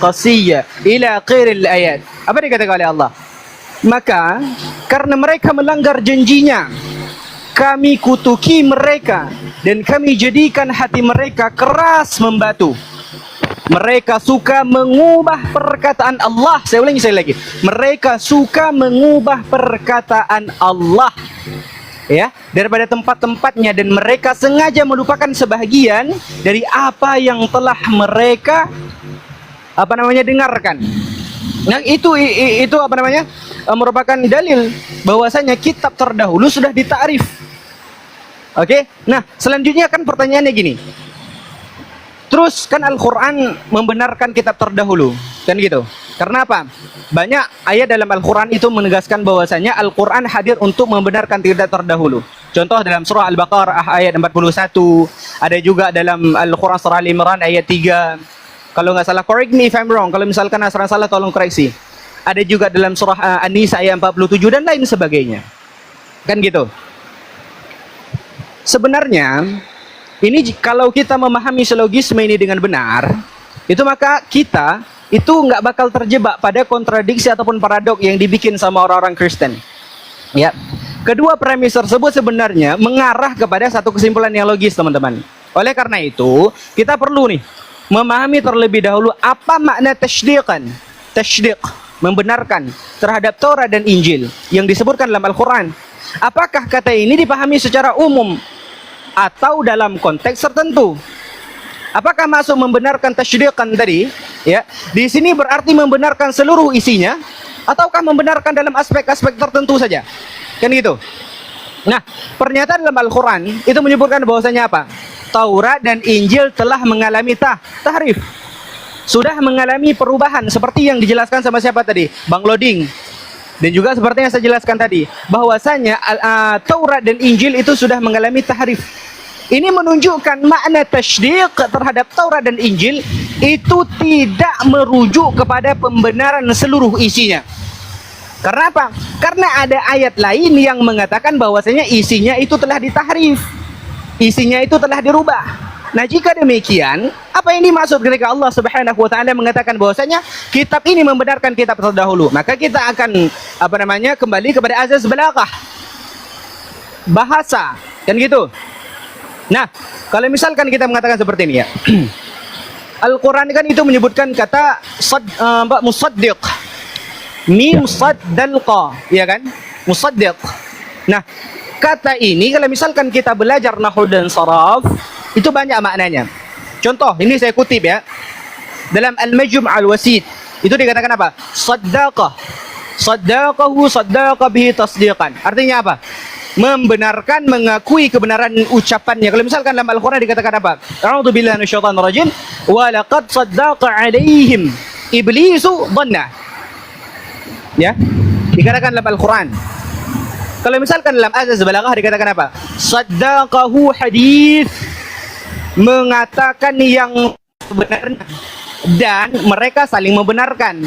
qasiyya ila akhiril ayat. Apa dikatakan oleh Allah? Maka karena mereka melanggar janjinya, kami kutuki mereka dan kami jadikan hati mereka keras membatu. Mereka suka mengubah perkataan Allah. Saya ulangi sekali lagi. Mereka suka mengubah perkataan Allah, ya, daripada tempat-tempatnya, dan mereka sengaja melupakan sebahagian dari apa yang telah mereka dengarkan. Nah, itu merupakan dalil bahwasanya kitab terdahulu sudah ditakrif. Oke. Nah, selanjutnya kan pertanyaannya gini. Terus kan Al-Qur'an membenarkan kitab terdahulu, kan gitu. Karena apa? Banyak ayat dalam Al-Qur'an itu menegaskan bahwasanya Al-Qur'an hadir untuk membenarkan kitab terdahulu. Contoh dalam surah Al-Baqarah ayat 41, ada juga dalam Al-Qur'an surah Al-Imran ayat 3. Kalau nggak salah, correct me if I'm wrong. Kalau misalkan asal salah, tolong koreksi. Ada juga dalam surah An-Nisa ayat 47 dan lain sebagainya. Kan gitu. Sebenarnya, ini kalau kita memahami silogisme ini dengan benar, itu maka kita itu nggak bakal terjebak pada kontradiksi ataupun paradok yang dibikin sama orang-orang Kristen. Ya. Kedua premis tersebut sebenarnya mengarah kepada satu kesimpulan yang logis, teman-teman. Oleh karena itu, kita perlu nih memahami terlebih dahulu apa makna tasydiqan. Tasydiq, membenarkan terhadap Taurat dan Injil yang disebutkan dalam Al-Quran. Apakah kata ini dipahami secara umum atau dalam konteks tertentu? Apakah maksud membenarkan tasydiqan tadi, ya, di sini berarti membenarkan seluruh isinya, ataukah membenarkan dalam aspek-aspek tertentu saja? Kan gitu. Nah, pernyataan dalam Al-Quran itu menyebutkan bahwasanya apa? Taurat dan Injil telah mengalami tahrif, sudah mengalami perubahan, seperti yang dijelaskan sama siapa tadi? Bang Loding. Dan juga seperti yang saya jelaskan tadi, bahwasanya Taurat dan Injil itu sudah mengalami tahrif. Ini menunjukkan makna tasydiq terhadap Taurat dan Injil itu tidak merujuk kepada pembenaran seluruh isinya. Karena apa? Karena ada ayat lain yang mengatakan bahwasanya isinya itu telah ditahrif, isinya itu telah dirubah. Nah, jika demikian, apa yang dimaksud ketika Allah Subhanahu wa taala mengatakan bahwasanya kitab ini membenarkan kitab terdahulu? Maka kita akan kembali kepada azas balaghah, bahasa, kan gitu. Nah, kalau misalkan kita mengatakan seperti ini, ya. Al-Qur'an kan itu menyebutkan kata musaddiq. Mim sad dal qa, ya kan? Musaddiq. Nah, kata ini kalau misalkan kita belajar nahwu dan sharaf, itu banyak maknanya. Contoh, ini saya kutip, ya. Dalam Al-Majmu' Al-Wasit, itu dikatakan apa? Saddaqah. Saddaqahu saddaqa bihi tasdiqan. Artinya apa? Membenarkan, mengakui kebenaran ucapannya. Kalau misalkan dalam Al-Qur'an dikatakan apa? A'udzubillahi minasyaitonir rajim. Wa laqad saddaqa 'alaihim iblisu dhanna. Ya. Dikatakan dalam Al-Qur'an. Kalau misalkan dalam azaz balaghah dikatakan apa? Saddaqahu hadits, mengatakan yang sebenarnya, dan mereka saling membenarkan.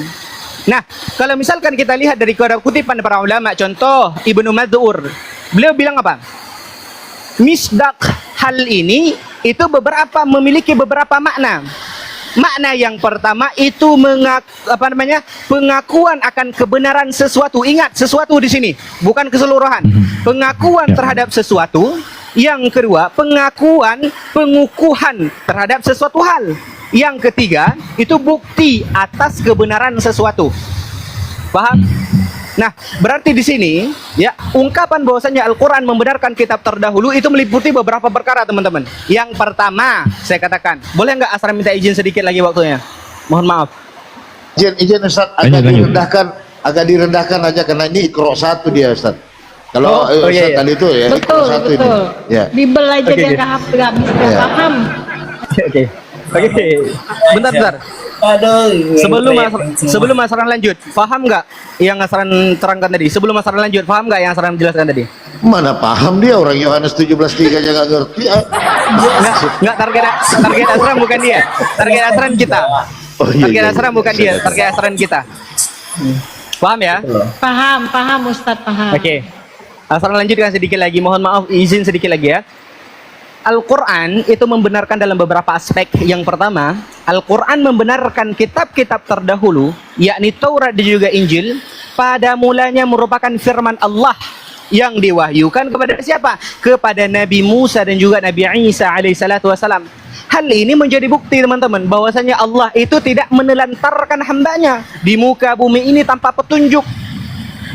Nah, kalau misalkan kita lihat dari kutipan para ulama, contoh Ibnu Mad'ur, beliau bilang apa? Misdaq hal ini itu memiliki beberapa makna. Makna yang pertama itu pengakuan akan kebenaran sesuatu. Ingat, sesuatu di sini bukan keseluruhan. Pengakuan terhadap sesuatu. Yang kedua, pengukuhan terhadap sesuatu hal. Yang ketiga, itu bukti atas kebenaran sesuatu. Paham? Nah, berarti di sini, ya, ungkapan bahwasanya Al-Qur'an membenarkan kitab terdahulu itu meliputi beberapa perkara, teman-teman. Yang pertama, saya katakan, boleh nggak Asra minta izin sedikit lagi waktunya? Mohon maaf. Izin Ustaz, agak direndahkan aja karena ini Iqra 1 dia, Ustaz. Kalau Ustaz tadi itu ya betul, Iqra 1 betul. ini. Ya. Bibel aja dia nggak bisa paham. Oke. Bentar. Sebelum Asran lanjut, paham nggak yang Asran terangkan tadi? Sebelum Asran lanjut, paham nggak yang Asran jelaskan tadi? Mana paham dia, orang Yohanes 17:3 aja nggak ngerti. Nggak, target Asran bukan dia. Target Asran kita. Target Asran bukan dia, target Asran kita. Paham ya? Paham Ustadz, paham. Oke. Asran lanjutkan sedikit lagi, mohon maaf izin sedikit lagi ya. Al-Quran itu membenarkan dalam beberapa aspek. Yang pertama, Al-Quran membenarkan kitab-kitab terdahulu, yakni Taurat dan juga Injil, pada mulanya merupakan firman Allah yang diwahyukan kepada siapa? Kepada Nabi Musa dan juga Nabi Isa alaihissalatu wassalam. Hal ini menjadi bukti teman-teman bahwasanya Allah itu tidak menelantarkan hambanya di muka bumi ini tanpa petunjuk.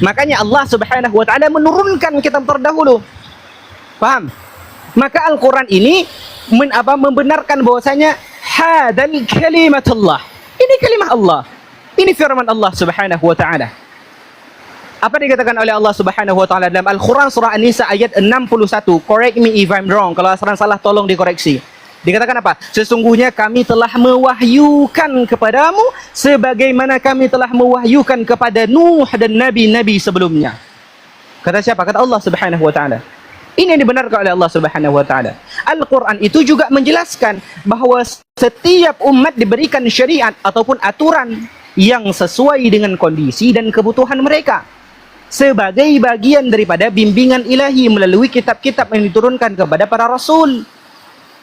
Makanya Allah subhanahu wa ta'ala menurunkan kitab terdahulu. Paham? Maka Al-Quran ini membenarkan bahwasanya hadal kalimatullah. Ini kalimah Allah. Ini firman Allah subhanahu wa ta'ala. Apa dikatakan oleh Allah subhanahu wa ta'ala dalam Al-Quran surah An-Nisa ayat 61. Correct me if I'm wrong. Kalau asal salah tolong dikoreksi. Dikatakan apa? Sesungguhnya kami telah mewahyukan kepadamu sebagaimana kami telah mewahyukan kepada Nuh dan nabi-nabi sebelumnya. Kata siapa? Kata Allah subhanahu wa ta'ala. Ini yang dibenarkan oleh Allah subhanahu wa ta'ala. Al-Quran itu juga menjelaskan bahwa setiap umat diberikan syariat ataupun aturan yang sesuai dengan kondisi dan kebutuhan mereka sebagai bagian daripada bimbingan ilahi melalui kitab-kitab yang diturunkan kepada para rasul.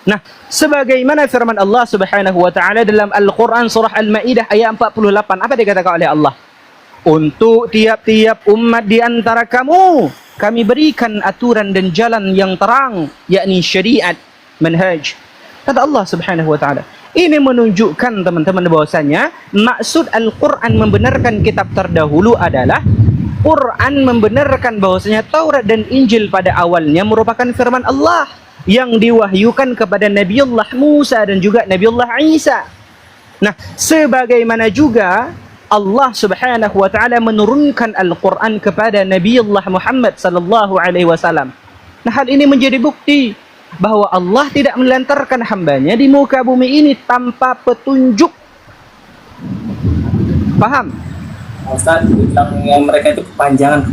Nah, sebagaimana firman Allah subhanahu wa ta'ala dalam Al-Quran surah Al-Ma'idah ayat 48. Apa dikatakan oleh Allah? Untuk tiap-tiap umat di antara kamu, kami berikan aturan dan jalan yang terang, yakni syariat, manhaj. Kata Allah subhanahu wa ta'ala. Ini menunjukkan teman-teman bahwasanya maksud Al-Quran membenarkan kitab terdahulu adalah Quran membenarkan bahwasanya Taurat dan Injil pada awalnya merupakan firman Allah yang diwahyukan kepada Nabiullah Musa dan juga Nabiullah Isa. Nah, sebagaimana juga Allah subhanahu wa ta'ala menurunkan Al-Quran kepada Nabiullah Muhammad sallallahu alaihi wasallam. Nah, hal ini menjadi bukti bahwa Allah tidak melantarkan hambanya di muka bumi ini tanpa petunjuk. Paham? Ustaz bilang yang mereka itu kepanjangan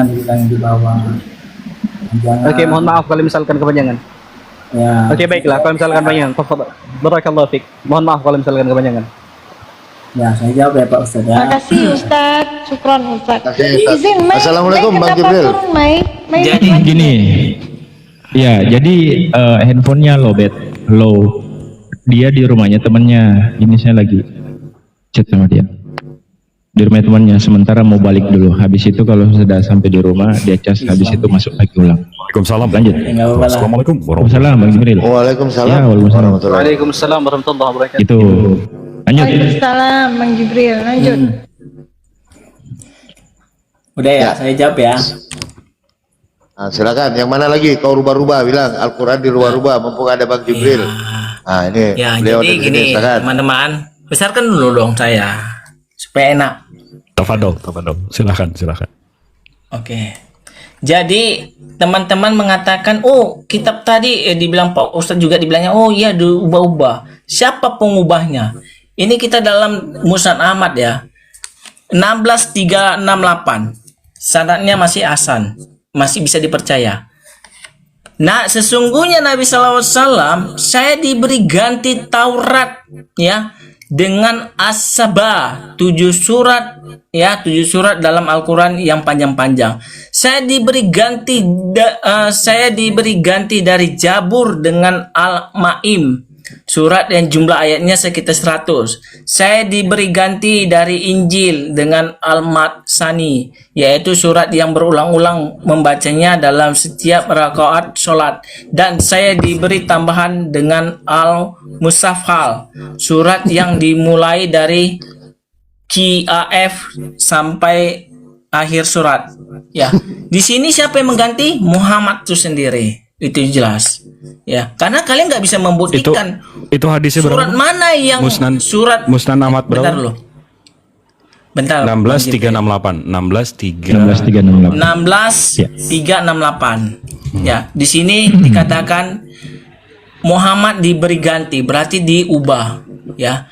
dibilang di bawah. Oke, mohon maaf kalau misalkan kepanjangan. Ya. Oke, baiklah kalau misalkan kepanjangan. Barakallahu fiik. Mohon maaf kalau misalkan kepanjangan. Ya, saya jawab ya Pak Ustaz ya. Makasih Ustaz, syukron Ustaz. Izin, Mai. Assalamualaikum, Mai, Bang kenapa Jibril. turun, Mai? Mai, Jadi Mai. gini, ya jadi handphonenya low. Dia di rumahnya temannya. Ini saya lagi chat sama dia. Di rumah temannya. Sementara mau balik dulu. Habis itu kalau sudah sampai di rumah dia cas. Habis itu masuk lagi ulang. Waalaikumsalam. Lanjut. Ya, nggak apa-apa lah. Assalamualaikum Waalaikumsalam Bang Jibril. Waalaikumsalam. Ya, waalaikumsalam. warahmatullahi Waalaikumsalam warahmatullahi wabarakatuh. Itu. Lanjut. Waalaikumsalam, Bang Jibril. Lanjut. Udah ya, saya jawab ya. Nah, silakan. Yang mana lagi? Kau rubah-rubah bilang Al-Quran dirubah-rubah. Mumpung ada Bang Jibril. Nah, ini Ya, beliau jadi ada di sini. gini Silakan. teman-teman, besarkan dulu dong saya supaya enak. Tafadol. Silakan. Oke. Jadi teman-teman mengatakan, oh kitab tadi dibilang Pak Ustadz juga dibilangnya, oh iya diubah-ubah. Siapa pengubahnya? Ini kita dalam Musnad Ahmad ya. 16368. Sanadnya masih hasan, masih bisa dipercaya. Nah, sesungguhnya Nabi SAW saya diberi ganti Taurat ya dengan As-Saba 7 surat ya, 7 surat dalam Al-Quran yang panjang-panjang. Saya diberi ganti dari Jabur dengan Al-Ma'im, surat yang jumlah ayatnya sekitar 100. Saya diberi ganti dari Injil dengan Al-Matsani, yaitu surat yang berulang-ulang membacanya dalam setiap rakaat sholat. Dan saya diberi tambahan dengan Al-Musaffal, surat yang dimulai dari Qaf sampai akhir surat. Ya, di sini siapa yang mengganti? Muhammad itu sendiri. Itu jelas. Ya, karena kalian nggak bisa membuktikan Itu hadisnya berapa? surat mana yang surat Musnad Ahmad bentar berapa? dulu. Bentar. 16368. 16368. Ya, di sini dikatakan Muhammad diberi ganti, berarti diubah, ya.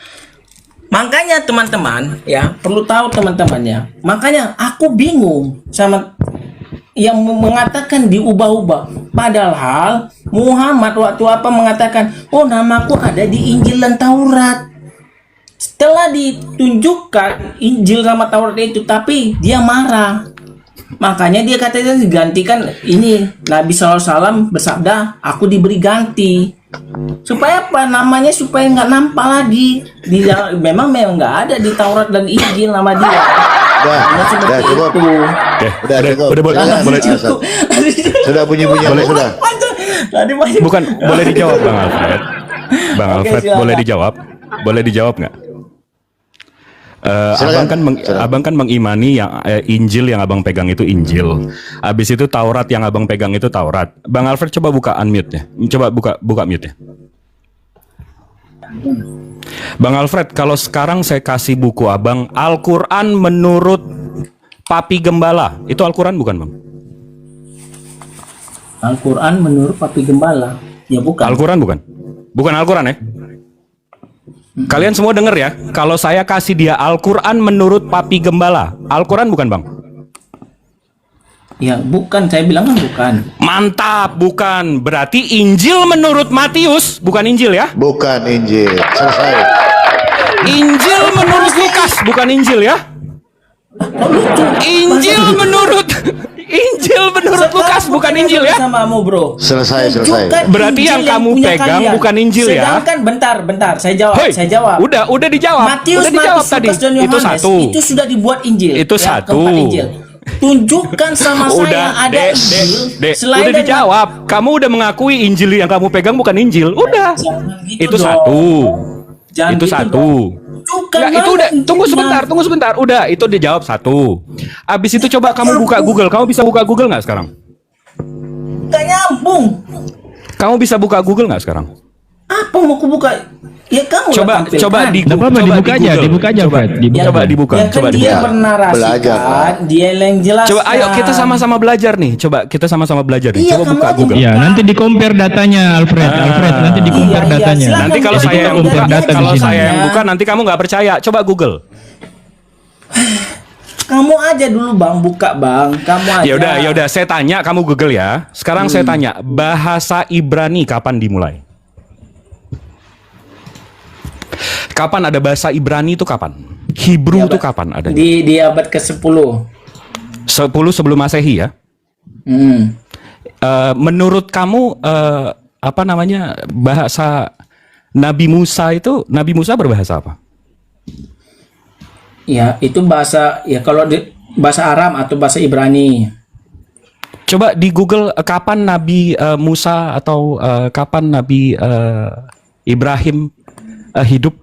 Makanya teman-teman, ya, perlu tahu teman-teman ya. Makanya aku bingung sama yang mengatakan diubah-ubah. Padahal Muhammad waktu apa mengatakan, oh namaku ada di Injil dan Taurat. Setelah ditunjukkan Injil sama Taurat itu, tapi dia marah. Makanya dia katanya digantikan ini Nabi SAW bersabda, aku diberi ganti. Supaya apa? Namanya supaya nggak nampak lagi. Memang nggak ada di Taurat dan Injil nama dia. Udah cukup. Udah cukup. Udah boleh. Cukup. Sudah bunyi-bunyi apa sudah? Tadi masih Bukan, boleh dijawab Bang Alfred. Bang Oke, Alfred, silakan. boleh dijawab? Boleh dijawab nggak? Abang kan mengimani yang Injil yang abang pegang itu Injil. Habis itu Taurat yang abang pegang itu Taurat. Bang Alfred coba buka unmute-nya. Coba buka mute-nya. Bang Alfred, kalau sekarang saya kasih buku abang Al-Quran menurut Papi Gembala, itu Al-Quran bukan Bang? Al-Quran menurut Papi Gembala. Ya bukan. Al-Quran bukan? Bukan Al-Quran ya? Kalian semua denger ya, kalau saya kasih dia Al-Quran menurut Papi Gembala, Al-Quran bukan Bang? Ya bukan, saya bilang kan bukan. Mantap, bukan. Berarti Injil menurut Matius, bukan Injil ya? Bukan Injil. Selesai. Injil menurut Lukas, bukan Injil ya? Injil menurut Lukas, bukan Injil ya? Samamu bro. Selesai. Tunjukkan Berarti Injil yang kamu punya pegang kalian. bukan Injil ya? Sedangkan bentar, saya jawab. Hei, Saya jawab. Udah dijawab. Matius, Udah dijawab Markus, tadi. Lukas, dan Itu Yohanes, satu. itu sudah dibuat Injil. Itu ya, satu. keempat Injil. Tunjukkan sama saya Udah, ada Injil Dek, selain udah dari dijawab. Kamu udah mengakui Injil yang kamu pegang bukan Injil. Udah. Jangan gitu Itu dong. satu. Jangan Itu gitu satu. dong. Tunjukkan Nggak, itu mana udah. Tunggu Injilnya. sebentar. Udah, itu dijawab satu. Abis itu coba kamu buka Google. Kamu bisa buka Google nggak sekarang? Nggak nyambung. Kamu bisa buka Google nggak sekarang? Apa mau aku buka? Ya kamu Coba di Nggak apa-apa, dibuka aja, Fred. Coba dibuka. Ya kan Coba dia dibuka. Belajar. bernarasikan, dia yang jelaskan. Coba ayo kita sama-sama belajar nih. Coba kita sama-sama belajar nih. Iya, Coba kamu buka aja Google. Ya, nanti di compare datanya Alfred, nanti di compare Iya, datanya. silakan. Nanti kalau Jadi saya kita yang compare buka, data di kalau sini. saya yang buka nanti kamu nggak percaya. Coba Google. Kamu aja dulu bang, buka bang. Kamu aja. Ya udah. Saya tanya, kamu Google ya. Sekarang saya tanya, bahasa Ibrani kapan dimulai? Kapan ada bahasa Ibrani itu kapan? Hebrew itu kapan adanya? Di abad ke-10. 10 sebelum Masehi ya. Menurut kamu apa namanya bahasa Nabi Musa itu? Nabi Musa berbahasa apa? Ya, itu bahasa ya kalau di bahasa Aram atau bahasa Ibrani. Coba di Google kapan Nabi Musa atau kapan Nabi Ibrahim hidup?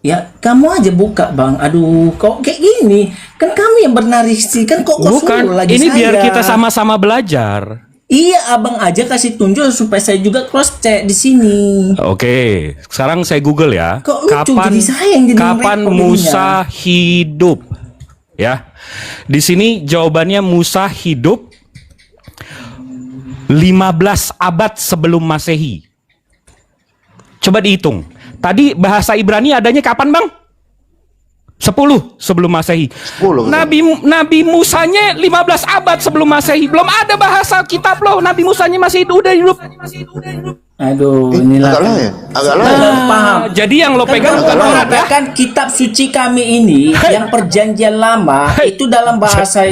Ya, kamu aja buka bang. Aduh, kok kayak gini? Kan kamu yang bernarasi kan kok Bukan, suruh lagi ini saya. biar kita sama-sama belajar. Iya, abang aja kasih tunjuk supaya saya juga cross check di sini. Oke, sekarang saya Google ya. Kok lucu, jadi saya yang jadi kapan repot Musa hidup? Ya, di sini jawabannya Musa hidup 15 abad sebelum Masehi. Coba dihitung. Tadi bahasa Ibrani adanya kapan, Bang? 10 sebelum Masehi. 10. Nabi Musanya 15 abad sebelum Masehi. Belum ada bahasa kitab loh. Nabi Musanya masih udah hidup. Aduh, inilah. Agak lain. Paham. Jadi yang lo pegang bukan Taurat ya? Kan kitab suci kami ini yang perjanjian lama itu dalam bahasa.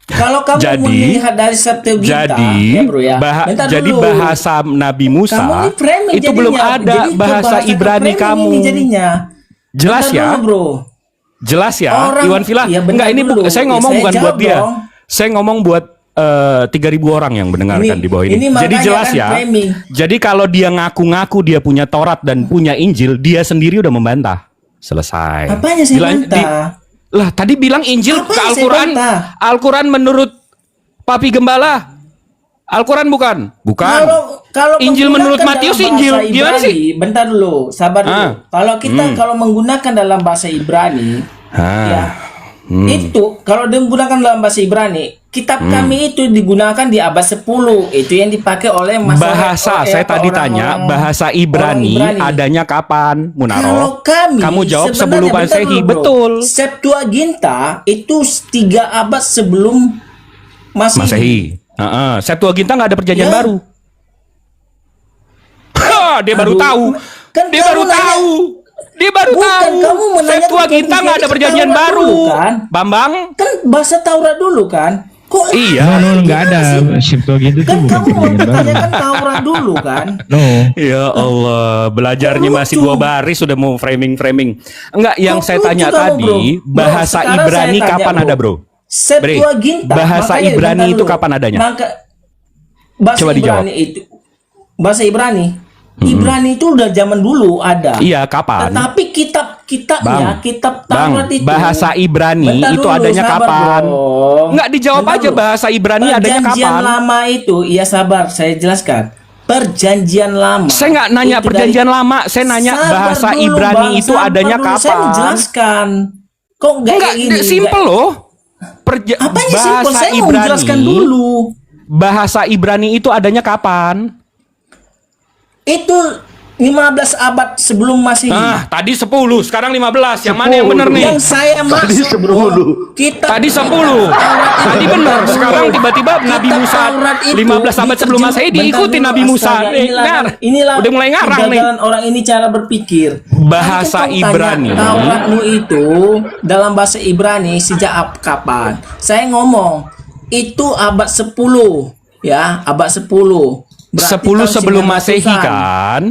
Kalau kamu Jadi- melihat dari Septuaginta, Jadi, ya bro ya. Bentar jadi dulu. bahasa Nabi Musa Kamu ini framing itu belum jadinya. ada Jadi bahasa bahasa Ibrani framing kamu. ini jadinya. Jelas Bentar ya? dulu, bro. Jelas ya, Orang- Iwan Villa. Iya, bentar Enggak, ini dulu. saya Ya, ngomong saya bukan buat jawab dia. dong. Saya ngomong buat 3.000 orang yang mendengarkan Ini- di bawah ini. ini Jadi makanya jelas kan ya. framing. Jadi kalau dia ngaku-ngaku dia punya Taurat dan punya Injil, dia sendiri udah membantah. Selesai. Apanya saya bantah? Lah, tadi bilang Injil Apa ke yang saya Al-Quran. bantah? Al-Quran menurut Papi Gembala. Al-Quran bukan? Bukan. Kalau Injil menurut menggunakan Matius dalam Injil. bahasa Gimana Ibrani, sih? Bentar dulu, sabar dulu. Ah. Kalau kita kalau menggunakan dalam bahasa Ibrani, ya, itu kalau menggunakan dalam bahasa Ibrani, kitab kami itu digunakan di abad 10. Itu yang dipakai oleh Bahasa, saya tadi tanya, bahasa Ibrani adanya kapan, Munaro? Kalau kami Kamu jawab sebenarnya, sebelum bentar Masehi, dulu, bro. betul. Septuaginta itu 3 abad sebelum Masehi. Septuaginta nggak ada perjanjian Ya. baru. Ha, dia baru Aduh, tahu. kan Dia kamu baru nanya- tahu. Dia baru Bukan, tahu. kamu menanyakan Septuaginta nggak ada ke perjanjian Taurat baru. dulu, kan? Bambang. Kan bahasa Taurat dulu kan? Kok Iya. No, nggak ada. Septuaginta itu Kan bukan kamu perjanjian baru. mempertanyakan Taurat dulu kan? No. Ya Allah, belajarnya Kok masih lucu? 2 baris sudah mau framing. Enggak, yang Kok saya lucu tanya kamu, tadi, bro? bahasa Sekarang Ibrani saya tanya, kapan ada, Bro? Septuaginta. bahasa makanya, Ibrani bentar itu dulu. kapan adanya? Bahasa Coba dijawab. Ibrani itu bahasa Ibrani. Ibrani itu udah zaman dulu ada. Iya, kapan? Tetapi kitab-kitabnya, Bang, kitab Bang, Taurat itu. bahasa Ibrani Bentar itu dulu, adanya sabar, kapan? bro. Enggak, dijawab Bentar aja dulu. bahasa Ibrani adanya Perjanjian kapan? lama itu, iya sabar, saya jelaskan. Perjanjian lama. Saya nggak nanya itu perjanjian dari- lama, saya nanya Sabar bahasa dulu, Ibrani Bang, itu sabar adanya dulu. Saya kapan? menjelaskan. Kok Enggak, gini? simple loh. Apanya simple? Bahasa Saya mau menjelaskan Ibrani, dulu. bahasa Ibrani itu adanya kapan? Itu 15 abad sebelum Masehi. Tadi 10, sekarang 15. Yang mana yang benar nih? Yang saya maksud kita Tadi 10. Tadi benar. Sekarang tiba-tiba Nabi Musa 15 abad sebelum Masehi diikuti Nabi Musa. Inilah Udah mulai ngarang nih. kegagalan orang ini cara berpikir. Bahasa Nanti kau tanya, Ibrani. Tauratmu itu dalam bahasa Ibrani sejak kapan? Saya ngomong itu abad 10 ya, abad 10. Berarti 10 tahun sebelum Masehi 900-an. kan?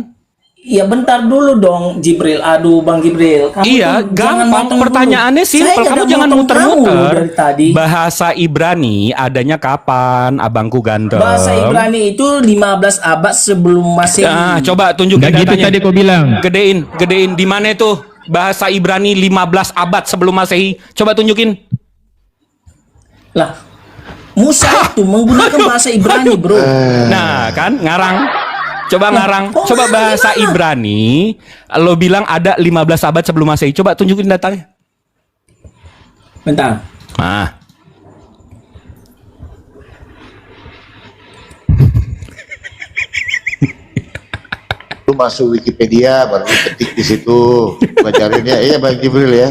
Ya bentar dulu dong Jibril. Aduh Bang Jibril, kamu Iya, tuh jangan gampang. motong Pertanyaannya dulu. simpel. Saya Kamu nggak jangan motong muter-muter. kamu dari tadi. Bahasa Ibrani adanya kapan, abangku ganteng? Bahasa Ibrani itu 15 abad sebelum Masehi. Coba tunjukin Nggak gitu datanya. tadi kau bilang. Gedein. Di mana itu bahasa Ibrani 15 abad sebelum Masehi? Coba tunjukin. Lah, Musa itu menggunakan bahasa Ibrani, bro. Nah, kan ngarang. Coba ngarang. kok Coba ngarang bahasa gimana? Ibrani. Lo bilang ada 15 abad sebelum Masehi. Coba tunjukin datanya. Bentar. Nah. Lu masuk Wikipedia baru lu ketik di situ pelajarinnya. Iya Bang Jibril ya.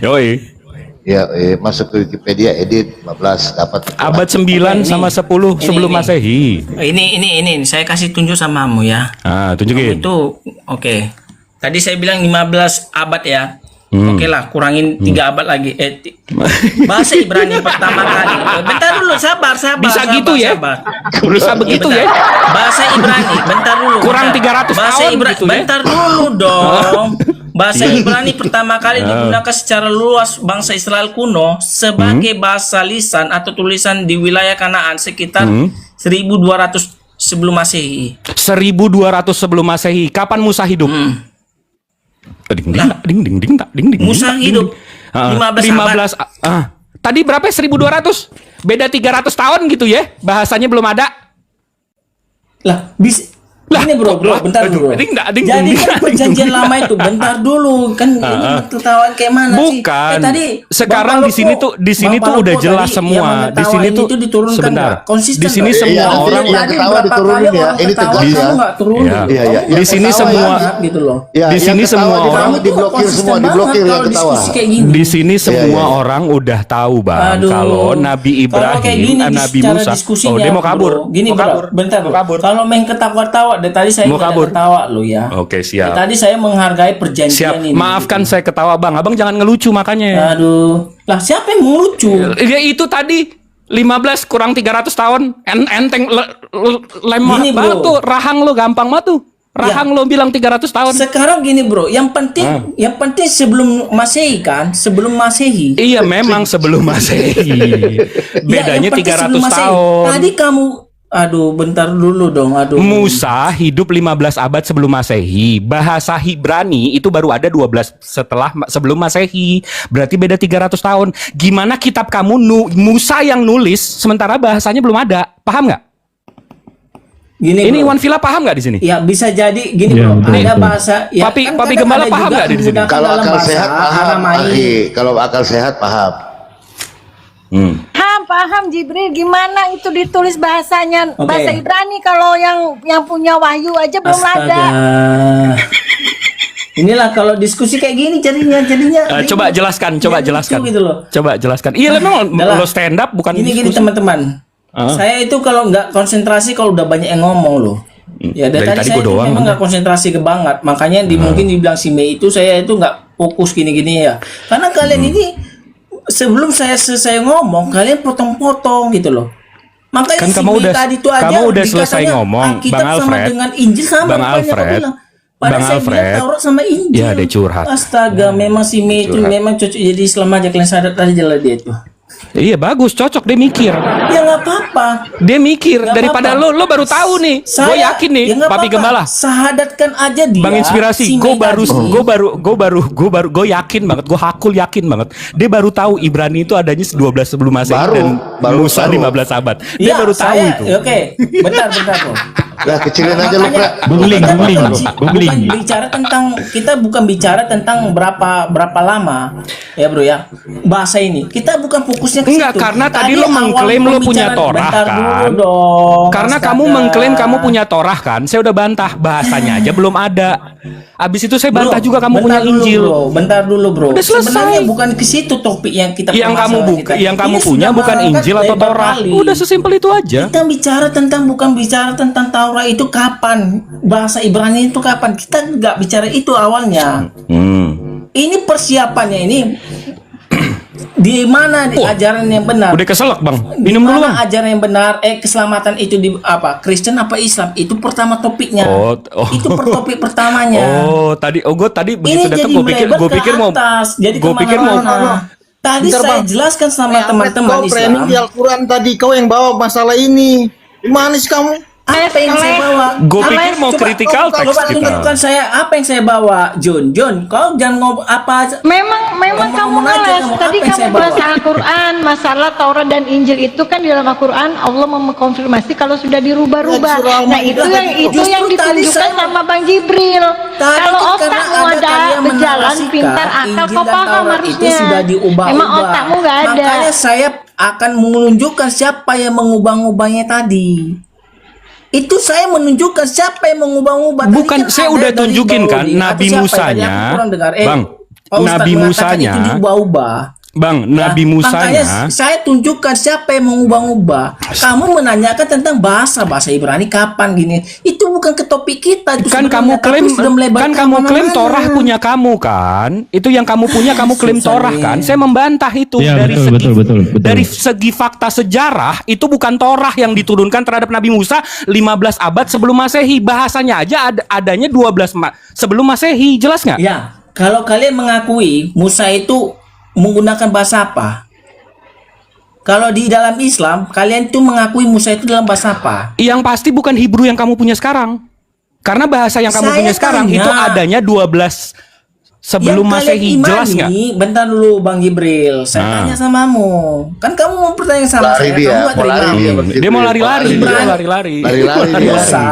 Yoi. Ya, masuk ke Wikipedia edit 15 dapat Abad 9 sama 10 sebelum ini. Masehi. Ini saya kasih tunjuk sama kamu ya. Tunjukin. Itu oke. Tadi saya bilang 15 abad ya. Oke lah, kurangin 3 abad lagi. Bahasa Ibrani pertama kali. Bentar dulu, sabar. Bisa sabar, gitu ya? sabar. Bisa begitu Bentar. ya? Bahasa Ibrani, bentar dulu. Kurang bentar. 300 Bahasa tahun Ibrani, gitu ya? bentar dulu dong. Bahasa Ibrani pertama kali digunakan secara luas bangsa Israel kuno sebagai bahasa lisan atau tulisan di wilayah Kanaan sekitar 1200 sebelum Masehi. 1200 sebelum Masehi. Kapan Musa hidup? Ding. Musa hidup 15 Tadi berapa? 1200. Beda 300 tahun gitu ya. Bahasanya belum ada. Lah, bisa Lah, ini bro, bentar aduh, bro. ding, Jadi kan perjanjian lama itu, bentar dulu kan ini ketahuan kayak mana sih? Bukan. Tadi Sekarang Bang di sini Paloko- tuh di sini Bang tuh udah Paloko jelas tadi semua. yang Di sini mengetawain tuh itu diturunkan sebentar. nggak? Konsisten Di sini nggak? semua Iya, orang yang Tadi ketawa berapa diturunin kali ya. orang Ini ketawa, tegas kamu ya. nggak turunin. Iya. Iya, iya. Di sini Ketawa semua ya. gitu loh. Ya, Di yang sini ketawa semua di- orang diblokir konsisten semua, diblokir banget yang kalau ketawa. diskusi kayak gini. di sini semua iya. orang udah tahu Bang Aduh. kalau Nabi Kalau kayak Ibrahim, gini Nabi cara Musa. diskusinya, Oh, dia mau kabur. bro. Gini Mau bro, kabur. bentar Mau bro. kabur. Kalau main ketawa-tawa dari tadi saya Mau nggak ada kabur. ketawa lo ya. Oke, siap. Tadi saya menghargai perjanjian Siap. ini. Maafkan saya ketawa Bang. Abang jangan ngelucu makanya. Aduh, lah siapa yang mau lucu? Ya itu tadi 15 kurang 300 tahun. Enteng lemah Gini, bro. banget tuh. Rahang lo gampang banget tuh. Rahang lo bilang 300 tahun. Sekarang gini bro, yang penting sebelum Masehi kan, sebelum Masehi. Iya memang sebelum Masehi. Bedanya Ya, yang penting 300 sebelum Masehi. tahun. Tadi kamu, aduh, bentar dulu dong, aduh. Musa hidup 15 abad sebelum Masehi. Bahasa Ibrani itu baru ada 12 sebelum Masehi. Berarti beda 300 tahun. Gimana kitab kamu Musa yang nulis sementara bahasanya belum ada? Paham nggak? Gini, Ini bro. Iwan Villa paham nggak di sini? Ya bisa jadi gini Ya, bro, betul, ada betul. bahasa. Ya, Papi kadang Gembala ada paham juga nggak di sini? menggunakan Kalau dalam akal bahasa sehat paham, Aramaik. Akhi. Kalau akal sehat paham. Paham Jibril, gimana itu ditulis bahasanya Oke. bahasa Ibrani kalau yang punya wahyu aja belum ada. Inilah kalau diskusi kayak gini jadinya. Coba jelaskan, coba jadi jelaskan. lucu gitu loh. Coba jelaskan. Iya memang Udah lah. lo stand up bukan Gini diskusi. teman-teman. Saya itu kalau nggak konsentrasi kalau udah banyak yang ngomong loh. Ya dari tadi saya gue doang. memang nggak konsentrasi ke banget, makanya mungkin dibilang si Mei itu saya itu nggak fokus gini-gini ya. Karena kalian ini sebelum saya selesai ngomong kalian potong-potong gitu loh. Makanya Kan si kamu Mei udah- tadi itu kamu aja udah selesai dikatanya ngomong, Alkitab Bang sama Alfred. dengan Injil sama Bang rupanya kau Alfred. bilang. Padahal Bang saya Alfred. bilang Taurat sama Injil. Ya, dia curhat. Astaga, memang si Mei itu memang cocok jadi Islam aja, kalian sadar aja lah dia itu. Iya bagus, cocok, dia mikir. Ya nggak apa-apa. Dia mikir Nggak daripada apa-apa. lo baru tahu nih. Gue yakin nih, ya nggak Papi apa-apa. Gembala. Sahadatkan aja dia. Bang Inspirasi, si gue Mei baru, gue yakin banget, gue hakul yakin banget. Dia baru tahu Ibrani itu adanya 12 sebelum Masehi dan Musa 15 abad. Dia Ya, baru tahu saya- itu. Oke, bentar bro. Lah kecilin aja lu, Pra. Googling, Kita googling, bukan googling. bicara tentang, kita bukan bicara tentang berapa lama ya bro ya bahasa ini. Kita bukan fokusnya ke Enggak, situ. karena tadi lo awal mengklaim lo punya pembicaraan- Torah bentar kan. dulu dong, Karena astaga. kamu mengklaim kamu punya Torah kan. Saya udah bantah, bahasanya aja belum ada. Abis itu saya bantah Bro, juga kamu punya bentar dulu, Injil. bro. Bentar dulu bro. Udah selesai. Sebenarnya bukan ke situ topik yang kita Yang kamu permasalahan kita. yang kamu Ini punya sudah bukan mengangkat Injil atau lebar Torah. kali. Udah sesimpel itu aja. Kita bicara tentang, bukan bicara tentang Taurat itu kapan, bahasa Ibrani itu kapan. Kita nggak bicara itu awalnya. Ini persiapannya ini di mana di ajaran yang benar. Udah keselak bang. Di Minum dulu mana bang. ajaran yang benar? Keselamatan itu di apa? Kristen apa Islam? Itu pertama topiknya. Oh. Itu topik pertamanya. Gue tadi begitu Ini datang jadi gue pikir mau jadi gue pikir mau Tadi Bentar, saya Bang. jelaskan sama teman-teman Kau framing Islam. di Al-Quran tadi, kau yang bawa masalah ini. Gimana sih kamu? Apa yang saya bawa? gue Apa pikir yang- mau coba- critical coba text kita. tunjukkan saya apa yang saya bawa, John. Kau jangan ngomong apa. Memang kamu Ngomong aja ngeles. kamu, Tadi apa yang saya kamu bahas bawa? Al-Quran, masalah Taurat dan Injil itu kan di dalam Al-Quran Allah mengkonfirmasi kalau sudah dirubah-rubah. Ya, disuruh Nah Allah itu juga. yang Justru tadi ditunjukkan saya- sama Bang Jibril. Tadi Kalau itu karena otakmu ada ada kalian berjalan menarasikan pintar akal Injil kau dan paham Taurat harusnya. itu sudah diubah-ubah. Emang otakmu nggak ada. Makanya saya akan menunjukkan siapa yang mengubah-ubahnya tadi. Itu saya menunjukkan siapa yang mengubah-ubah. Tadi Bukan, kan saya ada udah dari tunjukin Bauri. kan, Atau Nabi siapa ya? Tadi Musanya, aku kurang dengar. Bang, Pak Ustadz Nabi mengatakan Musanya, itu diubah-ubah. Bang, Nabi Ya, Musanya. makanya saya tunjukkan siapa yang mengubah-ubah. Kamu menanyakan tentang bahasa Ibrani kapan gini. Itu bukan ke topik kita. Itu Kan sebenarnya, kamu tapi klaim sudah melebar kan kamu klaim kemana-mana. Torah punya kamu kan? Itu yang kamu punya, kamu klaim Susah Torah nih. kan? Saya membantah itu Iya, dari betul, betul. dari segi fakta sejarah itu bukan Torah yang diturunkan terhadap Nabi Musa 15 abad sebelum Masehi. Bahasanya aja adanya 12 sebelum Masehi. Jelas nggak? Ya, kalau kalian mengakui Musa itu menggunakan bahasa apa? Kalau di dalam Islam, kalian tuh mengakui Musa itu dalam bahasa apa? Yang pasti bukan Hebrew yang kamu punya sekarang. Karena bahasa yang kamu Saya punya sekarang tanya. itu adanya 12 sebelum Yang kalian Masehi. imani, Jelas nggak? bentar dulu Bang Jibril, saya Nah. tanya samamu. Kan kamu mau pertanyaan sama Lari saya, dia, kamu nggak mau terima. lari dia. Dia mau lari-lari, Lari dia dia. mau lari-lari. Lari-lari dia. Musa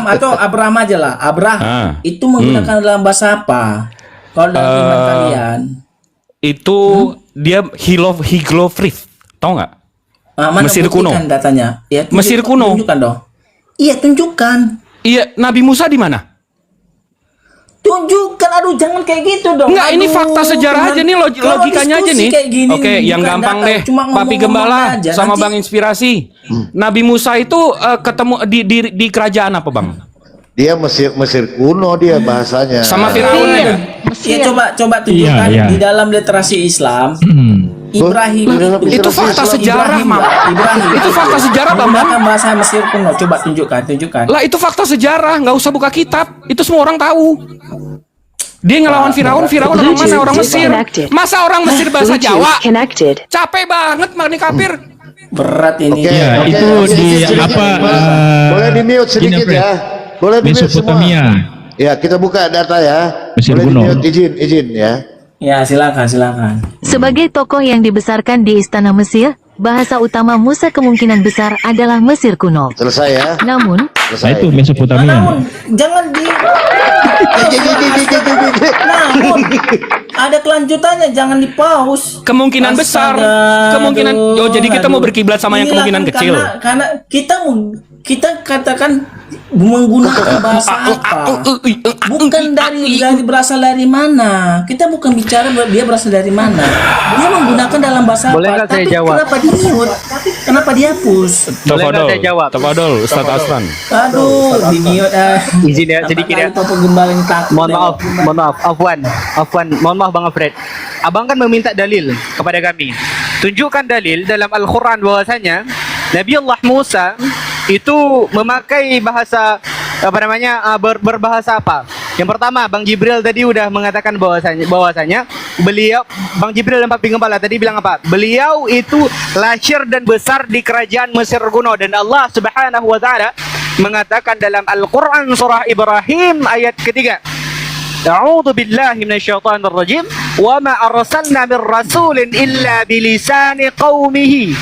atau Abraham aja lah. Abraham Ah. itu menggunakan dalam bahasa apa? Kalau dalam iman kalian, Itu dia hieroglifs. Tahu nggak? mana Mesir kuno. buktikan datanya? Ya, Mesir kuno. Tunjukkan dong. Iya, tunjukkan. Iya, Nabi Musa di mana? Tunjukkan, aduh jangan kayak gitu dong. Enggak, ini Aduh, fakta sejarah aja nih, kalau logikanya aja diskusi nih. kayak gini Oke, nih, yang bukan gampang data, deh. cuma Papi ngomong-ngomong Gembala aja. sama Nanti- Bang Inspirasi. Nabi Musa itu ketemu di kerajaan apa, Bang? Dia Mesir kuno dia bahasanya. Sama Firaun aja. Ya coba tunjukkan Iya. di dalam literasi Islam. Ibrahim Itu fakta sejarah, Mam. Itu fakta sejarah, Bang. Menggunakan bahasa Mesir kuno. Coba tunjukkan. Lah itu fakta sejarah, nggak usah buka kitab. Itu semua orang tahu. Dia ngelawan Firaun orang mana? Orang Mesir. Masa orang Mesir bahasa Jawa? Capek banget nih kafir. Berat ini. Oke, Ya, oke, itu oke, di oke, apa, oke. Boleh di mute sedikit Fred. ya. Boleh di mute semua. Mesopotamia. Ya, kita buka data ya. Mesir Boleh di kuno. mute, izin ya. Ya silakan. Sebagai tokoh yang dibesarkan di istana Mesir, bahasa utama Musa kemungkinan besar adalah Mesir kuno. Selesai ya. Namun, Nah, Selesai. itu Mesopotamia. Namun jangan di. Namun ada kelanjutannya, jangan di pause. Kemungkinan besar, kemungkinan. Oh, jadi kita mau berkiblat sama yang Inilah kemungkinan kan kecil. Karena kita katakan menggunakan bahasa apa? Bukan dari berasal dari mana. Kita bukan bicara dia berasal dari mana. Dia menggunakan dalam bahasa Boleh apa? nggak saya Tapi jawab? kenapa di-mute? Kenapa dihapus? Boleh nggak saya jawab? Tafadol, Ustaz Asran. Aduh, di-mute. Izin ya, sedikit ya. Apa gembala yang takut? Mohon maaf, Afwan, mohon maaf Bang Alfred. Abang kan meminta dalil kepada kami. Tunjukkan dalil dalam Al-Quran bahwasanya Nabi Allah Musa itu memakai bahasa berbahasa apa? Yang pertama, Bang Jibril tadi udah mengatakan bahwasanya beliau, Bang Jibril dan Papi Gembala tadi bilang apa? Beliau itu lahir dan besar di kerajaan Mesir kuno, dan Allah Subhanahu wa taala mengatakan dalam Al-Quran surah Ibrahim ayat ketiga, A'udzu billahi minasyaitonir rajim wa ma arsalna mir rasulin illa bilisani qaumihi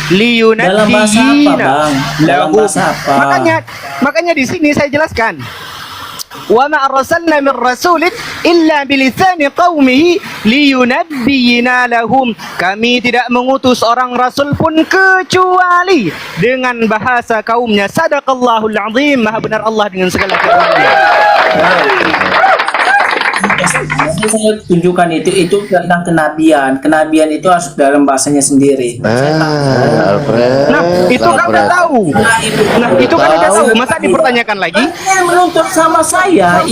Dalam bahasa apa, Bang? Dalam bahasa apa? Makanya di sini saya jelaskan. Wa ma arsalna mir rasulin illa bilisani qaumihi liyunabbiyina lahum. Kami tidak mengutus orang rasul pun kecuali dengan bahasa kaumnya. Sadaqallahul azim. Maha benar Allah dengan segala firman-Nya. Saya tunjukkan itu tentang kenabian itu harus dalam bahasanya sendiri. Alfred. Nah, itu kan udah tahu. Masa dipertanyakan lagi? Yang menuntut sama saya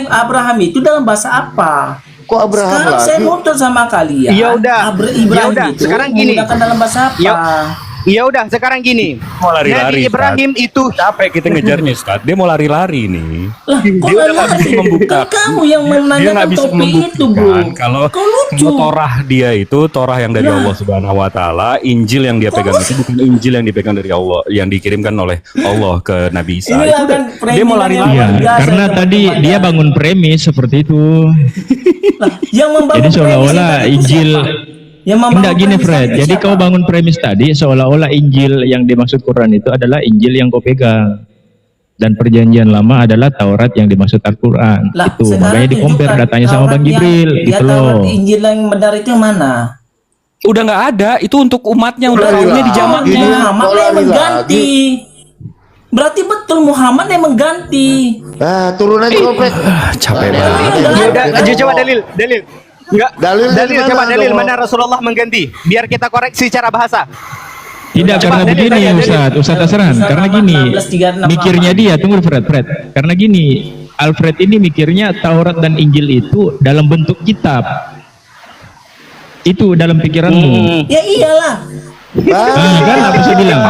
Abraham itu dalam bahasa apa? Kok Abraham Sekarang lagi? saya nuntut sama kalian. Ya udah. Ibrahim Ya udah, itu sekarang gini. menggunakan dalam bahasa apa? Ya udah, sekarang gini. Mau lari-lari, Nabi Ibrahim itu capek kita ngejarnya, Ustaz. Dia mau lari-lari nih. Lah, kok Dia udah nggak nggak bisa lari? membuka. Kan kamu yang Dia menanyakan nggak bisa topik itu, bro. membuktikan kalau Kau lucu. Torah dia itu Torah yang dari Allah Subhanahu wa taala, Injil yang dia pegang itu bukan Injil yang dipegang dari Allah, yang dikirimkan oleh Allah ke Nabi Isa. Ini Itu akan dia mau lari-lari. Iya, Biasa, karena teman-teman tadi ya. dia bangun premis seperti itu. Lah, yang membangun Jadi seolah-olah premis itu Injil siapa? Yang membangun enggak gini premis Fred. itu Jadi siapa? kau bangun premis tadi seolah-olah Injil yang dimaksud Quran itu adalah Injil yang kau pegang. Dan perjanjian lama adalah Taurat yang dimaksud Al-Quran. Lah, Itu sekarang makanya di-compare tunjukkan datanya sama Taurat Bang yang- Jibril ya, gitu Taurat loh. Injil yang benar itu yang mana? Udah nggak ada, itu untuk umatnya, untuk Lari kaumnya di lagi. zamannya. Ini Muhammad kok yang lari mengganti. Berarti betul Muhammad yang mengganti. Turun aja Kopek. Capek Iya, banget. Ya udah, coba dalil. Enggak. Dalil dari mana coba dalil dong? mana Rasulullah mengganti. Biar kita koreksi cara bahasa. Tidak, Coba, karena Daniel, begini Daniel. Ustaz Asran, Ustaz karena Ahmad gini, 1638. mikirnya dia, tunggu Fred, karena gini, Alfred ini mikirnya Taurat dan Injil itu dalam bentuk kitab, itu dalam pikiranmu. Ya iyalah. Kan apa saya bilang?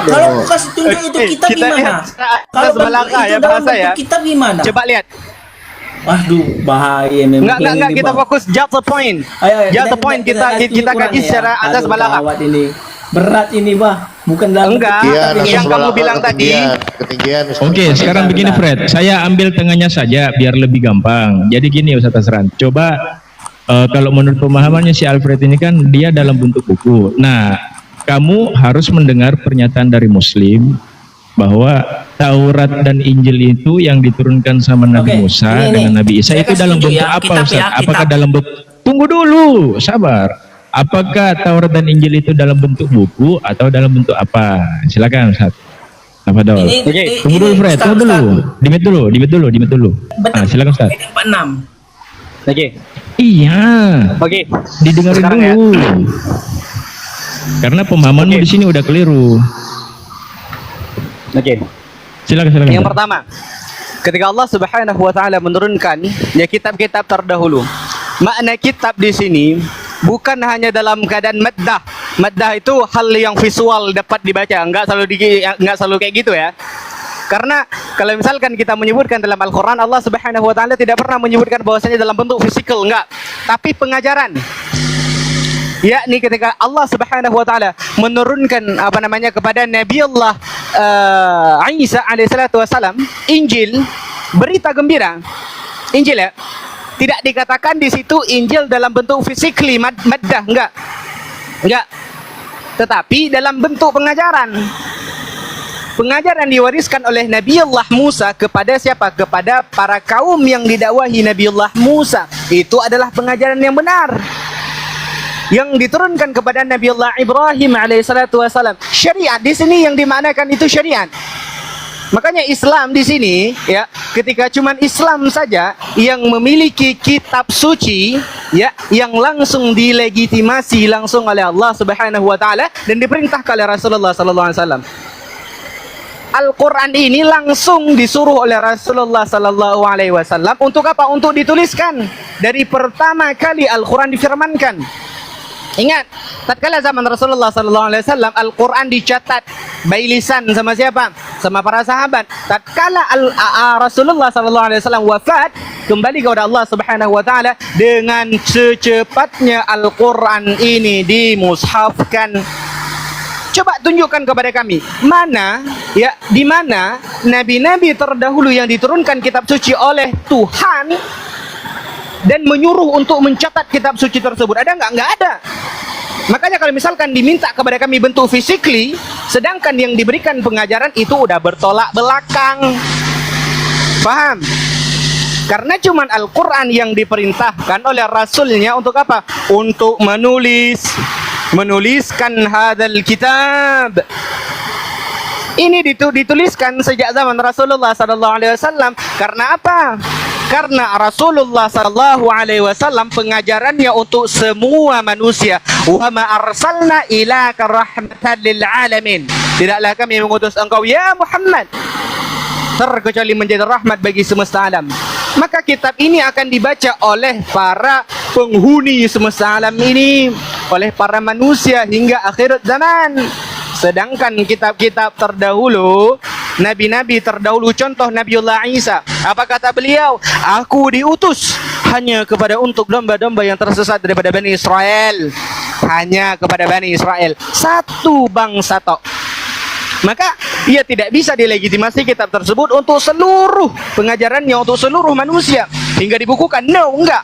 Kalau aku kasih tunjuk itu kitab Kita gimana? lihat Kalau atas belakang itu ya, dalam bahasa ya. bentuk kitab gimana? Coba lihat. Aduh, bahaya memang. Enggak, ini, kita Bang. fokus just the point. Ayo, Just the point kita kaji secara atas belakang. Gawat ini. Berat ini, Bah. Bukan dalam Enggak. yang kamu bilang tadi. Ketinggian. Oke, sekarang begini Fred, saya ambil tengahnya saja biar lebih gampang. Jadi gini Ustaz Asran, coba kalau menurut pemahamannya si Alfred ini kan dia dalam bentuk buku. Nah, kamu harus mendengar pernyataan dari Muslim bahwa Taurat dan Injil itu yang diturunkan sama Nabi Oke, Musa ini. dengan Nabi Isa Saya itu kasih dalam tunjuk bentuk ya, apa kitab Ustaz? ya, Apakah kitab. dalam bentuk, tunggu dulu, sabar. Apakah Taurat dan Injil itu dalam bentuk buku atau dalam bentuk apa? Silakan Ustaz. Apa dong? Tunggu dulu Fred, tunggu dulu. Dimit dulu. Betul. Silakan Ustaz. 46. Oke. Iya. Oke. Didengarin Sekarang ya. dulu. Karena pemahamanmu di sini udah keliru. Oke. Silakan. Yang pertama, ketika Allah Subhanahu wa taala menurunkan ya kitab-kitab terdahulu. Makna kitab di sini bukan hanya dalam keadaan maddah. Maddah itu hal yang visual dapat dibaca, enggak selalu kayak gitu ya. Karena kalau misalkan kita menyebutkan dalam Al-Qur'an, Allah Subhanahu wa taala tidak pernah menyebutkan bahwasanya dalam bentuk fisikal, enggak, tapi pengajaran. Yakni ketika Allah Subhanahu wa taala menurunkan kepada Nabi Allah Isa alaihissalatu wassalam Injil, berita gembira. Injil ya. Tidak dikatakan di situ Injil dalam bentuk fisikly maddah, enggak. Tetapi dalam bentuk pengajaran. Pengajaran diwariskan oleh Nabi Allah Musa kepada siapa? Kepada para kaum yang didakwahi Nabi Allah Musa. Itu adalah pengajaran yang benar. yang diturunkan kepada Nabiullah Ibrahim alaihissalatu wassalam. Syariat di sini yang dimaknakan itu syariat. Makanya Islam di sini ya, ketika cuman Islam saja yang memiliki kitab suci ya, yang langsung dilegitimasi langsung oleh Allah Subhanahu wa taala dan diperintahkan oleh Rasulullah sallallahu alaihi wasallam. Al-Quran ini langsung disuruh oleh Rasulullah sallallahu alaihi wasallam untuk apa? Untuk dituliskan. Dari pertama kali Al-Quran difirmankan. Ingat, tatkala zaman Rasulullah sallallahu alaihi wasallam Al-Quran dicatat by lisan sama siapa? Sama para sahabat. Tatkala Rasulullah sallallahu alaihi wasallam wafat, kembali kepada Allah Subhanahu wa taala, dengan secepatnya Al-Quran ini dimushafkan. Coba tunjukkan kepada kami mana ya, di mana nabi-nabi terdahulu yang diturunkan kitab suci oleh Tuhan dan menyuruh untuk mencatat kitab suci tersebut. Ada nggak? Nggak ada. Makanya kalau misalkan diminta kepada kami bentuk physically, sedangkan yang diberikan pengajaran itu udah bertolak belakang. Paham? Karena cuman Al-Quran yang diperintahkan oleh Rasulnya untuk apa? Untuk menuliskan hadal kitab. Ini dituliskan sejak zaman Rasulullah sallallahu alaihi wasallam. Karena apa? Karena Rasulullah sallallahu alaihi wasallam pengajarannya untuk semua manusia. Wa ma arsalna ilaka rahmatan lil alamin. Tidaklah kami mengutus engkau ya Muhammad terkecuali menjadi rahmat bagi semesta alam. Maka kitab ini akan dibaca oleh para penghuni semesta alam ini, oleh para manusia hingga akhirat zaman. Sedangkan kitab-kitab terdahulu, nabi-nabi terdahulu, contoh Nabiullah Isa, apa kata beliau? Aku diutus hanya kepada untuk domba-domba yang tersesat daripada Bani Israel. Hanya kepada Bani Israel, satu bangsa tok. Maka ia tidak bisa dilegitimasi kitab tersebut untuk seluruh pengajarannya, untuk seluruh manusia hingga dibukukan. No, enggak.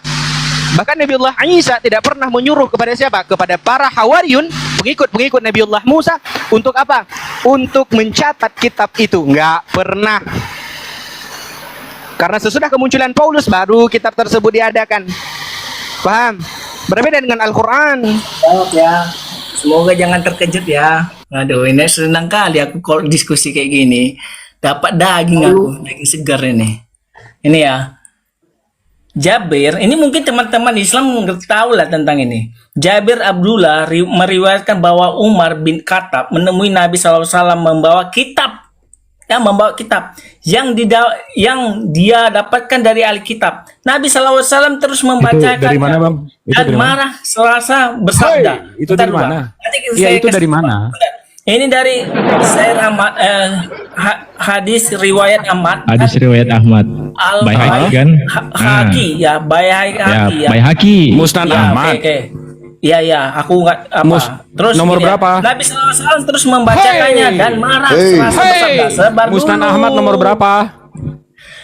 Bahkan Nabiullah Isa tidak pernah menyuruh kepada siapa? Kepada para Hawariyun, pengikut-pengikut Nabiullah Musa, untuk apa? Untuk mencatat kitab itu. Enggak pernah. Karena sesudah kemunculan Paulus baru kitab tersebut diadakan. Paham? Berbeda dengan Al-Quran. Jawab ya. Semoga jangan terkejut ya. Aduh, ini senang kali aku kalau diskusi kayak gini. Dapat daging aku, daging segar ini. Ini ya. Jabir, ini mungkin teman-teman Islam nggak tahu lah tentang ini. Jabir Abdullah meriwayatkan bahwa Umar bin Khattab menemui Nabi SAW membawa kitab. Ya, membawa kitab yang dia dapatkan dari Alkitab. Nabi SAW terus membacakannya. Itu dari mana, Bang? Itu Dan dari mana? marah serasa bersabda. Itu dari mana? Iya, itu dari mana? Ini dari Sayyid Ahmad, hadis riwayat Ahmad. Hadis riwayat Ahmad. Baihaqi kan? Haki ya, Baihaqi ya. Baihaqi. Musnad Ya, Ahmad. oke. Iya, aku nggak apa. Terus nomor gini ya, berapa? Nabi SAW terus membacakannya dan marah serasa bersabda. Sabar Musnad dulu. Ahmad nomor berapa?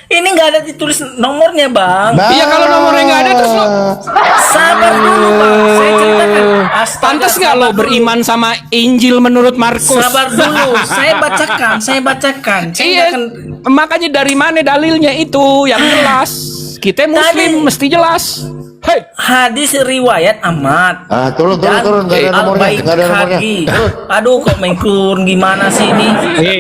Ini nggak ada ditulis nomornya, Bang. Iya, kalau nomornya nggak ada terus lo Sabar dulu, Bang. Saya ceritakan. Astaga, pantas nggak lo sabar dulu. beriman sama Injil menurut Markus? Sabar dulu, saya bacakan. Saya Iya, akan makanya dari mana dalilnya itu yang jelas? Kita Muslim mesti jelas. Hei, hadis riwayat Ahmad. Turun, nggak ada nomornya, nggak ada nomornya. Aduh, kok mengkurun gimana sih ini?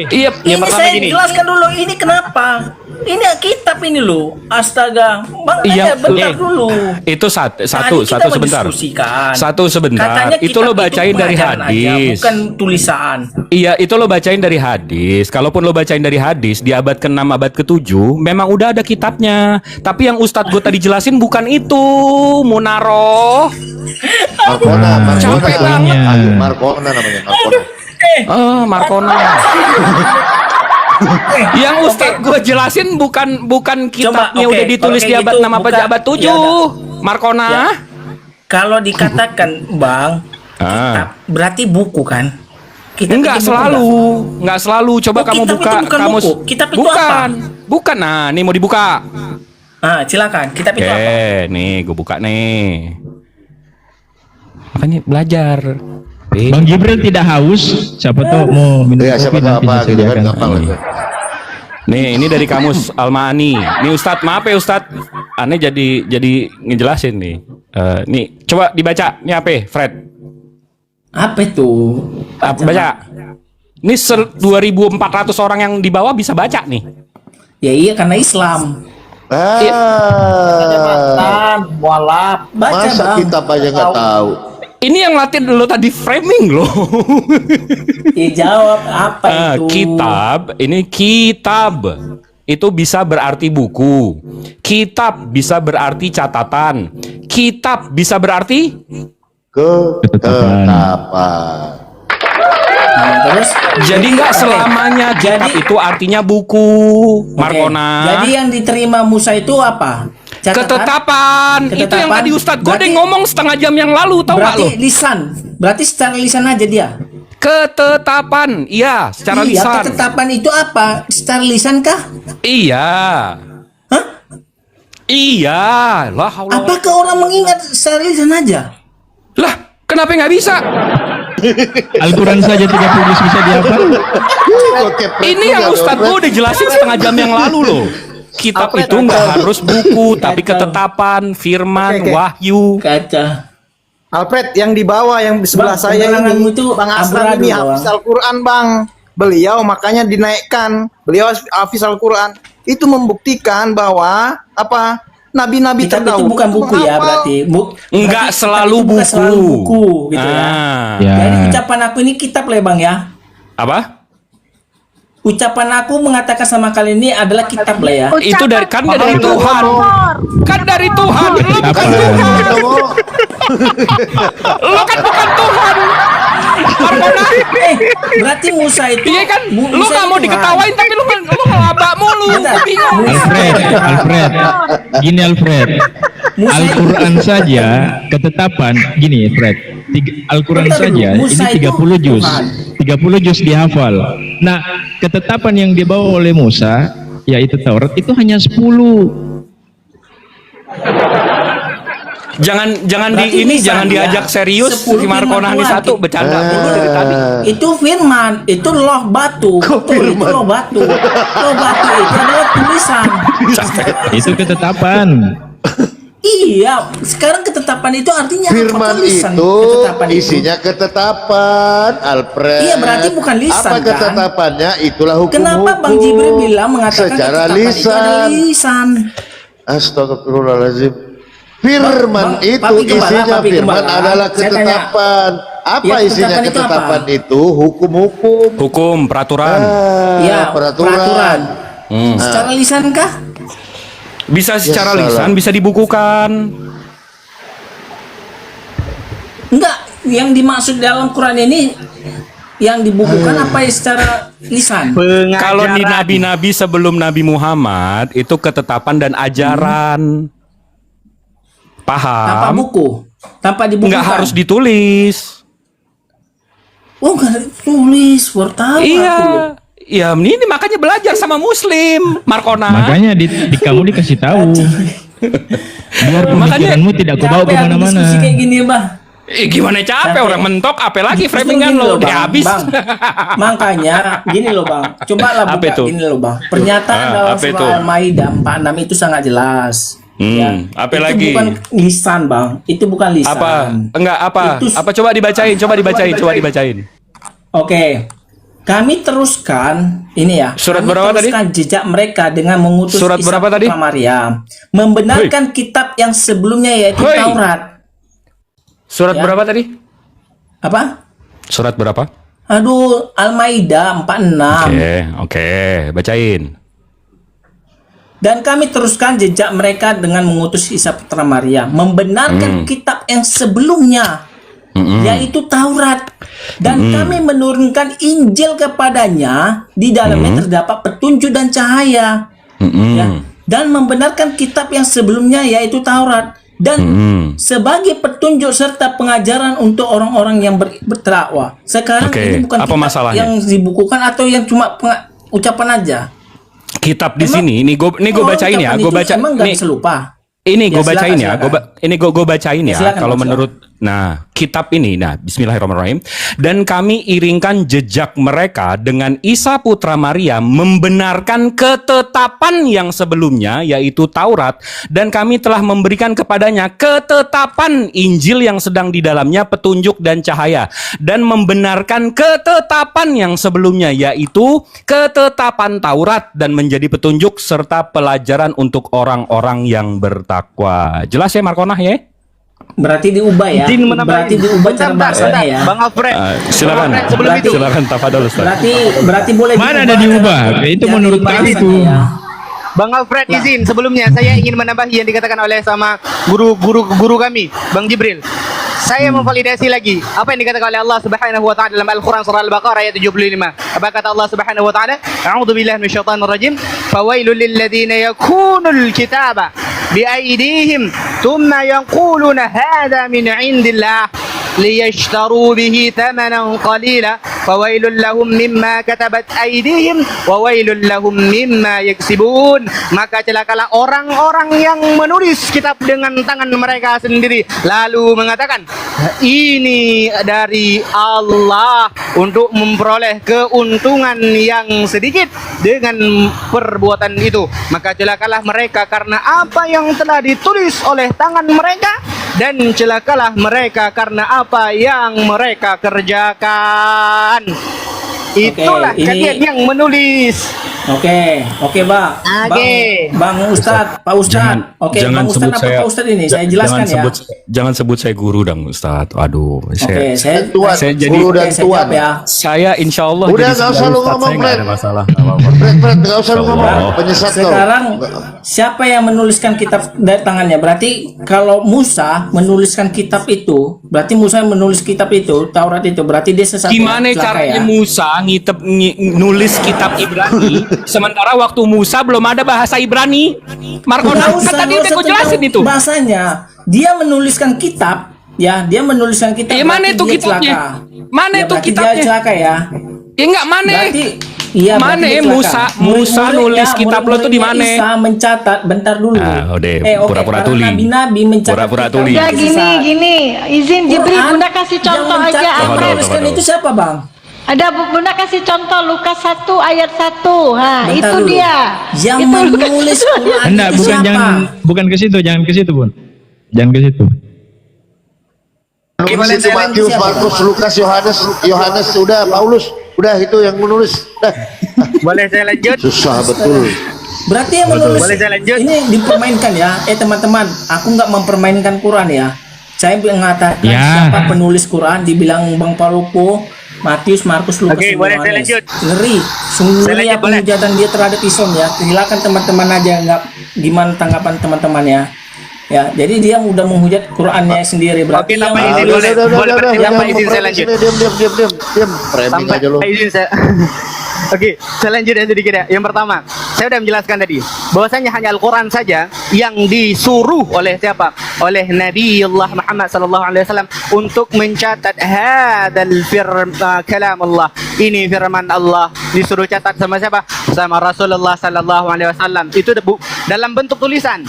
iya, Ini saya jelaskan dulu, ini kenapa? Ini kitab ini loh. Astaga, Bang, Iya, bentar dulu. itu Tadi satu kita sebentar. mendiskusikan. Satu sebentar. Katanya Itu kitab lo bacain dari pengajaran aja, hadis. bukan tulisan. Iya, itu lo bacain dari hadis. Kalaupun lo bacain dari hadis di abad ke-6, abad ke-7, memang udah ada kitabnya. Tapi yang Ustadz gue tadi jelasin bukan itu, Munaro. Markona capek banget. Markona namanya, Markona. Markona. Yang Ustadz gue jelasin bukan kitabnya oke, udah ditulis kalau di kayak abad gitu, 6, abad bukan. 7. Ya, Markona. Ya. Kalau dikatakan, Bang, kitab berarti buku kan? Kitab Enggak itu buku selalu, enggak selalu. Coba Oh, kamu kitab buka itu bukan kamus. buku. Kitab itu bukan. Bukan. Nah, nih mau dibuka. Silakan. Kitab itu apa? Oke, nih gue buka nih. Makanya belajar. Bang Jibril tidak haus, siapa tahu mau minum Iya, siapa kopi tahu nanti apa gitu kan, disediakan. gampang lah. Nih, ini dari kamus Al-Ma'ani. Nih Ustadz, maaf ya Ustadz. Aneh jadi ngejelasin nih. Nih, coba dibaca. Ini apa, Fred? Apa itu? Baca. Ini 2.400 orang yang di bawah bisa baca nih. Ya iya karena Islam. Mualaf. Baca Masa bang. kita aja nggak tahu? Ini yang latihan lo tadi framing loh. Ya jawab apa itu? Kitab, ini kitab. Itu bisa berarti buku. Kitab bisa berarti catatan. Kitab bisa berarti Ketetapan. Nah, terus jadi nggak selamanya kitab Jadi- itu artinya buku, Oke. Markona. Jadi yang diterima Musa itu apa? Catatan? Ketetapan. Itu yang Ketetapan. tadi Ustadz Gode Berarti- ngomong setengah jam yang lalu, tahu nggak lo? Berarti lisan. Berarti secara lisan aja dia. Ketetapan, iya, secara Iya, lisan. ketetapan itu apa? Secara lisan kah? Iya. Hah? Iya, lah haula wala- Apakah orang mengingat secara lisan aja? Lah, kenapa nggak bisa? Al-Quran saja 30 juz bisa dihafal. Oke, Ini yang Ustadz gue udah jelasin setengah jam yang lalu loh. Kitab itu nggak harus buku, tapi ketetapan, firman, Oke. wahyu. Kaca. Alfred yang di bawah yang di sebelah Bang, saya peneranganmu ini itu Bang Aslan amburadul, ini Bang. hafiz Al-Quran Bang. Beliau makanya dinaikkan. Beliau hafiz Al-Quran. Itu membuktikan bahwa apa nabi-nabi Kitab itu terdahulu bukan itu buku ya menghafal. berarti. Enggak Berarti selalu kitab itu bukan buku. selalu buku gitu ya. Ah. Ya. Jadi ucapan aku ini kitab lah ya Bang ya. Apa? Ucapan aku mengatakan sama kalian ini adalah kitab lah ya. Itu dari kan dari Tuhan. Kan dari Tuhan. Lu bukan Ketetapan. Tuhan. Lu kan bukan Tuhan. Markona. Berarti Musa itu Iya kan? Lu Musa nggak itu mau Tuhan. diketawain tapi lu ngelabak mulu. Bentar. Bingung. Alfred, gini Alfred, Musa- Al-Quran saja ketetapan, gini Fred, Al-Quran Bentar dulu, saja Musa ini itu 30 juz, Tuhan. 30 juz dihafal. Nah, ketetapan yang dibawa oleh Musa, yaitu Taurat, itu hanya 10. Jangan Berarti di ini lisan, jangan ya. diajak serius 10 si Markona firman nih Tuhan. satu bercanda mulu dari tadi. Itu firman, itu loh batu. Betul, itu loh batu. Loh batu itu adalah tulisan. Itu ketetapan. Iya, sekarang ketetapan itu artinya apa? Firman Tulisan itu ketetapan itu. isinya ketetapan, Alfred. Iya, berarti bukan lisan, Apa kan? ketetapannya? Itulah hukum. Kenapa Bang Jibril bilang mengatakan secara ketetapan itu adalah lisan? lisan? Astagfirullahaladzim. Firman Bang, itu Papi Gembala, isinya Papi firman Gembala. adalah Saya tanya. ketetapan. Apa Ya, isinya ketetapan itu ketetapan apa? itu? Hukum-hukum. Hukum, peraturan. Ya, peraturan. Secara lisan kah? Bisa secara Ya, lisan, salah. bisa dibukukan. Enggak, yang dimaksud dalam Quran ini yang dibukukan apa ya secara lisan? Kalau di nabi-nabi sebelum Nabi Muhammad itu ketetapan dan ajaran. Tanpa Paham? buku, tanpa dibukukan. Nggak harus ditulis. Oh, nggak ditulis, baru tahu aku. Iya. Ya, ini makanya belajar sama Muslim, Markona. Makanya di kamu dikasih tahu. Biar pemikiranmu tidak kau bawa Capek aku kemana-mana. diskusi kayak gini, Bang. Gimana capek orang mentok, apa lagi Justru framingan gini lo loh, udah Bang. habis. Bang, makanya gini loh Bang, coba lah Apa buka itu? gini loh Bang. Pernyataan dalam apa itu? surah Al-Maidah 46 itu sangat jelas. Apa itu lagi? bukan lisan Bang, itu bukan lisan. Apa? Enggak apa? Itu Apa coba dibacain. Oke. Kami teruskan ini ya. Surat kami berapa tadi? teruskan jejak mereka dengan mengutus Surat Isa berapa tadi? putra Maryam, membenarkan kitab yang sebelumnya yaitu Hei. Taurat. Surat Ya. berapa tadi? Apa? Surat berapa? Aduh, Al-Maidah 46. Oke, bacain. Dan kami teruskan jejak mereka dengan mengutus Isa putra Maryam, membenarkan kitab yang sebelumnya, yaitu Taurat. Dan kami menurunkan Injil kepadanya, di dalamnya terdapat petunjuk dan cahaya. Ya. Dan membenarkan kitab yang sebelumnya, yaitu Taurat. Dan sebagai petunjuk serta pengajaran untuk orang-orang yang berdakwah. Sekarang Oke, ini bukan apa kitab masalahnya? yang dibukukan atau yang cuma ucapan aja. Kitab di Emang- sini, ini gue bacain ya, ucapan gue itu baca. emang nggak Nih, bisa lupa. ini Ya, gue bacain silakan, ya, silakan. ini gue bacain ya. Silakan, Kalau Bang, menurut Nah, kitab ini, nah bismillahirrahmanirrahim. Dan kami iringkan jejak mereka dengan Isa putra Maria membenarkan ketetapan yang sebelumnya, yaitu Taurat. Dan kami telah memberikan kepadanya ketetapan Injil yang sedang di dalamnya petunjuk dan cahaya. Dan membenarkan ketetapan yang sebelumnya, yaitu ketetapan Taurat dan menjadi petunjuk serta pelajaran untuk orang-orang yang bertakwa. Jelas ya Markonah ya? Berarti diubah ya. Izin menambah. Berarti diubah cara bahasanya ya. Bang Alfred. Silakan. Bang Alfred, sebelum Berarti- itu. Silakan tafadhol Ustaz. Berarti boleh Mana ada diubah? Itu dari menurut bahasanya kami itu. ya. Bang Alfred izin sebelumnya saya ingin menambahi yang dikatakan oleh sama guru kami Bang Jibril. Saya memvalidasi lagi apa yang dikatakan oleh Allah Subhanahu wa taala dalam Al-Qur'an surah Al-Baqarah ayat 75. Apa kata Allah Subhanahu wa taala? A'udzu billahi minasyaitonir rajim. Fawailul lil ladzina yakunul kitaba biaydihim thumma yaquluna hadza min 'indillah liyashtaru bihi thamanan qalila fawailul lahum mimma katabat aydihim wa wailul lahum mimma yaksibun. Maka celakalah orang-orang yang menulis kitab dengan tangan mereka sendiri lalu mengatakan ini dari Allah untuk memperoleh keuntungan yang sedikit dengan perbuatan itu. Maka celakalah mereka karena apa yang telah ditulis oleh tangan mereka, dan celakalah mereka karena apa yang mereka kerjakan. Itulah ini- kalian yang menulis. Oke, Bang. Oke. Bang Ustadz, Pak Ustadz. Oke, Bang Ustadz apa Pak Ustadz ini? Saya jelaskan ya. Jangan sebut saya guru dong Ustadz. Aduh, Oke, saya Tuan, saya jadi- guru dan saya tuan. jawab ya. saya insya Allah Udah, jadi nggak usah sebagai lu Ustadz, ngomong, saya nggak ada Fred. masalah. Fred, nggak usah lu ngomong, Allah. penyesat kau. Sekarang siapa yang menuliskan kitab dari tangannya? Berarti kalau Musa menuliskan kitab itu, berarti Musa yang menulis kitab itu, Taurat itu, berarti dia sesat. Gimana caranya Musa nulis kitab Ibrani sementara waktu Musa belum ada bahasa Ibrani? Markonah kan tadi udah gue jelasin itu. Bahasanya dia menuliskan kitab, ya dia menuliskan kitab. Mana berarti itu dia kitabnya? celaka. Mana Ya, itu berarti kitabnya? Dia celaka ya. Ya enggak mana? Berarti iya, Mana berarti dia celaka. Musa nulis Murid-muridnya- kitab lo tuh di mana? Isa mencatat, bentar dulu. Ah, udah, oke, pura-pura para tuli. Nabi-nabi mencatat. Pura-pura kitab. tuli. Udah gini, izin Jibril, Quran Bunda kasih contoh yang aja. mencatat- yang Tafadhol, menuliskan tafadhol. itu siapa, Bang? Ada Bunda kasih contoh Lukas 1 ayat 1. Ha, Bentar itu dulu. dia. Yang Itu Lukas menulis 1. Quran Enggak, itu bukan siapa? bukan ke situ, jangan ke situ, Bun. Jangan ke situ. Nulis boleh itu saya Matius, siapa? Markus, Lukas, Yohanes, udah Paulus, udah itu yang menulis. Dah. Boleh saya lanjut? Susah betul. Berarti yang menulis Boleh saya lanjut? ini dipermainkan ya. Teman-teman, aku nggak mempermainkan Quran ya. Saya mengatakan Ya. siapa penulis Quran, dibilang Bang Palupo, Matius, Markus, Lukas, Oke, dan boleh saya Yohanes. lanjut? Ngeri, sungguh Saya ngeri lanjut, ya boleh? penghujatan dia terhadap Ison ya. Silakan teman-teman aja, nggak gimana tanggapan teman-teman ya. Ya, jadi dia udah menghujat Qurannya sendiri. Berarti Oke, tanpa yang- izin, boleh berarti tanpa izin saya lanjut. Diam. Framing aja lo. Tanpa izin saya. Oke, saya lanjut ya sedikit ya. Yang pertama, saya sudah menjelaskan tadi bahwasanya hanya Al-Quran saja yang disuruh oleh siapa? Oleh Nabi Allah Muhammad sallallahu alaihi wasallam untuk mencatat hadal kalam Allah. Ini firman Allah, disuruh catat sama siapa? Sama Rasulullah sallallahu alaihi wasallam. Itu dalam bentuk tulisan.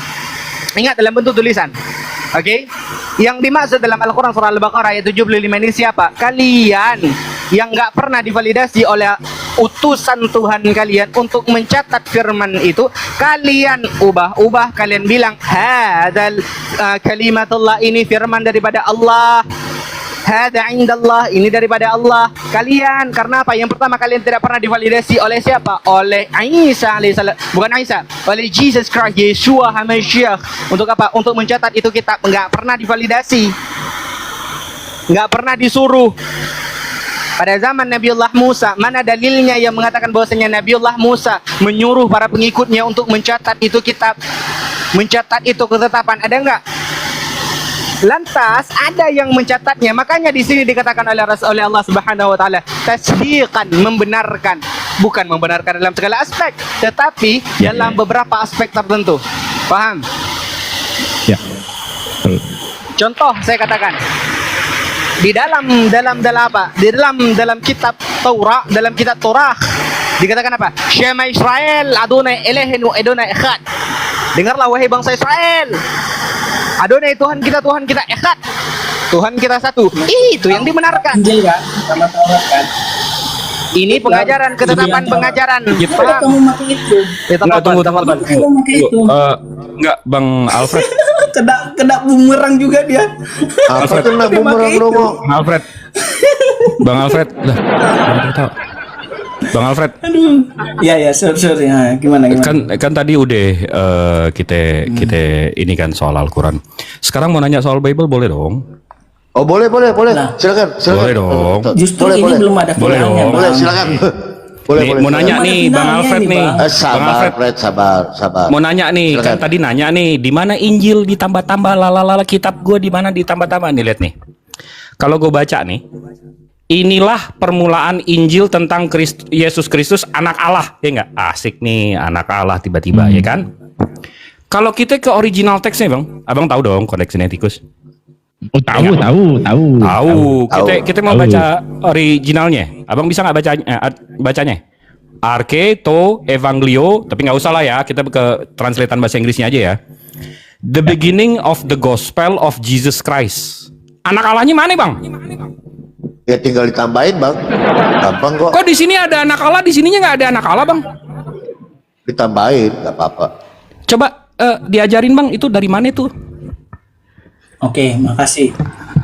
Ingat, dalam bentuk tulisan. Oke? Yang dimaksud dalam Al-Quran surah Al-Baqarah ayat 75 ini siapa? Kalian yang nggak pernah divalidasi oleh utusan Tuhan kalian untuk mencatat firman itu, kalian ubah, kalian bilang hadzal kalimatullah, ini firman daripada Allah. Hada indallah, ini daripada Allah. Kalian karena apa? Yang pertama, kalian tidak pernah divalidasi oleh siapa? Oleh Isa alaihissalam. Bukan Isa, oleh Jesus Christ, Yeshua HaMashiach. Untuk apa? Untuk mencatat itu kitab. Enggak pernah divalidasi, enggak pernah disuruh. Pada zaman Nabiullah Musa, mana dalilnya yang mengatakan bahwasanya Nabiullah Musa menyuruh para pengikutnya untuk mencatat itu kitab, mencatat itu ketetapan? Ada enggak? Lantas ada yang mencatatnya. Makanya di sini dikatakan oleh Allah Subhanahu wa taala, tasdiqan, membenarkan. Bukan membenarkan dalam segala aspek, tetapi dalam beberapa aspek tertentu. Paham? Ya. Betul. Contoh saya katakan. Di dalam apa? Di dalam kitab Taurat, dalam kitab Torah dikatakan apa? Syama Israel, Adonai Elohenu Adonai Echad. Dengarlah wahai bangsa Israel. Adonai Tuhan kita Echad. Tuhan kita satu. Itu yang dibenarkan. Injil kan, sama Taurat kan. Ini pengajaran, ketetapan pengajaran. Kenapa kamu pakai itu? Enggak, tunggu. Kamu pakai itu. Enggak, Bang Alfred. Kena bumerang juga dia. Apa kena bumerang dong? Alfred. Bang Alfred. Lah, nggak tahu. Bang Alfred. Aduh. Ya, sorry. Ya, gimana? Kan tadi udah kita ini kan soal Al-Qur'an. Sekarang mau nanya soal Bible boleh dong? Oh boleh. Nah. Silakan. Boleh dong. Justru Boleh, ini boleh. belum ada Boleh finalnya, dong. Bang. Boleh, silakan. Boleh. Mau nanya Belum ada nih Bang finalnya Alfred nih, nih. Bang. Bang Sabar, Alfred. Fred, sabar. Mau nanya nih, Silakan. kan tadi nanya nih, di mana Injil ditambah-tambah lalala kitab gue di mana ditambah-tambah nih, lihat nih. Kalau gue baca nih, inilah permulaan Injil tentang Yesus Kristus anak Allah, ya enggak? Asik nih, anak Allah tiba-tiba, ya kan? Kalau kita ke original teksnya, Bang, Abang tahu dong kodeks sinetikus. Oh, tahu. Tahu. Kita mau Tahu. baca originalnya. Abang bisa nggak bacanya? Arke to Evangelio, tapi nggak usah lah ya. Kita ke translatean bahasa Inggrisnya aja ya. The beginning of the gospel of Jesus Christ. Anak Allahnya mana, Bang? Ya tinggal ditambahin, Bang. Gampang kok. Kok di sini ada anak Allah, di sininya nggak ada anak Allah, Bang? Ditambahin, nggak apa-apa. Coba diajarin, Bang, itu dari mana itu? Oke, makasih.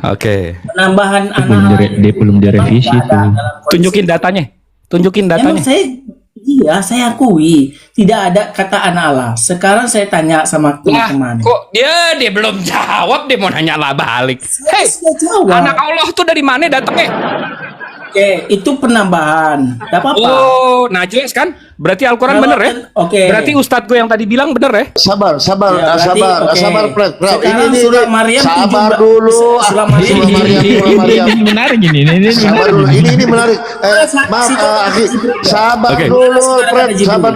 Oke. Penambahan Dia belum direvisi tuh. Tunjukin datanya. Emang saya akui tidak ada kata anak Allah. Sekarang saya tanya sama teman-teman. Kok dia belum jawab, dia mau nanya lah balik. Hei, Saya jawab. anak Allah tuh dari mana datangnya? Oke, itu penambahan. Gak apa-apa. Oh, najis kan? Berarti Al-Quran bener ya? Oke. Berarti Ustadz gue yang tadi bilang bener ya? Sabar, Ya, berarti, oke. sabar, Fred. Sekarang surah Maryam sabar 17. dulu. Surah Maryam. Surah Maryam. Ini menarik ini Sabar dulu. Ini menarik. Maaf, Akhi. Sabar Oke. dulu, Fred. Siap. Sabar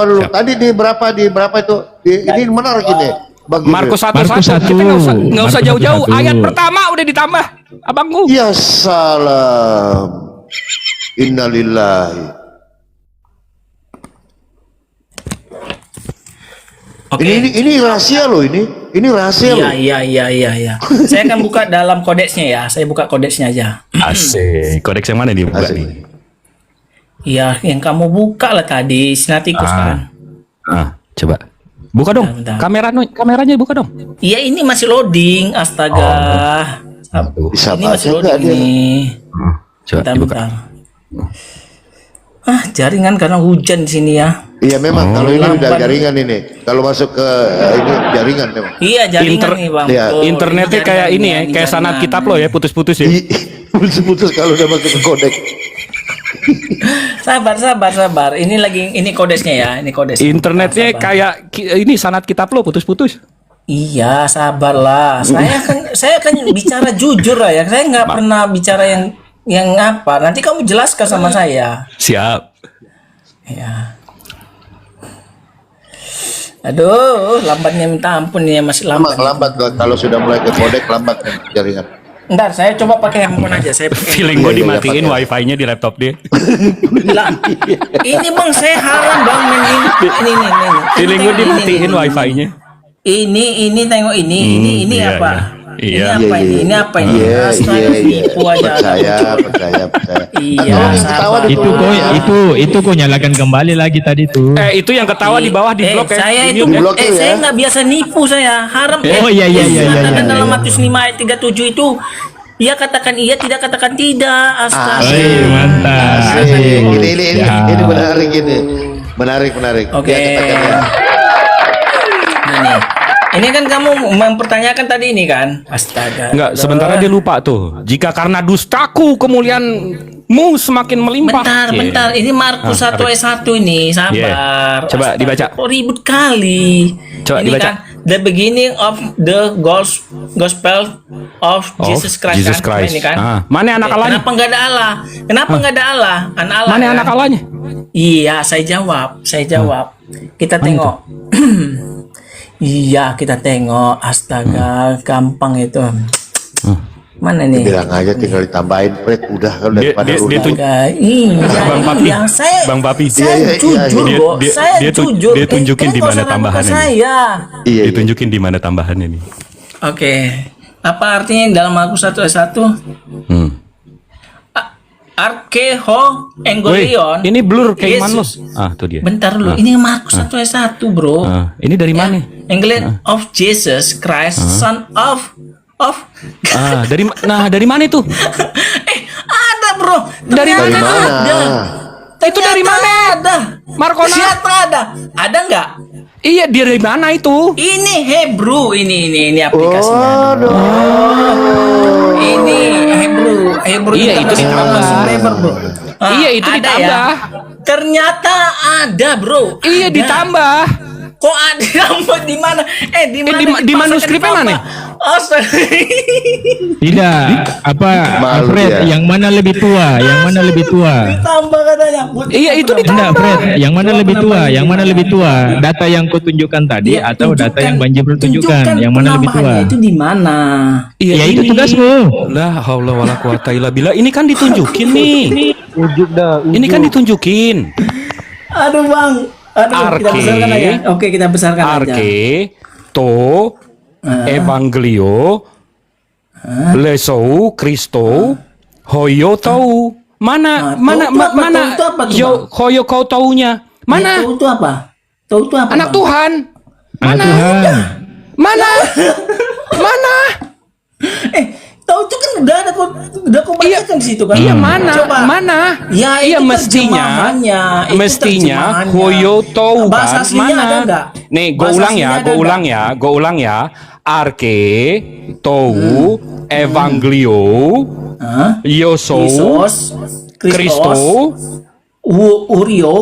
dulu. Tadi di berapa itu? Ini menarik ini. Bagi Markus 1:1. Markus 1. Kita nggak usah Markus jauh-jauh. 1. Ayat pertama udah ditambah. Abangku. Ya salam. Innalillahi. Oke. Ini rahasia loh ini. Ini rahasia loh. Iya. Saya akan buka dalam kodeksnya ya. Saya buka kodeksnya aja. Asik. Kodeks yang mana dibuka Asik. nih? Iya, yang kamu buka lah tadi, sinatikus kan. Coba. Buka dong. Bentar. Kameranya buka dong. Iya, ini masih loading. Astaga. Bisa Ini baca masih nggak loading dia? nih. Coba dibuka. Bentar. Jaringan karena hujan di sini ya. Iya memang kalau ini udah lambat. jaringan ini. Kalau masuk ke ini jaringan memang. Iya, jaringan nih, Bang. Iya. Betul. Internetnya Ini kayak ini jaringan, ya, kayak sanad jaringan. kitab lo ya, putus-putus ya. Putus-putus kalau udah masuk ke kodek. Sabar. Ini kodesnya ya, ini kodes. Internetnya Sabar. kayak ini sanad kitab lo putus-putus. Iya, sabarlah. Saya kan bicara jujur lah ya. Saya nggak pernah bicara yang apa. Nanti kamu jelaskan sama saya. Siap. Ya. Aduh, lambatnya minta ampun ya, masih lambat. Lambat kalau sudah mulai ke kodek lambat jaringan. Ntar saya coba pakai handphone aja. Saya pakai Feeling gue Iya, dimatiin pakai. wifi-nya di laptop dia. Gila. Ini Bang, saya haram Bang main ini. Feeling gue Tengok dimatiin ini. wifi-nya. Ini tengok ini iya, apa? iya. Ini apa ini? Ini apa ini? Astaga, tipu aja. Percaya. Iya, sabar. Itu kok nyalakan kembali lagi tadi tuh. Itu yang ketawa di bawah di blok ya. Saya Di itu mute ya. Blokir ya. saya nggak biasa nipu saya. Haram. Oh, iya. Katakan dalam Matius 5 ayat 37 itu, ia katakan iya, tidak katakan tidak. Astaga. Mantap. Ini menarik ini. Menarik. Oke. Ya, katakan ya. Nah, nih. Ini kan kamu mempertanyakan tadi ini kan? Astaga. Enggak, sementara dia lupa tuh. Jika karena dustaku kemuliaanmu semakin melimpah. Bentar. Ini Markus 1 ayat 1 ini. Sabar. Yeah. Coba Astaga, dibaca. Kok ribut kali. Coba ini dibaca. kan the beginning of the gospel of Jesus Christ. Jesus kan? Christ. Ini kan? Mana anak Allahnya? Kenapa enggak ada Allah? Kenapa enggak ada Allah? Anak Allah. Mana kan? anak Allahnya? Iya, saya jawab. Kita tengok. Iya, kita tengok. Astaga, gampang itu. Mana nih? Bilang aja tinggal ditambahin Fred udah kalau daripada dia udah. tunjuk. Iya, Bang Papi. yang saya, Bang Papi. saya Iya, jujur iya. kok. Saya jujur. Dia tunjukin di nggak mana usah ragukan tambahannya. saya. Iya. Ditunjukin di mana tambahannya nih. Oke. Apa artinya dalam Markus 1 ayat 1? Arkeho Woi, Engolion. ini blur kayak gimana lu? Yesus. Ah, tuh dia. Bentar dulu, ini Markus 1 ayat 1, bro. Ini dari mana? Engolion of Jesus Christ, son of Dari mana itu? ada, bro. Dari Ternyata mana? ada. Itu dari mana? Ada. Markona? Siapa ada? Ada nggak? Iya, dia dari mana itu? Ini Hebrew, ini aplikasinya. Ini Hebrew. Iya, itu ditambah. Bro. Iya, itu ada ditambah. Ya? Ternyata ada, bro. Iya, Ada. ditambah. Kok ada di mana? Di mana? Di manuskripnya mana? Tidak, apa Malu Fred, dia. yang mana lebih tua? Yang mana lebih tua? Ditambah katanya. Iya, itu Enggak, ditambah. Fred, yang mana lebih tua? Yang mana lebih tua? Data yang kau tunjukkan tadi Ya, atau data yang Bang Jibril tunjukkan? Yang mana lebih tua? penambahannya itu di mana? Iya, Ya, itu ini. tugasmu. Lah, haula wala quwata illa billah. Ini kan ditunjukin nih. Ini kan ditunjukin. Aduh, Bang. Aduh, kita Arke. besarkan aja. Oke, kita besarkan aja. Arke to evangelio lesou Kristo hoyo tau. Mana Tahu itu apa? mana Tahu itu apa tuh, yo Bang? hoyo kau taunya. Mana? Tahu itu apa? Tahu itu apa? Anak Bang? Tuhan. Anak Tuhan. Mana? Mana? Tahu itu kan udah kau bacakan di situ kan? Iya, mana? Coba. Mana? Ya, Iya, itu mestinya. terjemahannya. Itu Mestinya terjemahannya. hoyo tau Bahasa kan? aslinya ada Mana? nggak? Nih, gue Bahasa ulang ya, aslinya ada gue ulang nggak? ya, gue ulang ya. Arke tou evangelio Hah? Yosou Yesus, Kristo Urio,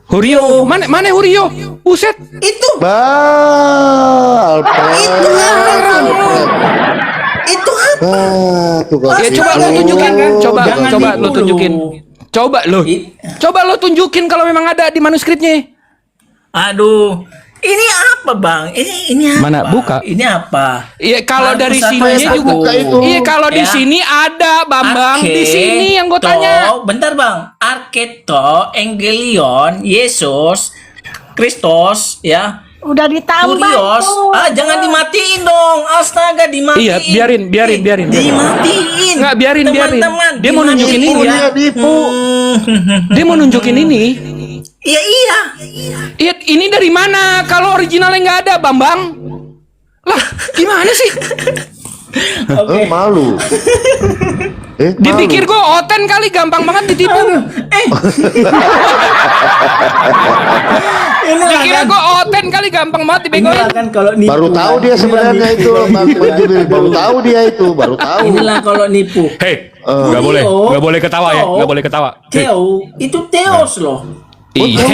Hurio. Mana Hurio? Buset. itu Tuh kau Ya gitu. coba lo tunjukin kan. Coba Jangan lo dulu. tunjukin. Coba lo tunjukin kalau memang ada di manuskripnya. Aduh, ini apa, Bang? Ini apa? Mana? Buka. Ini apa? Iya, kalau Markus dari 1 sininya ayat juga. 1. Buka itu. Iya, kalau di Ya. sini ada Bambang. Di sini yang gue tanya. Bentar, Bang. Arketo, Engelion, Yesus, Kristus, ya. Udah ditambah Kurios. tuh. Jangan dimatiin dong. Astaga, dimatiin. Iya, biarin. Dimatiin. Nggak, biarin. Teman-teman, Dia mau nunjukin dimatiin ini ya. ya. Nipu. Dia mau nunjukin ini. Iya. Iya, ini dari mana? Kalau originalnya nggak ada, Bambang. Lah, gimana sih? Malu. Dipikir gue oten kali, gampang banget ditipu. Dikira gue oten kali, gampang banget dibegoin. Kan kalau nipu. Baru tahu dia sebenarnya itu, Bang Jibril. Baru tahu dia itu, baru tahu. Inilah kalau nipu. Hei, nggak boleh ketawa ya, nggak boleh ketawa. Theo, itu Theos loh. Iya,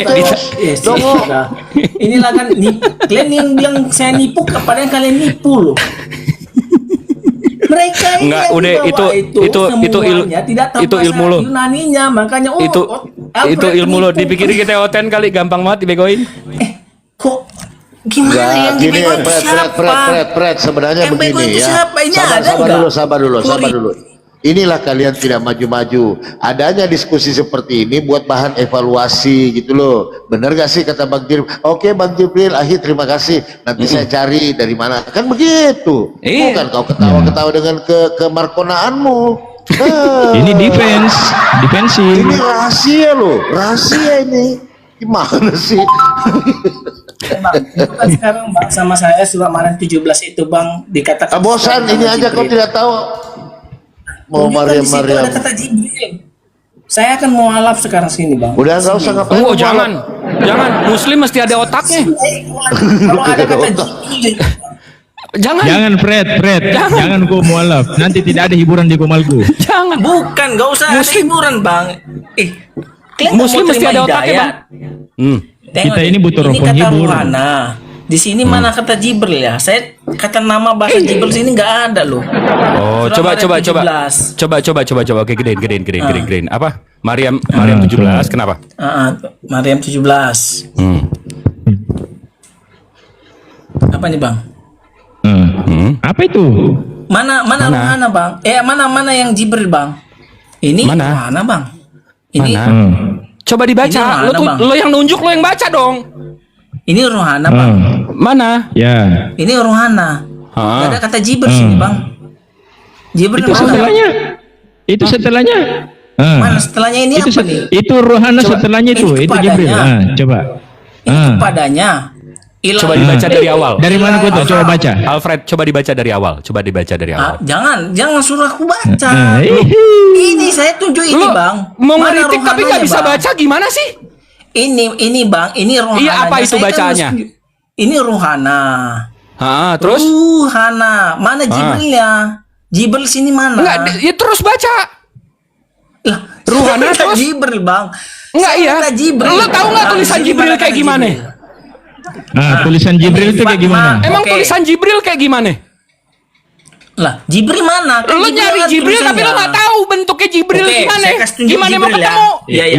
Yes, sudah. Inilah kan kalian yang bilang saya nipu, kepada yang kalian nipu loh. Mereka ini Enggak, yang udah, dibawa itu semuanya tidak tahu itu bahasa ilmu lo. Yunaninya, makanya itu Alfred ilmu lo. penipu. Dipikir kita oten kali, gampang banget dibegoin. Kok gimana Enggak, yang gini dibego itu siapa? Fred, sebenarnya Yang bego begini itu ya. siapa? Ini ada Sabar nggak? dulu. Inilah kalian tidak maju-maju. Adanya diskusi seperti ini buat bahan evaluasi gitu loh. Bener gak sih kata Bang Jibril? Oke Bang Jibril, terima kasih. Nanti saya cari dari mana. Kan begitu. Iya. Bukan kau ketawa-ketawa dengan kemarkonaanmu. Ini defensif. Ini rahasia loh, rahasia ini. Gimana sih? Bang, itu kan sekarang Bang sama saya surah Maryam 17 itu Bang dikatakan. Bosan ini aja kau tidak tahu. Mau Tunjukkan di situ Maryam. ada kata Jibril. Saya akan mau alaf sekarang sini Bang. Udah nggak usah ngapain. Oh, jangan. Muslim mesti ada otaknya. Kalau ada kata Jibril. Jangan Fred. Jangan kau mualaf. Nanti tidak ada hiburan di komalku. Jangan. Bukan, nggak usah ada hiburan Bang. Kalian Muslim mau mesti terima ada otaknya, hidayat? Bang. Kita ini butuh roh Ini kata penghibur. Ruhana. Di sini mana kata Jibril ya? Saya kata nama bahasa Jibril sini nggak ada loh. Oh, Surah coba. Maryam 17. Coba. Oke, gedein. Apa? Maryam 17. Kenapa? Maryam 17. Apa nih Bang? Apa itu? Mana Ruhana Bang? Mana yang Jibril Bang? Ini Mana? Ruhana Bang. Ini Mana? Coba dibaca. Ini mana, Bang? Lo yang nunjuk, lo yang baca dong. ini Ruhana Bang. Mana? Ya. Ini Ruhana. Nggak ada kata Jibril sini, Bang. Jibril Itu mana? setelahnya. Itu setelahnya. Mana setelahnya ini apa nih? Itu rohana Coba, setelahnya itu padanya. Jibril. Coba. Itu padanya. Coba dibaca dari awal. Dari mana kau tuh? Coba baca. Alfred, coba dibaca dari awal. Coba dibaca dari awal. Jangan suruh aku baca. Ih. Ini saya tunjuk ini, Lu Bang. mau Mana ngeritik tapi nggak rohananya, bisa Bang? baca gimana sih? Ini Bang, ini rohana. Iya, apa itu bacaannya? Ini rohana. Terus? Ruhana. Mana Jibrilnya? Jibril sini mana? Enggak, ya terus baca. Lah, Ruhana saya minta terus? Jibril, Bang. Enggak Saya iya. minta Jibril. Lo tahu nggak tulisan Sini Jibril mana kayak kata gimana? Jibril? Tulisan Jibril itu kayak gimana? Emang Oke. tulisan Jibril kayak gimana? Lah, Jibril mana? Kan Lo nyari ada Jibril tapi lo tulisannya. nggak tahu bentuknya Jibril Oke, gimana? saya kasih tunjuk Gimana mau Jibril ya. ketemu?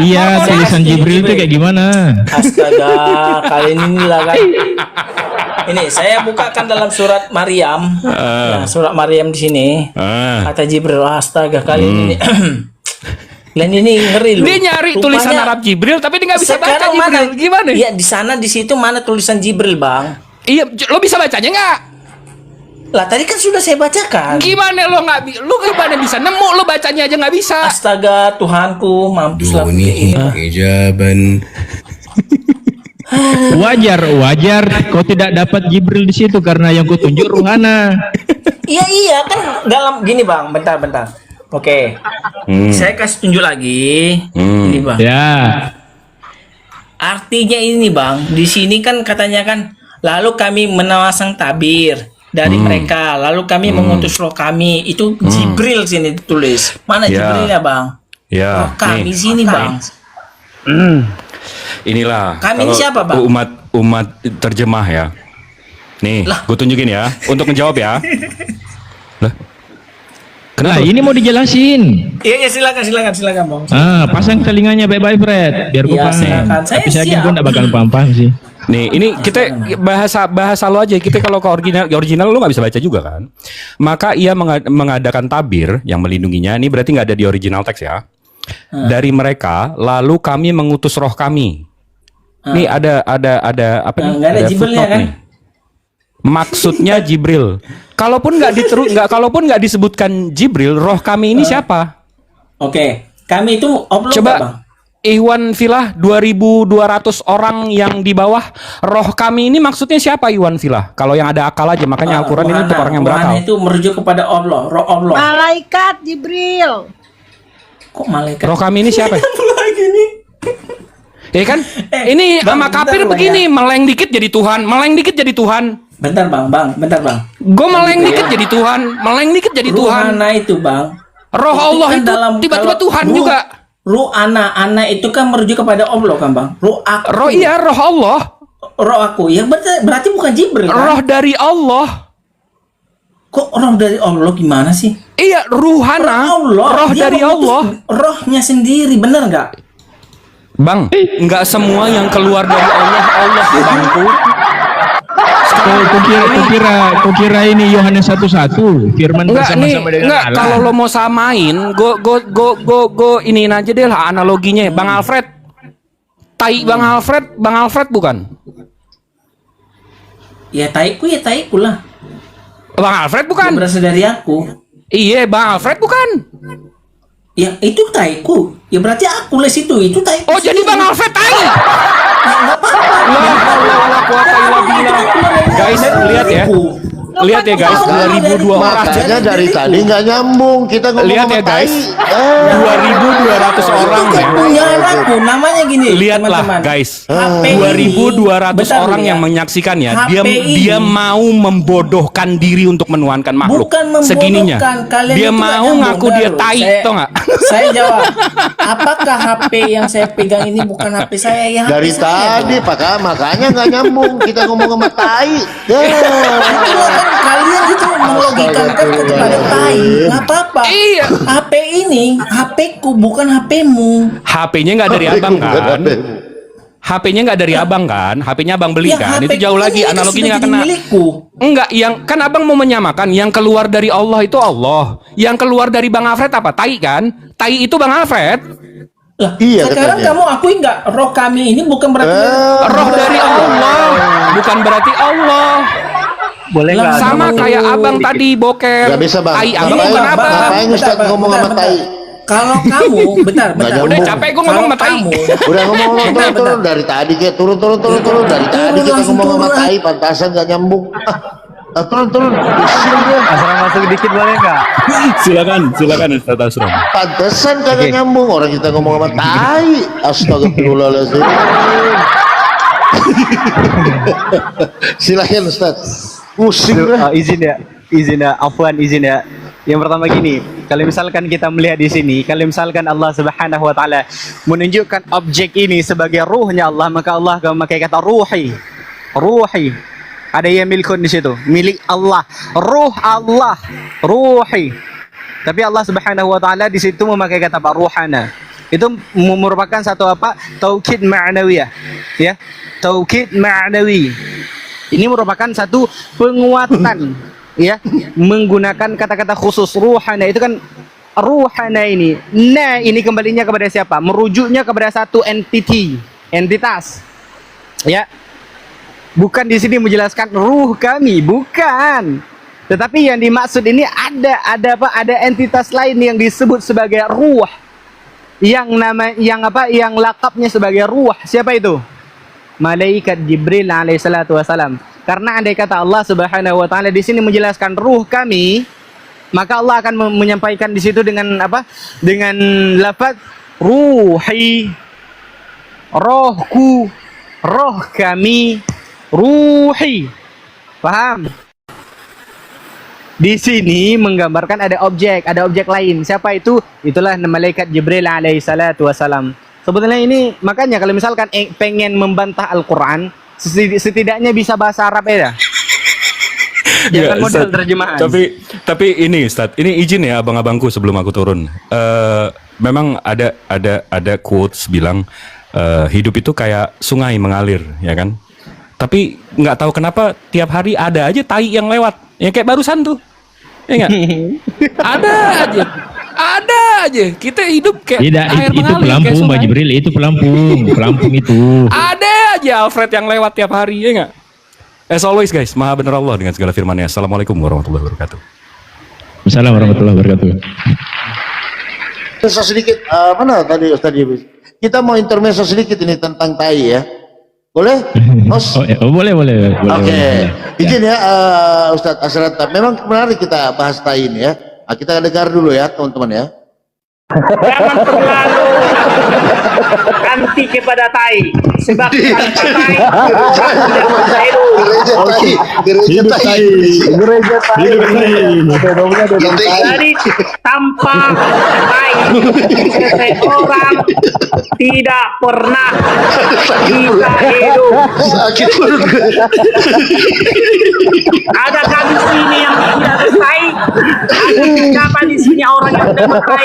Iya, tulisan Jibril itu kayak gimana? Astaga, kalian inilah kan. Ini saya bukakan dalam surat Maryam. Nah, surat Maryam di sini. Kata Jibril, astaga kalian ini. Kalian ini ngeri loh. Dia nyari Rupanya tulisan Arab Jibril tapi dia nggak bisa baca sekarang Jibril. mana? Gimana? Iya, di sana di situ mana tulisan Jibril, Bang? Iya, lo bisa bacanya nggak? Lah tadi kan sudah saya bacakan. Gimana lo nggak? Lo gimana bisa nemu? Lo bacanya aja nggak bisa. Astaga, Tuhanku, mampuslah ini. Wajar kau tidak dapat Jibril di situ karena yang kau tunjuk ruhana. Iya kan dalam gini, Bang. Bentar. Oke. Saya kasih tunjuk lagi. Ini, Bang. Ya. Artinya ini, Bang. Di sini kan katanya kan lalu kami menawasang tabir dari mereka, lalu kami mengutus roh kami. Itu Jibril sini ditulis. Mana Ya. Jibrilnya, Bang? Ya, Roh kami nih. sini, Bang. Inilah. Kami ini kalau siapa, Bang? Umat terjemah ya. Nih, gue tunjukin ya untuk menjawab ya. Lah. Nah, Kenapa? ini mau dijelasin. Iya, silakan, Bang. Pasang telinganya baik-baik, Fred, biar gue Iya, paham. silakan. Saya Tapi saya yakin siap. gue nggak bakal paham sih. Nih, ini kita bahasa lo aja. Kita kalau ke original lo nggak bisa baca juga kan. Maka ia mengadakan tabir yang melindunginya. Ini berarti nggak ada di original teks ya. Dari mereka, lalu kami mengutus roh kami. Nih ada apa nih? Nggak ada Jibrilnya, footnote kan? nih. Maksudnya Jibril. Kalaupun nggak disebutkan Jibril, roh kami ini siapa? Oke. Kami itu upload Coba nggak, Bang? Iwan Filah 2.200 orang yang di bawah, roh kami ini maksudnya siapa Iwan Filah? Kalau yang ada akal aja, makanya Al-Quran ini untuk orang yang berakal. Ruhana itu merujuk kepada Allah, roh Allah. Malaikat Jibril. Kok malaikat? Roh kami ini siapa? lagi nih. Ya kan? Ini Bang, sama kafir bentar, Bang, begini, meleng dikit jadi Tuhan, meleng dikit jadi Tuhan. Bentar, Bang. Gue meleng dikit jadi Tuhan, meleng dikit jadi Tuhan. Ruhana itu, Bang. Roh Allah kan itu tiba-tiba kalau Tuhan ruh- juga. Ruh ana itu kan merujuk kepada Allah kan, Bang. Ruh aku. Roh iya, roh Allah, Roh aku. Ya berarti bukan Jibril kan? roh dari Allah. Kok roh dari Allah gimana sih? Iya, ruhana, roh Dia dari mengutus Allah. Rohnya sendiri, bener nggak? Bang, nggak semua yang keluar dari Allah bangku. Kau kira ini Yohanes 1:1 firman Enggak nih, bersama-sama dengan enggak Allah. kalau lo mau samain, go iniin aja deh lah analoginya, Bang Alfred. Bang Alfred bukan? Ya taiku lah. Bang Alfred Dia bukan? berasal dari aku. Iya, Bang Alfred bukan? Ya itu taiku. Ya berarti aku les itu taiku. Oh, jadi Bang Alfred tai. Guys, lihat ya. Lihat ya guys, 2024. Makanya dari tadi nggak nyambung kita ngomong Lihat sama ya, guys. tai. 2.200 orang Itu ya. kepunyaan aku. Namanya gini. Lihatlah teman-teman. guys, HP ini, 2.200 bentar orang dulu ya. yang menyaksikannya. HP Dia ini mau membodohkan diri untuk menuhankan makhluk. bukan membodohkan. Segininya. Kalian Dia itu nggak mau nyambung. ngaku dia Bentar, tai, saya- tau nggak? Saya jawab. Apakah HP yang saya pegang ini bukan HP saya? Ya, HP Dari saya, tadi Bang. makanya nggak nyambung kita ngomong sama tai. Ya. Kalian itu melogikakan kepada tai. Nggak apa-apa. Iya. HP ini HP-ku bukan HP-mu. HP-nya nggak dari abang kan? HP-nya nggak dari abang kan? HP-nya abang beli kan? Itu HP-ku jauh kan lagi, ini kan analoginya sudah nggak jadi kena. milikku. Enggak, yang kan abang mau menyamakan yang keluar dari Allah itu Allah. Yang keluar dari Bang Alfred apa? Tai kan? Tai itu Bang Alfred. Lah, Iya, sekarang katanya. kamu akui nggak roh kami ini bukan berarti Roh dari Allah, bukan berarti Allah. Boleh nggak? Sama kayak abang tadi boker. Gak bisa bang. Tai abang Ngapain- bukan abang. Ngapain Ustaz ngomong sama tai? Kalau kamu, bentar. Nggak Udah nyambung. capek gue ngomong sama tai. Udah ngomong turun dari tadi kayak turun dari tadi kita langsung ngomong sama turun. tai pantasan gak nyambung. Turun pusing dia. Asal masuk dikit boleh nggak? Silakan Ustaz Asram. Pantesan kagak nyambung orang kita ngomong sama tai. Astagfirullahaladzim. Silakan Ustaz. Pusing dah. Izin ya, afwan izin ya. Yang pertama gini, kalau misalkan kita melihat di sini, kalau misalkan Allah Subhanahu wa taala menunjukkan objek ini sebagai ruhnya Allah, maka Allah akan memakai kata ruhi. Ruhi. Ada yang milikun di situ, milik Allah, ruh Allah, ruhi. Tapi Allah Subhanahu wa taala di situ memakai kata ruhana. Itu merupakan satu apa? Taukid ma'nawiyah. Ya. Taukid ma'nawi. Ini merupakan satu penguatan, ya, menggunakan kata-kata khusus ruhana. Itu kan ruhana ini. Nah, ini kembalinya kepada siapa? Merujuknya kepada satu entitas. Ya. Bukan di sini menjelaskan ruh kami, bukan. Tetapi yang dimaksud ini ada entitas lain yang disebut sebagai ruh. Yang lakapnya sebagai ruh. Siapa itu? Malaikat Jibril alaihissalatu wassalam. Karena andai kata Allah Subhanahu wa taala di sini menjelaskan ruh kami, maka Allah akan menyampaikan di situ dengan apa? Dengan lafaz ruhi, rohku, roh kami, ruhi. Paham? Di sini menggambarkan ada objek lain. Siapa itu? Itulah malaikat Jibril alaihissalatu wassalam. Sebetulnya ini makanya kalau misalkan pengen membantah Al-Quran, setidaknya bisa bahasa Arab ya. Jangan modal terjemahan. Tapi ini Ustaz, ini izin ya abang-abangku sebelum aku turun. Memang ada quotes bilang hidup itu kayak sungai mengalir, ya kan? Tapi nggak tahu kenapa tiap hari ada aja tai yang lewat, yang kayak barusan tuh, ya nggak? Ada aja. Kita hidup kayak Tidak, air itu mengalir, kayak pelampung Mbak sungai. Jibril, itu pelampung itu. Ada aja Alfred yang lewat tiap hari, ya nggak? As always guys, maha benar Allah dengan segala firman-Nya. Assalamualaikum warahmatullahi wabarakatuh. Assalamualaikum warahmatullahi wabarakatuh. Intermezzo sedikit, mana tadi Ustaz Yibis? Kita mau intermezzo sedikit ini tentang tai ya. Boleh? Host? Boleh. Oke. Izin ya Ustaz Asrata. Memang menarik kita bahas tai ini ya. Nah, kita dengar dulu ya teman-teman ya. Jangan terlalu anti kepada tai, sebab tanpa tai Gereja tai. jadi tanpa tai seseorang tidak pernah bisa hidup. Sakit perut. Adakah di sini yang tidak bertai? Ada siapa di sini orang yang tidak bertai?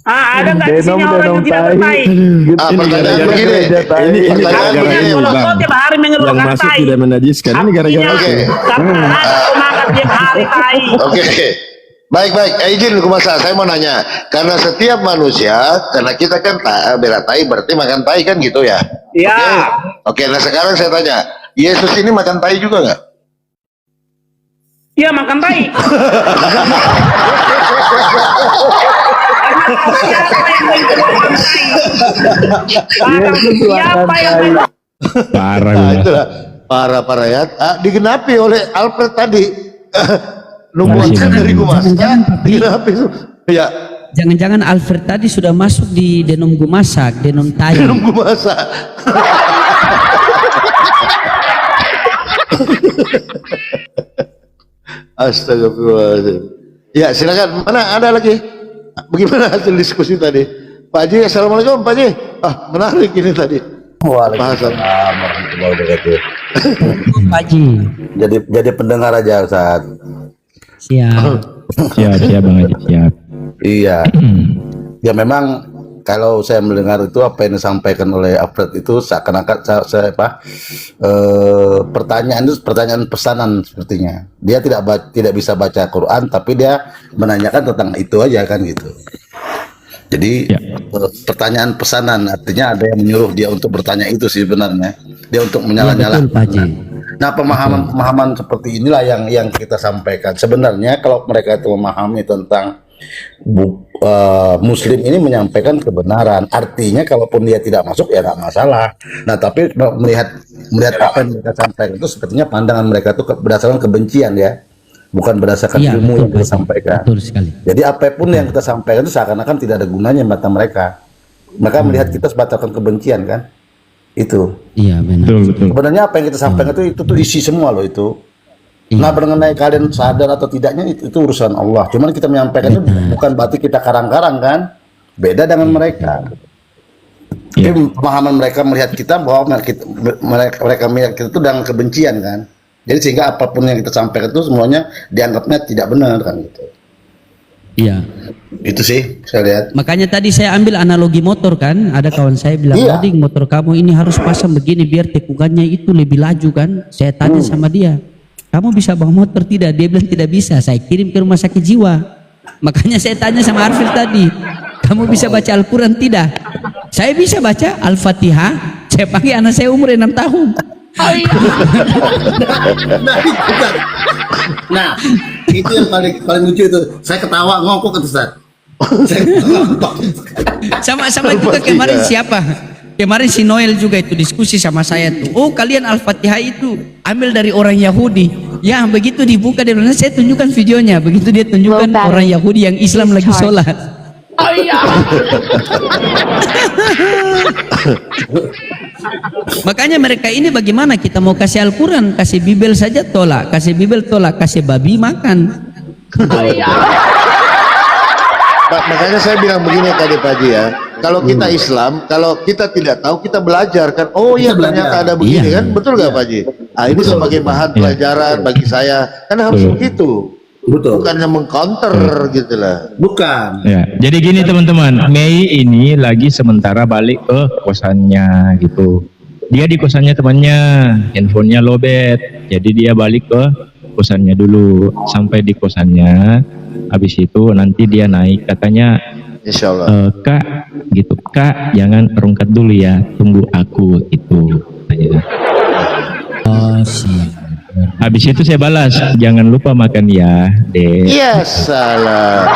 Ada nggak di sini orang yang tidak bertai? Pertanyaan begini. Pertanyaan begini. Kalau kau tiap hari mengeluarkan tai, menajiskan. Oke. karena ada kau makan tiap hari tai. Oke. Baik. Izin Kumasa, saya mau nanya. Karena setiap manusia, karena kita kan bela tai berarti makan tai kan gitu ya? Ya. Oke, nah sekarang saya tanya. Yesus ini makan tai juga nggak? Iya makan tai. Siapa yang Parah Nah, gua. itulah parah ya. Digenapi oleh Alfred tadi. Nubuatan dari Kumasa digenapi. Ya, Jangan-jangan Alfred tadi sudah masuk di denom gumasak, denom tai. Kumasa. Astagfirullahaladzim. Ya, silakan. Mana ada lagi? Bagaimana hasil diskusi tadi? Pak Haji, assalamualaikum Pak Haji. Menarik ini tadi. Waalaikumsalam warahmatullahi wabarakatuh. Pak Haji. Jadi pendengar aja Ustaz. Siap. Siap Bang Haji, siap. Iya. Ya memang kalau saya mendengar itu apa yang disampaikan oleh Alfred itu seakan-akan pertanyaan itu pertanyaan pesanan sepertinya. Dia tidak bisa baca Quran tapi dia menanyakan tentang itu aja kan gitu. Jadi pertanyaan pesanan artinya ada yang menyuruh dia untuk bertanya itu sih sebenarnya. Dia untuk Betul menyala-nyala. Pak Haji. Nah, pemahaman seperti inilah yang kita sampaikan. Sebenarnya kalau mereka itu memahami tentang Muslim ini menyampaikan kebenaran, artinya kalaupun dia tidak masuk ya nggak masalah. Nah, tapi melihat apa yang mereka sampaikan itu sepertinya pandangan mereka itu berdasarkan kebencian ya, bukan berdasarkan Iya, ilmu betul, yang kita Pak Haji. sampaikan. Betul sekali. Jadi apapun yang kita sampaikan itu seakan-akan tidak ada gunanya mata mereka. Mereka melihat kita sebatas kebencian kan. Itu. Iya benar. Betul. Sebenarnya apa yang kita sampaikan itu tuh isi semua loh itu. Iya. Nah, mengenai kalian sadar atau tidaknya itu urusan Allah. Cuman kita menyampaikan itu bukan berarti kita karang-karang kan. Beda dengan mereka. Iya. Tapi pemahaman mereka melihat kita bahwa mereka melihat kita itu dengan kebencian kan. Jadi sehingga apapun yang kita sampaikan itu semuanya dianggapnya tidak benar kan gitu. Iya. Itu sih saya lihat. Makanya tadi saya ambil analogi motor kan, ada kawan saya bilang, Iya. Ading motor kamu ini harus pasang begini biar tikungannya itu lebih laju kan. Saya tanya sama dia, kamu bisa bawa motor tidak? Dia bilang tidak bisa, saya kirim ke rumah sakit jiwa. Makanya saya tanya sama Arfil tadi, kamu bisa baca Al-Quran tidak? Saya bisa baca Al-Fatihah, saya panggil anak saya umur 6 tahun. Nah, itu yang paling lucu itu. Saya ketawa ngokok itu, Ustaz. Saya ketawa. Sama juga kemarin siapa? Kemarin si Noel juga itu diskusi sama saya tuh. Oh kalian Al-Fatihah itu ambil dari orang Yahudi. Ya begitu dibuka di Indonesia saya tunjukkan videonya. Begitu dia tunjukkan orang Yahudi yang Islam lagi sholat. Makanya mereka ini bagaimana kita mau kasih Al-Quran, kasih Bibel saja tolak, kasih Bibel tolak, kasih babi makan. Makanya saya bilang begini tadi Pak Haji ya, kalau kita Islam, kalau kita tidak tahu kita belajar kan, oh iya ternyata ada begini kan, betul nggak Pak Haji? Ah ini sebagai bahan pelajaran bagi saya, kan harus begitu, bukannya mengcounter gitu lah. Bukan. Ya, jadi gini teman-teman, Mei ini lagi sementara balik ke kosannya gitu. Dia di kosannya temannya, handphonenya lobet, jadi dia balik ke kosannya dulu. Sampai di kosannya, habis itu nanti dia naik, katanya, Insya Allah. Kak, gitu, Kak, jangan rungkat dulu ya, tunggu aku itu. Oh siap. Habis itu saya balas, jangan lupa makan ya, Dek. Iya salah.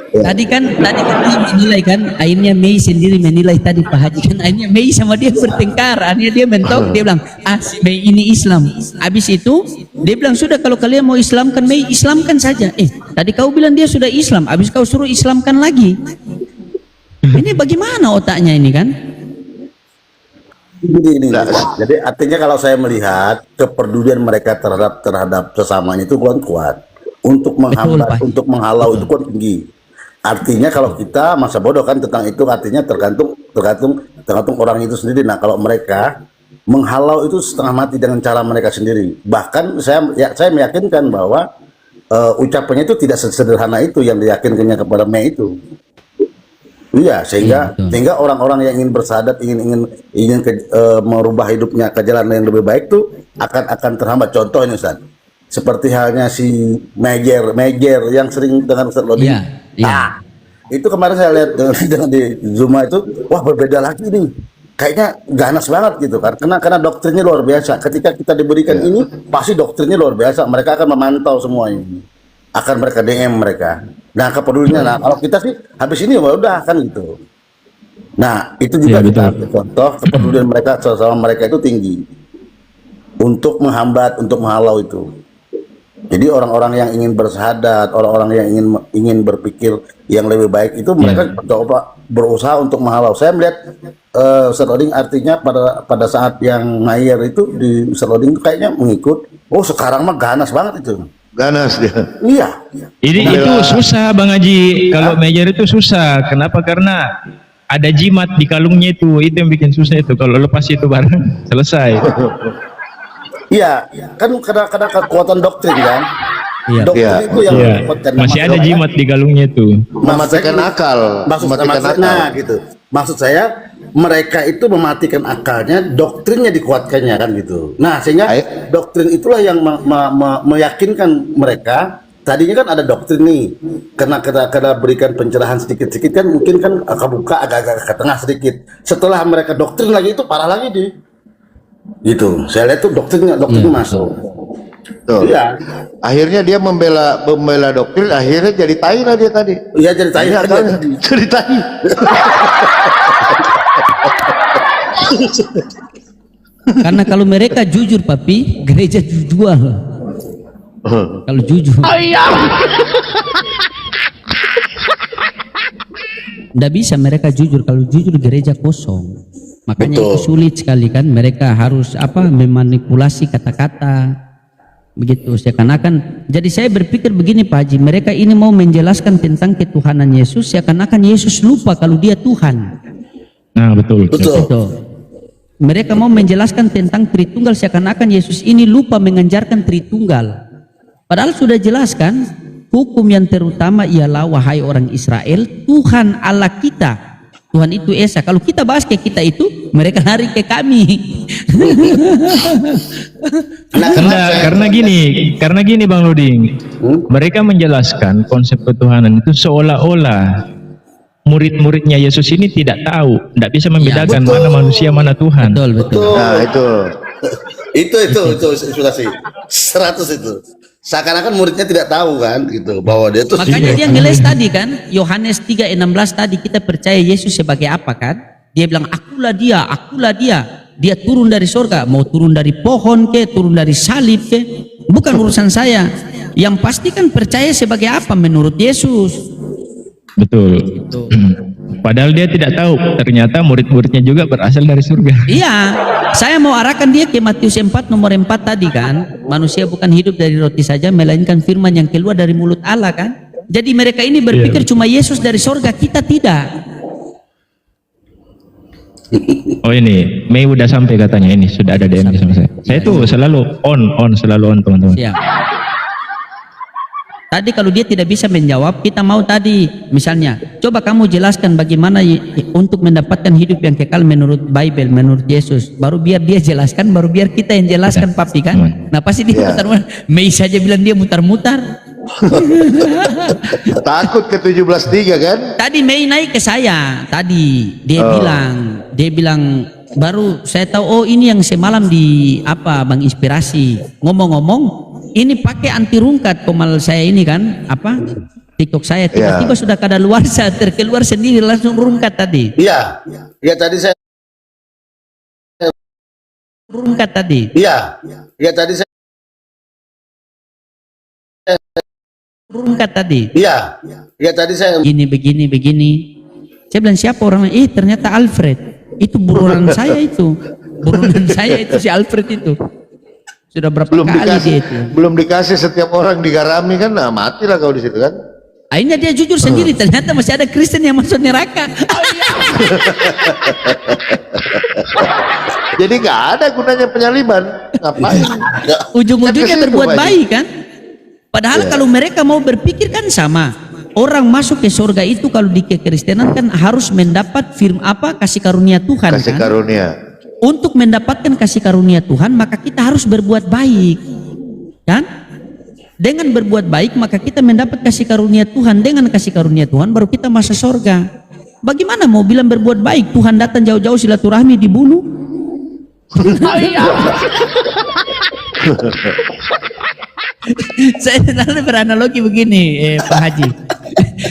Tadi kan dia menilai kan, akhirnya Mei sendiri menilai tadi Pak Haji kan, akhirnya Mei sama dia bertengkar, akhirnya dia mentok, dia bilang, si Mei ini Islam. Habis itu dia bilang sudah kalau kalian mau Islamkan Mei, Islamkan saja. Tadi kau bilang dia sudah Islam, habis kau suruh Islamkan lagi. Ini bagaimana otaknya ini kan? Ini. Jadi artinya kalau saya melihat kepedulian mereka terhadap sesamanya itu kuat. Untuk menghambat, untuk menghalau itu kuat tinggi. Artinya kalau kita masa bodoh kan tentang itu, artinya tergantung orang itu sendiri. Nah kalau mereka menghalau itu setengah mati dengan cara mereka sendiri. Bahkan saya meyakinkan bahwa ucapannya itu tidak sederhana itu yang diyakinkannya kepada Mei itu. Iya, sehingga orang-orang yang ingin bersahadat, ingin merubah hidupnya ke jalan yang lebih baik tuh akan terhambat. Contohnya Ustaz, seperti halnya si Mejer yang sering dengan Ustaz Lodi. Nah, itu kemarin saya lihat dengan di Zuma itu, wah berbeda lagi nih. Kayaknya ganas banget gitu kan, karena doktrinnya luar biasa. Ketika kita diberikan ini, pasti doktrinnya luar biasa. Mereka akan memantau semua ini, akan mereka DM mereka. Nah kepeduliannya, nah kalau kita sih habis ini ya udah kan gitu. Nah itu juga kita ambil contoh kepedulian mereka sama mereka itu tinggi untuk menghambat, untuk menghalau itu. Jadi orang-orang yang ingin bersahadat, orang-orang yang ingin berpikir yang lebih baik itu mereka coba berusaha untuk menghalau. Saya melihat Ustadz artinya pada saat yang ngair itu di Ustadz itu kayaknya mengikut. Oh sekarang mah ganas banget itu. Ganas dia. Iya. Itu susah Bang Haji, kalau Mejer itu susah. Kenapa? Karena ada jimat di kalungnya itu yang bikin susah itu. Kalau lepas itu bareng selesai. Iya, kan karena kekuatan doktrin kan. Iya. Doktrin itu yang menguatkan. Masih ada jimat di kalungnya itu. Mematikan akal. Nah, gitu. Maksud saya mereka itu mematikan akalnya, doktrinnya dikuatkannya kan gitu. Nah, sehingga doktrin itulah yang meyakinkan mereka tadinya kan ada doktrin nih, karena berikan pencerahan sedikit-sedikit kan, mungkin kan buka agak-agak ke tengah sedikit. Setelah mereka doktrin lagi itu parah lagi deh. Gitu. Saya lihat tuh doktrin masuk. Tuh. Iya. Akhirnya dia membela doktrin, akhirnya jadi tai lah dia tadi. Iya jadi tai Iya, aja. kan? Jadi tai. Karena kalau mereka jujur papi, gereja jual. Kalau jujur. Nggak bisa mereka jujur, kalau jujur gereja kosong. Makanya Betul. itu sulit sekali kan, mereka harus memanipulasi kata-kata begitu seakan-akan. Jadi saya berpikir begini Pak Haji, mereka ini mau menjelaskan tentang ketuhanan Yesus seakan-akan Yesus lupa kalau dia Tuhan. Nah, betul. Itu. Mereka mau menjelaskan tentang Tritunggal seakan-akan Yesus ini lupa mengajarkan Tritunggal. Padahal sudah jelaskan hukum yang terutama ialah wahai orang Israel, Tuhan Allah kita. Tuhan itu Esa. Kalau kita bahas ke kita itu, mereka lari ke kami. Karena gini Bang Luding, mereka menjelaskan konsep ketuhanan itu seolah-olah murid-muridnya Yesus ini tidak tahu, tidak bisa membedakan mana manusia mana Tuhan. Betul. Nah, itu. itu sudah sih 100 itu. Seakan-akan muridnya tidak tahu kan gitu bahwa dia tuh. Makanya dia ngeles tadi kan, Yohanes 3:16 tadi, kita percaya Yesus sebagai apa kan? Dia bilang akulah dia. Dia turun dari surga, mau turun dari pohon ke, turun dari salib ke, bukan urusan saya. Yang pasti kan percaya sebagai apa menurut Yesus. Betul. Padahal dia tidak tahu, ternyata murid-muridnya juga berasal dari surga. Iya, saya mau arahkan dia ke Matius 4 nomor 4 tadi kan. Manusia bukan hidup dari roti saja, melainkan firman yang keluar dari mulut Allah kan. Jadi mereka ini berpikir cuma Yesus dari surga, kita tidak. Oh ini, Mei udah sampai katanya, ini sudah ada DM sama saya. Saya tuh selalu on teman-teman. Siap. Tadi kalau dia tidak bisa menjawab, kita mau tadi misalnya, coba kamu jelaskan bagaimana untuk mendapatkan hidup yang kekal menurut Bible, menurut Yesus. Baru biar dia jelaskan, baru biar kita yang jelaskan papi kan. Nah pasti dia mutar-mutar. Mei saja bilang dia mutar-mutar. Takut ke 17:3 kan? Tadi Mei naik ke saya. Tadi dia bilang baru saya tahu, oh ini yang semalam di menginspirasi. Ngomong-ngomong, ini pakai anti rungkat komal saya ini kan, TikTok saya tiba-tiba sudah kadaluarsa, terkeluar sendiri langsung rungkat tadi. Iya tadi saya Rungkat tadi. Iya tadi saya Rungkat tadi. Iya tadi saya Begini. Saya bilang siapa orangnya? Ternyata Alfred. Itu buronan saya itu. Buronan saya itu si Alfred itu. Sudah berapa kali dia itu. Belum dikasih setiap orang digarami kan, nah matilah kau di situ kan. Akhirnya dia jujur sendiri, ternyata masih ada Kristen yang masuk neraka. Jadi nggak ada gunanya penyaliban. Ngapain? Ujung-ujungnya berbuat baik kan. Padahal kalau mereka mau berpikir kan sama. Orang masuk ke surga itu kalau di kekristenan kan harus mendapat kasih karunia Tuhan. Kasih kan? karunia. Untuk mendapatkan kasih karunia Tuhan, maka kita harus berbuat baik. Kan? Dengan berbuat baik, maka kita mendapat kasih karunia Tuhan. Dengan kasih karunia Tuhan, baru kita masuk surga. Bagaimana mau bilang berbuat baik? Tuhan datang jauh-jauh silaturahmi dibunuh. Saya selalu beranalogi begini, Pak Haji.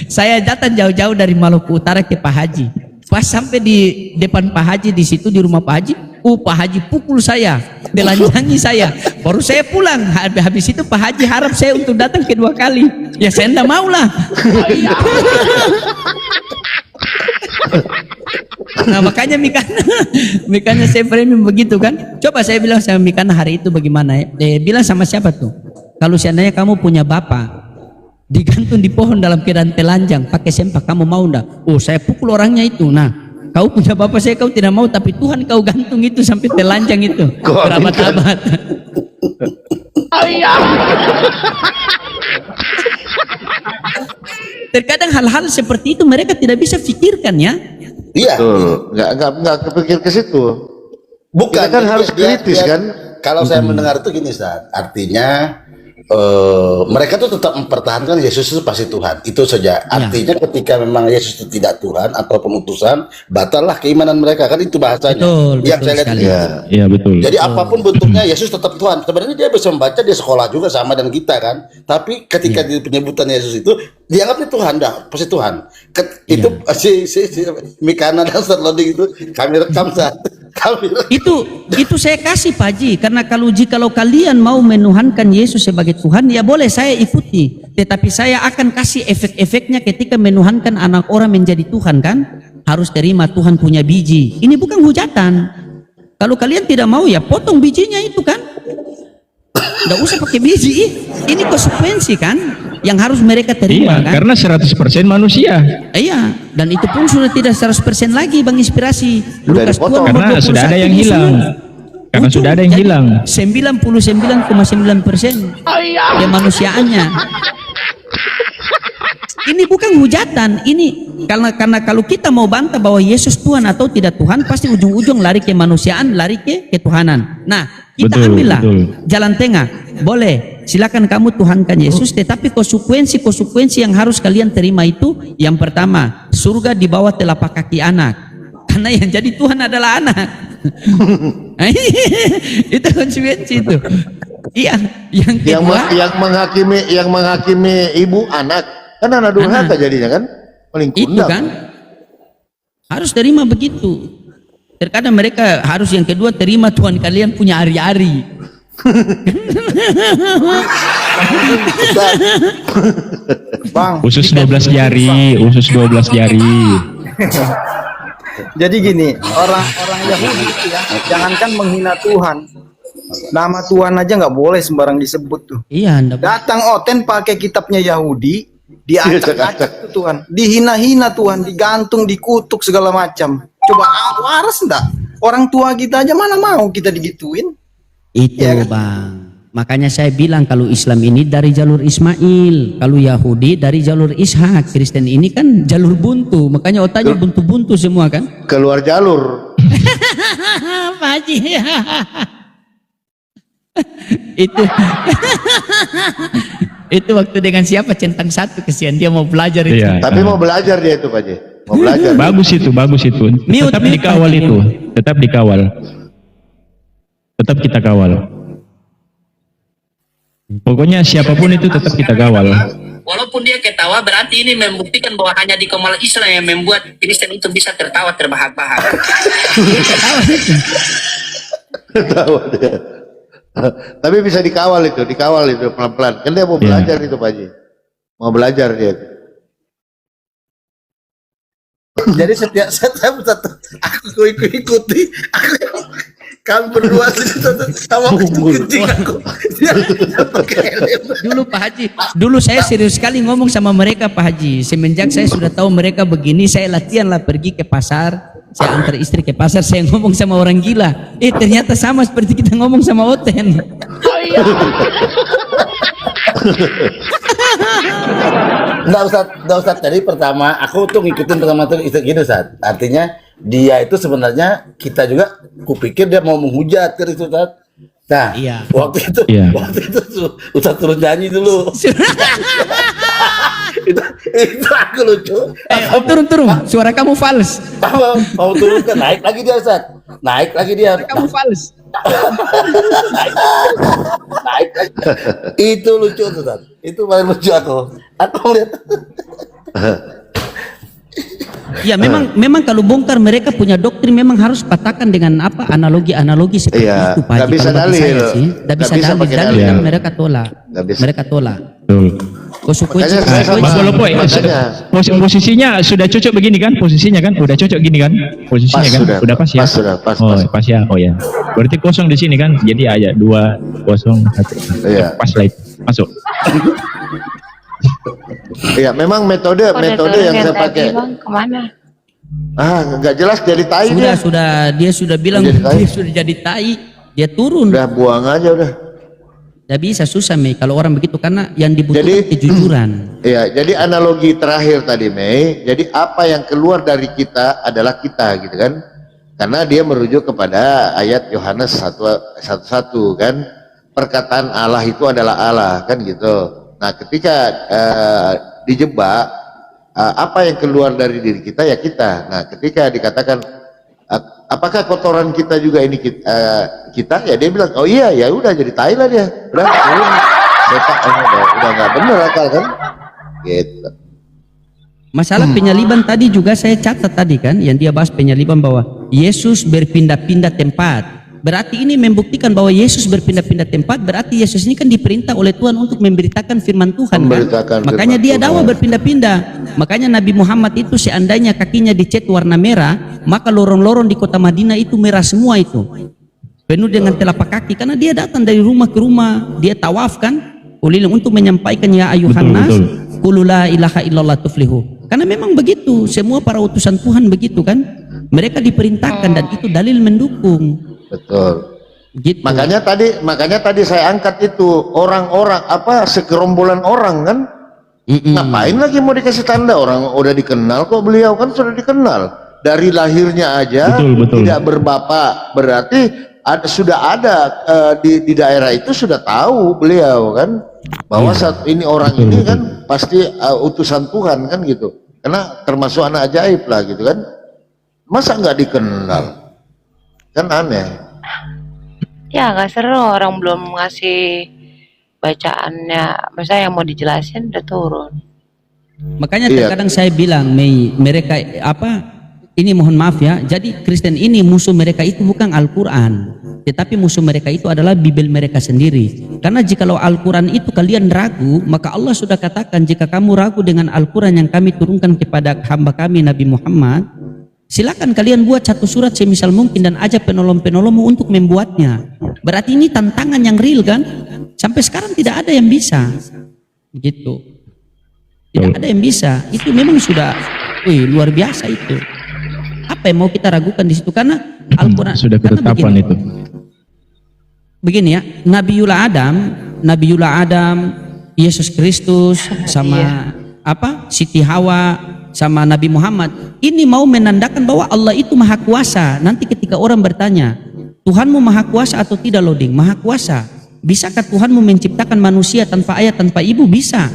Saya datang jauh-jauh dari Maluku Utara ke Pak Haji. Pas sampai di depan Pak Haji, di situ di rumah Pak Haji, Pak Haji pukul saya, telanjangi saya. Baru saya pulang. Habis itu Pak Haji harap saya untuk datang kedua kali. Ya saya enggak mau lah. Nah makanya Mikana saya framing begitu kan. Coba saya bilang sama Mikana hari itu bagaimana ya. Bilang sama siapa tuh? Kalau seandainya kamu punya bapak digantung di pohon dalam keadaan telanjang pakai sempak, kamu mau enggak? Oh saya pukul orangnya itu. Nah kau punya bapak saya kau tidak mau, tapi Tuhan kau gantung itu sampai telanjang itu berabad-abad. Terkadang hal-hal seperti itu mereka tidak bisa pikirkan ya. Iya. Nggak kepikir ke situ. Bukan. Kita kan harus kritis kan. Kalau saya mendengar itu gini, Ustaz. Artinya mereka tuh tetap mempertahankan Yesus itu pasti Tuhan, itu saja. Artinya ketika memang Yesus itu tidak Tuhan atau pemutusan, batallah keimanan mereka, kan itu bahasanya. Yang saya lihat. Iya betul. Jadi apapun bentuknya Yesus tetap Tuhan. Sebenarnya dia bisa membaca, dia sekolah juga sama dengan kita kan. Tapi ketika di penyebutan Yesus itu dianggapnya Tuhan, dah pasti Tuhan. Itu si Mikana dan Ustaz Lodi itu kami rekam saat. Itu saya kasih Pak Haji, karena jikalau kalian mau menuhankan Yesus sebagai Tuhan, ya boleh saya ikuti, tetapi saya akan kasih efek-efeknya ketika menuhankan anak orang menjadi Tuhan, kan harus terima Tuhan punya biji. Ini bukan hujatan. Kalau kalian tidak mau, ya potong bijinya itu, kan nggak usah pakai biji. Ini konsekuensi kan yang harus mereka terima, kan? Karena 100% manusia. Iya, dan itu pun sudah tidak 100% lagi Bang Inspirasi. Lukas 2 karena sudah ada yang hilang. Karena sudah ada yang hilang. 99,9% kemanusiaannya. Ini bukan hujatan, ini karena kalau kita mau bantah bahwa Yesus Tuhan atau tidak Tuhan, pasti ujung-ujung lari ke kemanusiaan, lari ke ketuhanan. Nah, kita ambillah jalan tengah. Boleh, silakan kamu tuhankan Yesus, tetapi konsekuensi yang harus kalian terima itu, yang pertama, surga di bawah telapak kaki anak. Karena yang jadi Tuhan adalah anak. Itu konsekuensi itu. Iya, yang kedua, yang menghakimi ibu anak. Kan anak durhaka jadinya, kan paling kundang. Itu kan harus terima begitu. Terkadang mereka harus yang kedua terima Tuhan kalian punya hari-hari. Bang, Usus 12 jari, usus 12 jari. jadi gini, orang-orang Yahudi itu ya, jangankan menghina Tuhan, nama Tuhan aja nggak boleh sembarang disebut tuh. Iya, datang Oten pakai kitabnya Yahudi, diacak-acak tuh Tuhan, dihina-hina Tuhan, digantung, dikutuk segala macam. Coba waras enggak? Orang tua kita aja mana mau kita digituin? Itu ya kan? Bang. Makanya saya bilang kalau Islam ini dari jalur Ismail, kalau Yahudi dari jalur Ishak, Kristen ini kan jalur buntu. Makanya otaknya buntu-buntu semua kan? Keluar jalur. Pak Haji. Itu waktu dengan siapa centang satu, kesian dia mau belajar itu. Iya, Tapi mau belajar dia itu Pak Haji. Mau belajar. Bagus itu, bagus itu. Tetap dikawal itu, tetap dikawal. Tetap kita kawal. Pokoknya siapapun itu tetap kita kawal. Walaupun dia ketawa, berarti ini membuktikan bahwa hanya di Kemal Islam yang membuat Kristen itu bisa tertawa terbahak-bahak. Tahu dia. Tapi bisa dikawal itu pelan-pelan. Kan dia mau belajar itu Pak Haji. Mau belajar dia. Jadi setiap aku ikuti, kami berdua sama kucing aku. Dulu Pak Haji, dulu saya serius sekali ngomong sama mereka Pak Haji. Semenjak saya sudah tahu mereka begini, saya latihan lah pergi ke pasar. Saya antar istri ke pasar, saya ngomong sama orang gila. Ternyata sama seperti kita ngomong sama Oten. Nggak Ustaz, tadi pertama aku tuh ngikutin pertama tuh itu gini Ustaz. Artinya dia itu sebenarnya kita juga kupikir dia mau menghujat kan itu Ustaz. Nah, waktu itu Ustaz turun nyanyi dulu. itu aku lucu. Turun, suara kamu fals. Mau turun kan naik lagi dia Ustaz. Naik lagi dia. Kamu fals. naik lagi. Itu lucu tuh Ustaz. Itu paling lucu aku lihat. Ya memang kalau bongkar mereka punya doktrin memang harus patahkan dengan apa analogi seperti itu Pak. Nggak bisa dalil. Nggak bisa dalil kan mereka tolak. Mereka tolak. Konsekuensi. Posisinya sudah cocok begini kan? Posisinya kan udah cocok gini kan? Posisinya kan udah pas ya? Pas ya. Oh ya. Berarti kosong di sini kan? Jadi ayat 2 0 1. Pas lah masuk. Iya, memang metode yang saya pakai. Kemana? Nggak jelas jadi tai dia. Dia sudah bilang dia sudah jadi tai, dia turun. Udah buang aja udah. Nggak bisa, susah Mei kalau orang begitu, karena yang dibutuhkan kejujuran. Iya, jadi analogi terakhir tadi Mei. Jadi apa yang keluar dari kita adalah kita gitu kan? Karena dia merujuk kepada ayat Yohanes 1:1 kan. perkataan Allah itu adalah Allah, kan gitu. Nah, ketika dijebak, apa yang keluar dari diri kita ya kita. Nah, ketika dikatakan apakah kotoran kita juga ini kita, ya dia bilang, oh iya, ya udah jadi tai lah dia. Udah nggak bener akal kan? Gitu. Masalah penyaliban tadi juga saya catat tadi kan, yang dia bahas penyaliban bahwa Yesus berpindah-pindah tempat. Berarti ini membuktikan bahwa Yesus berpindah-pindah tempat, berarti Yesus ini kan diperintah oleh Tuhan untuk memberitakan firman Tuhan kan? Makanya dia dakwah berpindah-pindah. Makanya Nabi Muhammad itu seandainya kakinya dicat warna merah, maka lorong-lorong di kota Madinah itu merah semua itu. Penuh dengan telapak kaki, karena dia datang dari rumah ke rumah, dia tawaf kan, untuk menyampaikan ya ayuhan nas, qul la ilaha illallah tuflihu. Karena memang begitu, semua para utusan Tuhan begitu kan, mereka diperintahkan dan itu dalil mendukung. Betul. Gitu. Makanya tadi saya angkat itu orang-orang segerombolan orang kan, ngapain lagi mau dikasih tanda, orang udah dikenal kok, beliau kan sudah dikenal dari lahirnya aja. Betul. Tidak berbapak, berarti sudah ada di daerah itu sudah tahu beliau kan bahwa saat ini orang ini kan pasti utusan Tuhan kan gitu, karena termasuk anak ajaib lah gitu kan, masa nggak dikenal kan, aneh ya. Nggak seru orang belum ngasih bacaannya, masa yang mau dijelasin udah turun. Makanya terkadang saya bilang, mereka ini mohon maaf ya, jadi Kristen ini musuh mereka itu bukan Al-Quran, tetapi musuh mereka itu adalah Bible mereka sendiri. Karena jikalau Al-Quran itu kalian ragu, maka Allah sudah katakan, jika kamu ragu dengan Al-Quran yang kami turunkan kepada hamba kami Nabi Muhammad, silakan kalian buat satu surat semisal mungkin dan ajak penolong-penolongmu untuk membuatnya. Berarti ini tantangan yang real kan? Sampai sekarang tidak ada yang bisa. Gitu. Tidak ada yang bisa. Itu memang sudah luar biasa itu. Apa yang mau kita ragukan di situ? Karena Al-Quran sudah ketetapan itu. Begini ya, Nabiullah Adam, Yesus Kristus sama Siti Hawa sama Nabi Muhammad ini mau menandakan bahwa Allah itu maha kuasa. Nanti ketika orang bertanya, Tuhanmu maha kuasa atau tidak, loading? Maha kuasa. Bisakah Tuhanmu menciptakan manusia tanpa ayah tanpa ibu? Bisa.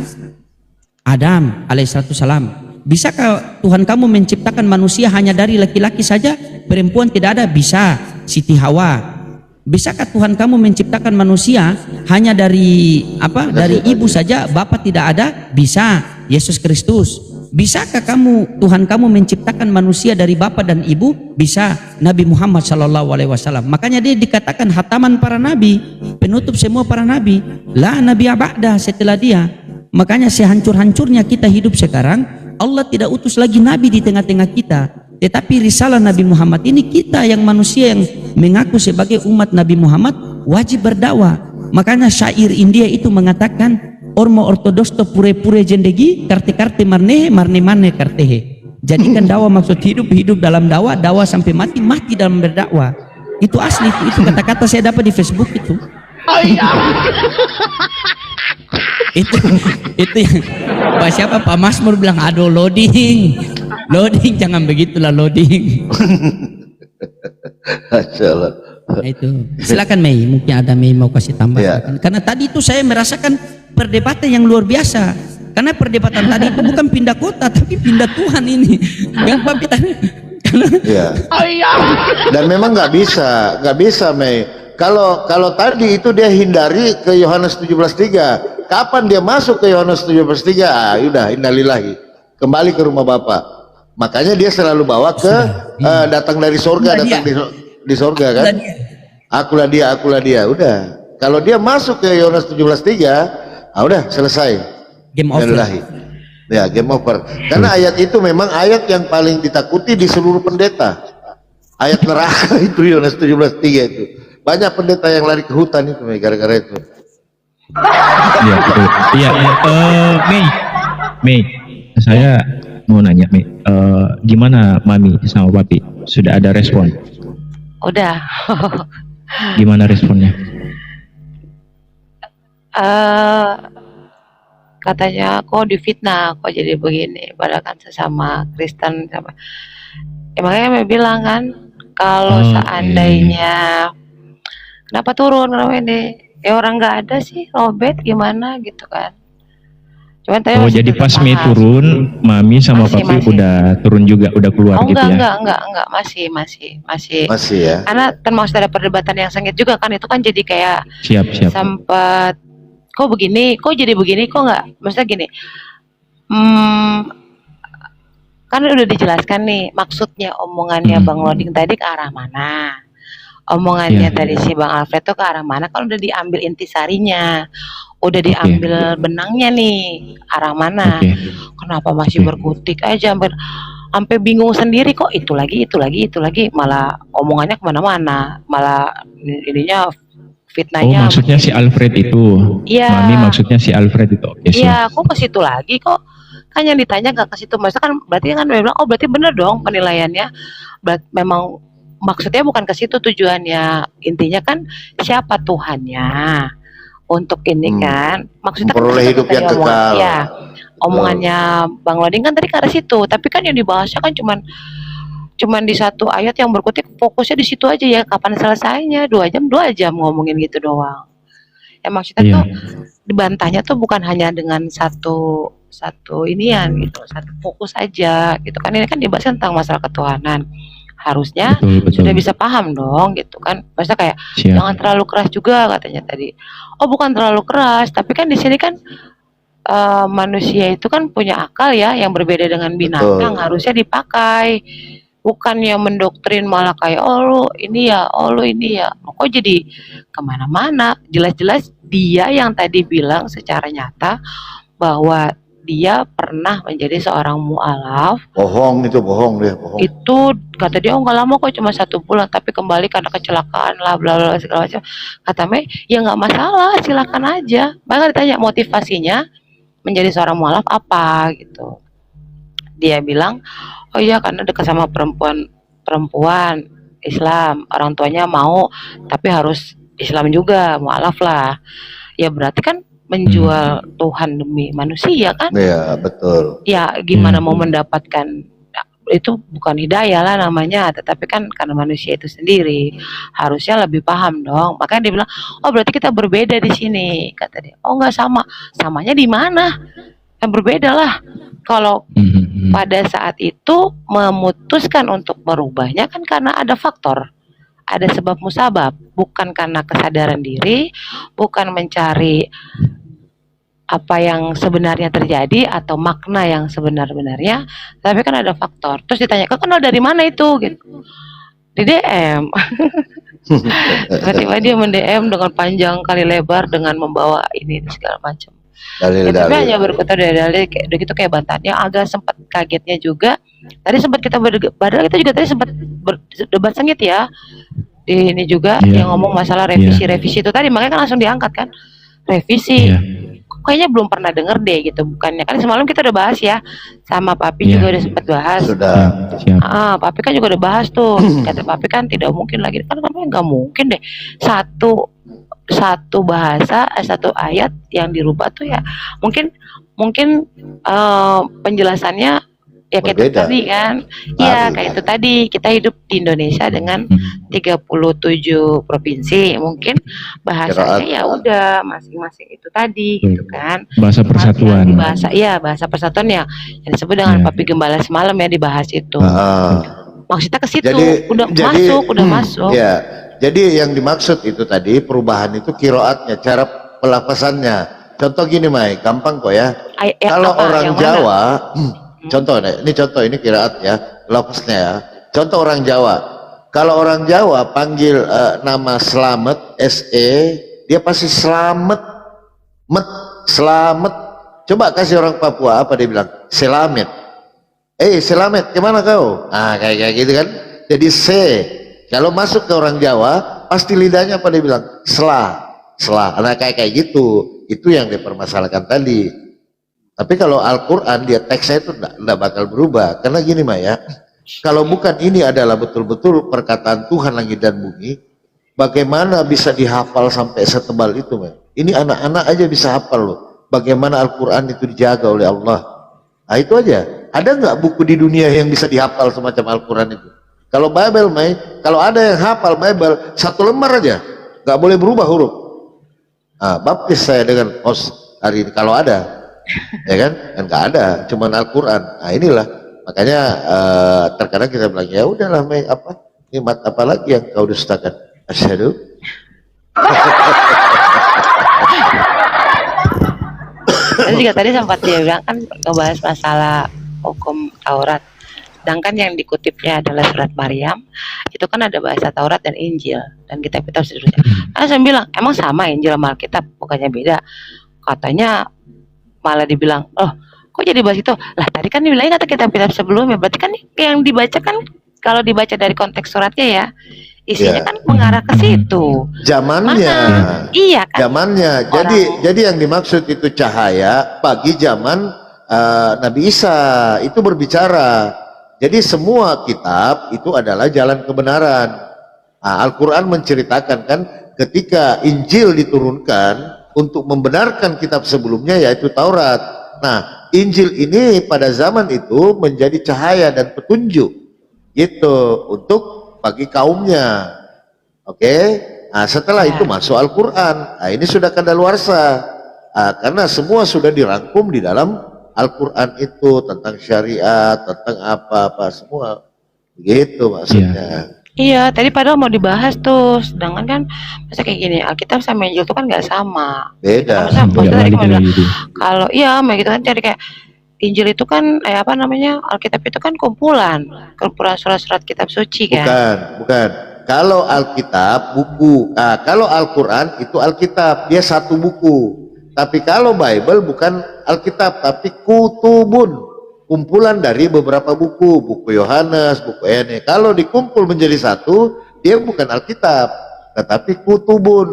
Adam alaihissalam. Bisakah Tuhan kamu menciptakan manusia hanya dari laki-laki saja, perempuan tidak ada? Bisa. Siti Hawa. Bisakah Tuhan kamu menciptakan manusia hanya dari dari ibu saja, bapak tidak ada? Bisa. Yesus Kristus. Bisakah Tuhan kamu menciptakan manusia dari bapak dan ibu? Bisa. Nabi Muhammad SAW. Makanya dia dikatakan hataman para nabi, penutup semua para nabi. La nabi ba'da, setelah dia. Makanya sehancur-hancurnya kita hidup sekarang, Allah tidak utus lagi nabi di tengah-tengah kita, tetapi risalah Nabi Muhammad ini, kita yang manusia yang mengaku sebagai umat Nabi Muhammad wajib berdakwah. Makanya syair India itu mengatakan, ormo ortodoks to pure-pure jendegi karte-karte marne kartehe. Jadikan dakwah maksud hidup dalam dakwah sampai mati dalam berdakwah. Itu asli, itu kata-kata saya dapat di Facebook itu. itu yang Pak Masmur bilang, aduh loading jangan begitulah loading. Nah, itu silakan Mei, mungkin ada Mei mau kasih tambahan. Karena tadi itu saya merasakan perdebatan yang luar biasa, karena perdebatan tadi itu bukan pindah kota tapi pindah Tuhan ini. Dan memang nggak bisa Mei. Kalau tadi itu dia hindari ke Yohanes 17:3. Kapan dia masuk ke Yohanes 17:3? Udah, innalillahi. Kembali ke rumah Bapa. Makanya dia selalu bawa ke datang dari sorga, datang di sorga kan. Akulah dia. Udah. Kalau dia masuk ke Yohanes 17:3, udah selesai. Game over. Ya, game over. Karena ayat itu memang ayat yang paling ditakuti di seluruh pendeta. Ayat neraka itu Yohanes 17:3 itu. Banyak pendeta yang lari ke hutan itu gara-gara itu. Iya betul. Iya. Mei, saya mau nanya Mei, gimana Mami sama Papi? Sudah ada respon? Udah. Gimana responnya? Katanya kok difitnah, kok jadi begini, padahal kan sesama Kristen sama. Makanya Mei bilang kan, kalau seandainya kenapa turun, kenapa ini? Ya orang nggak ada sih, Robert gimana gitu kan. Cuman tadi Oh, masih jadi kita pas Mei bahas. turun, Mami sama Masih, Papi masih. udah turun juga, udah keluar Oh gitu ya? enggak, masih. Masih ya. Karena termasuk ada perdebatan yang sengit juga kan, itu kan jadi kayak Siap, siap. sempat kok begini, kok jadi begini, kok nggak, maksudnya gini, kan udah dijelaskan nih maksudnya omongannya Bang Loding tadi ke arah mana, omongannya Iya. tadi si Bang Alfred tuh ke arah mana, kan udah diambil intisarinya, udah diambil benangnya nih, arah mana. Oke. Kenapa masih berkutik aja sampai bingung sendiri, kok itu lagi, malah omongannya kemana-mana, malah ininya Oh, fitnahnya. maksudnya si Alfred itu. Iya. Mami maksudnya si Alfred itu. Oke, siap. Iya, kok ke situ lagi kok? Kan yang ditanya gak ke situ. Maksudnya kan berarti kan dia bilang, oh berarti bener dong penilaiannya. Memang maksudnya bukan ke situ tujuannya. Intinya kan siapa Tuhannya untuk ini kan. Maksudnya kan Memperoleh ke situ hidup tadi yang kekal. Iya. Omongannya Bang Loding kan tadi ke arah situ. Tapi kan yang dibahasnya kan cuman di satu ayat yang berkutik, fokusnya di situ aja ya. Kapan selesainya? 2 jam ngomongin gitu doang. Ya maksudnya Iya. tuh dibantahnya tuh bukan hanya dengan satu inian gitu, satu fokus aja gitu kan. Ini kan dibahas tentang masalah ketuhanan, harusnya Betul. sudah bisa paham dong gitu kan. Maksudnya kayak Siap. jangan terlalu keras juga katanya tadi. Oh bukan terlalu keras, tapi kan di sini kan manusia itu kan punya akal ya yang berbeda dengan binatang, harusnya dipakai, bukannya mendoktrin malah kayak oh lu ini ya, kok jadi kemana-mana. Jelas-jelas dia yang tadi bilang secara nyata bahwa dia pernah menjadi seorang mu'alaf. Bohong itu, bohong dia, bohong. Itu kata dia, oh nggak lama kok, cuma 1 bulan, tapi kembali karena kecelakaan lah, bla bla segala macam. Kata Mei, ya nggak masalah, silakan aja. Bahkan ditanya motivasinya menjadi seorang mu'alaf apa gitu. Dia bilang, oh iya karena dekat sama perempuan Islam, orang tuanya mau, tapi harus Islam juga, mu'alaf lah. Ya berarti kan menjual Tuhan demi manusia kan? Iya, betul. Ya gimana mau mendapatkan, itu bukan hidayah lah namanya, tetapi kan karena manusia itu sendiri harusnya lebih paham dong. Makanya dia bilang, oh berarti kita berbeda di sini, kata dia. Oh nggak sama, samanya di mana? Yang berbeda lah. Kalau pada saat itu memutuskan untuk merubahnya kan karena ada faktor, ada sebab musabab, bukan karena kesadaran diri, bukan mencari apa yang sebenarnya terjadi atau makna yang sebenar-benarnya, tapi kan ada faktor. Terus ditanya, kau kenal dari mana itu? Gitu. Di DM. Tiba-tiba dia mend-DM dengan panjang kali lebar dengan membawa ini segala macam. Ya, tapi hanya berkutat dari dalil kayak gitu, kayak bantahannya agak sempat kagetnya juga. Tadi sempat kita padahal kita juga tadi sempat berdebat sengit ya. Di ini juga yang ngomong masalah revisi itu tadi, makanya kan langsung diangkat kan. Revisi. Kayaknya belum pernah denger deh gitu, bukannya kan semalam kita udah bahas ya sama Papi juga udah sempat bahas. Papi kan juga udah bahas tuh. Kata Papi kan tidak mungkin lagi, kan namanya nggak mungkin deh satu bahasa satu ayat yang dirubah tuh ya mungkin penjelasannya ya kayak itu tadi kan. Iya kayak itu tadi, kita hidup di Indonesia dengan 37 provinsi, mungkin bahasanya ya udah masing-masing itu tadi gitu kan. Bahasa persatuan. Bahasa persatuan yang disebut dengan Papi Gembala semalam ya dibahas itu. Maksudnya ke situ udah masuk. Ya, jadi yang dimaksud itu tadi perubahan itu kiroatnya, cara pelafasannya. Contoh gini Mai, gampang kok ya. Kalau orang Jawa contoh nih, ini kiraat ya, lafaznya ya. Contoh orang Jawa. Kalau orang Jawa panggil nama Slamet, SE, dia pasti selamet. Selamet. Coba kasih orang Papua apa dia bilang? Selamet. Selamet, gimana kau? Nah, kayak gitu kan. Jadi kalau masuk ke orang Jawa, pasti lidahnya apa dia bilang? Selah. Nah, kayak gitu. Itu yang dipermasalahkan tadi. Tapi kalau Al-Quran dia teksnya itu tidak bakal berubah. Karena gini Maya, kalau bukan ini adalah betul-betul perkataan Tuhan langit dan bumi, bagaimana bisa dihafal sampai setebal itu Maya? Ini anak-anak aja bisa hafal loh. Bagaimana Al-Quran itu dijaga oleh Allah. Nah itu aja. Ada nggak buku di dunia yang bisa dihafal semacam Al-Quran itu? Kalau Bible Maya, kalau ada yang hafal Bible 1 lembar aja, nggak boleh berubah huruf. Baptis saya dengan host hari ini kalau ada, ya kan? Kan nggak ada, cuman Al-Quran. Nah inilah makanya terkadang kita bilang ya udahlah, nikmat apa lagi yang kau dustakan? Asyhadu. Tadi juga tadi sempat dia bilang kan ngebahas masalah hukum Taurat. Sedangkan yang dikutipnya adalah surat Maryam, itu kan ada bahasa Taurat dan Injil dan kitab-kitab seterusnya. Nah, saya bilang, emang sama Injil sama Alkitab? Bukannya beda. Katanya malah dibilang, oh kok jadi bahas itu? Lah tadi kan dibilangnya kata kitab-kitab sebelumnya, berarti kan yang dibaca kan, kalau dibaca dari konteks suratnya ya, isinya kan mengarah ke situ. Zamannya. Iya kan? Zamannya. Jadi yang dimaksud itu cahaya bagi zaman Nabi Isa itu berbicara. Jadi semua kitab itu adalah jalan kebenaran. Al-Quran menceritakan kan ketika Injil diturunkan untuk membenarkan kitab sebelumnya yaitu Taurat. Nah, Injil ini pada zaman itu menjadi cahaya dan petunjuk gitu untuk bagi kaumnya. Oke. Nah, setelah itu masuk Al-Quran. Nah, ini sudah kadaluarsa. Karena semua sudah dirangkum di dalam Al-Quran itu tentang syariat, tentang apa-apa semua. Begitu maksudnya. Iya, tadi padahal mau dibahas tuh, sedangkan kan masa kayak gini, Alkitab sama Injil itu kan nggak sama. Beda. Kalau iya, gitu kan, jadi kayak Injil itu kan, apa namanya, Alkitab itu kan kumpulan surat-surat kitab suci kan. Bukan. Kalau Alkitab buku, kalau Al-Quran itu Alkitab, dia satu buku. Tapi kalau Bible bukan Alkitab, tapi kutubun, kumpulan dari beberapa buku Yohanes, buku ini. Kalau dikumpul menjadi satu, dia bukan Alkitab, tetapi kutubun,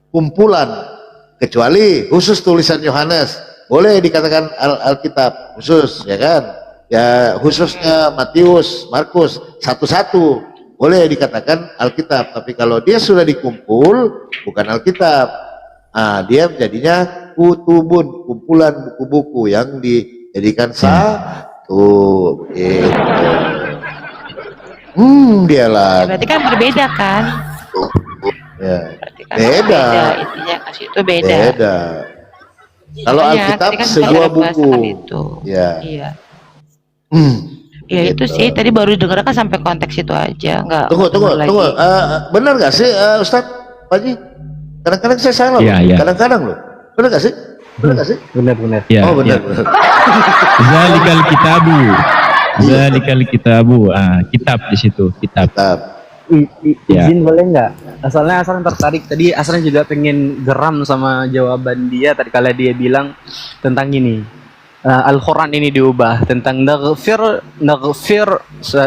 kumpulan. Kecuali khusus tulisan Yohanes, boleh dikatakan Alkitab khusus, ya kan? Ya khususnya Matius, Markus, satu-satu boleh dikatakan Alkitab. Tapi kalau dia sudah dikumpul, bukan Alkitab. Dia jadinya kutubun, kumpulan buku-buku yang dijadikan satu. Gitu. Dia lah. Ya, berarti kan berbeda kan? Ya. Kan beda. Intinya kasih itu beda. Kalau Alkitab kan sebuah buku. Itu. Ya. Iya. Ya itu sih tadi baru dengar kan sampai konteks itu aja, nggak. Tunggu. Benar nggak sih Ustadz Haji? Kadang-kadang saya salah, kadang-kadang loh. Benar gak sih? Benar. Ya, oh benar. Zalikal kitabu. Kitab di situ, kitab. Izin boleh nggak? Asalnya Asran tertarik tadi. Asran juga pengen geram sama jawaban dia tadi kala dia bilang tentang ini. Al-Quran ini diubah tentang naghfir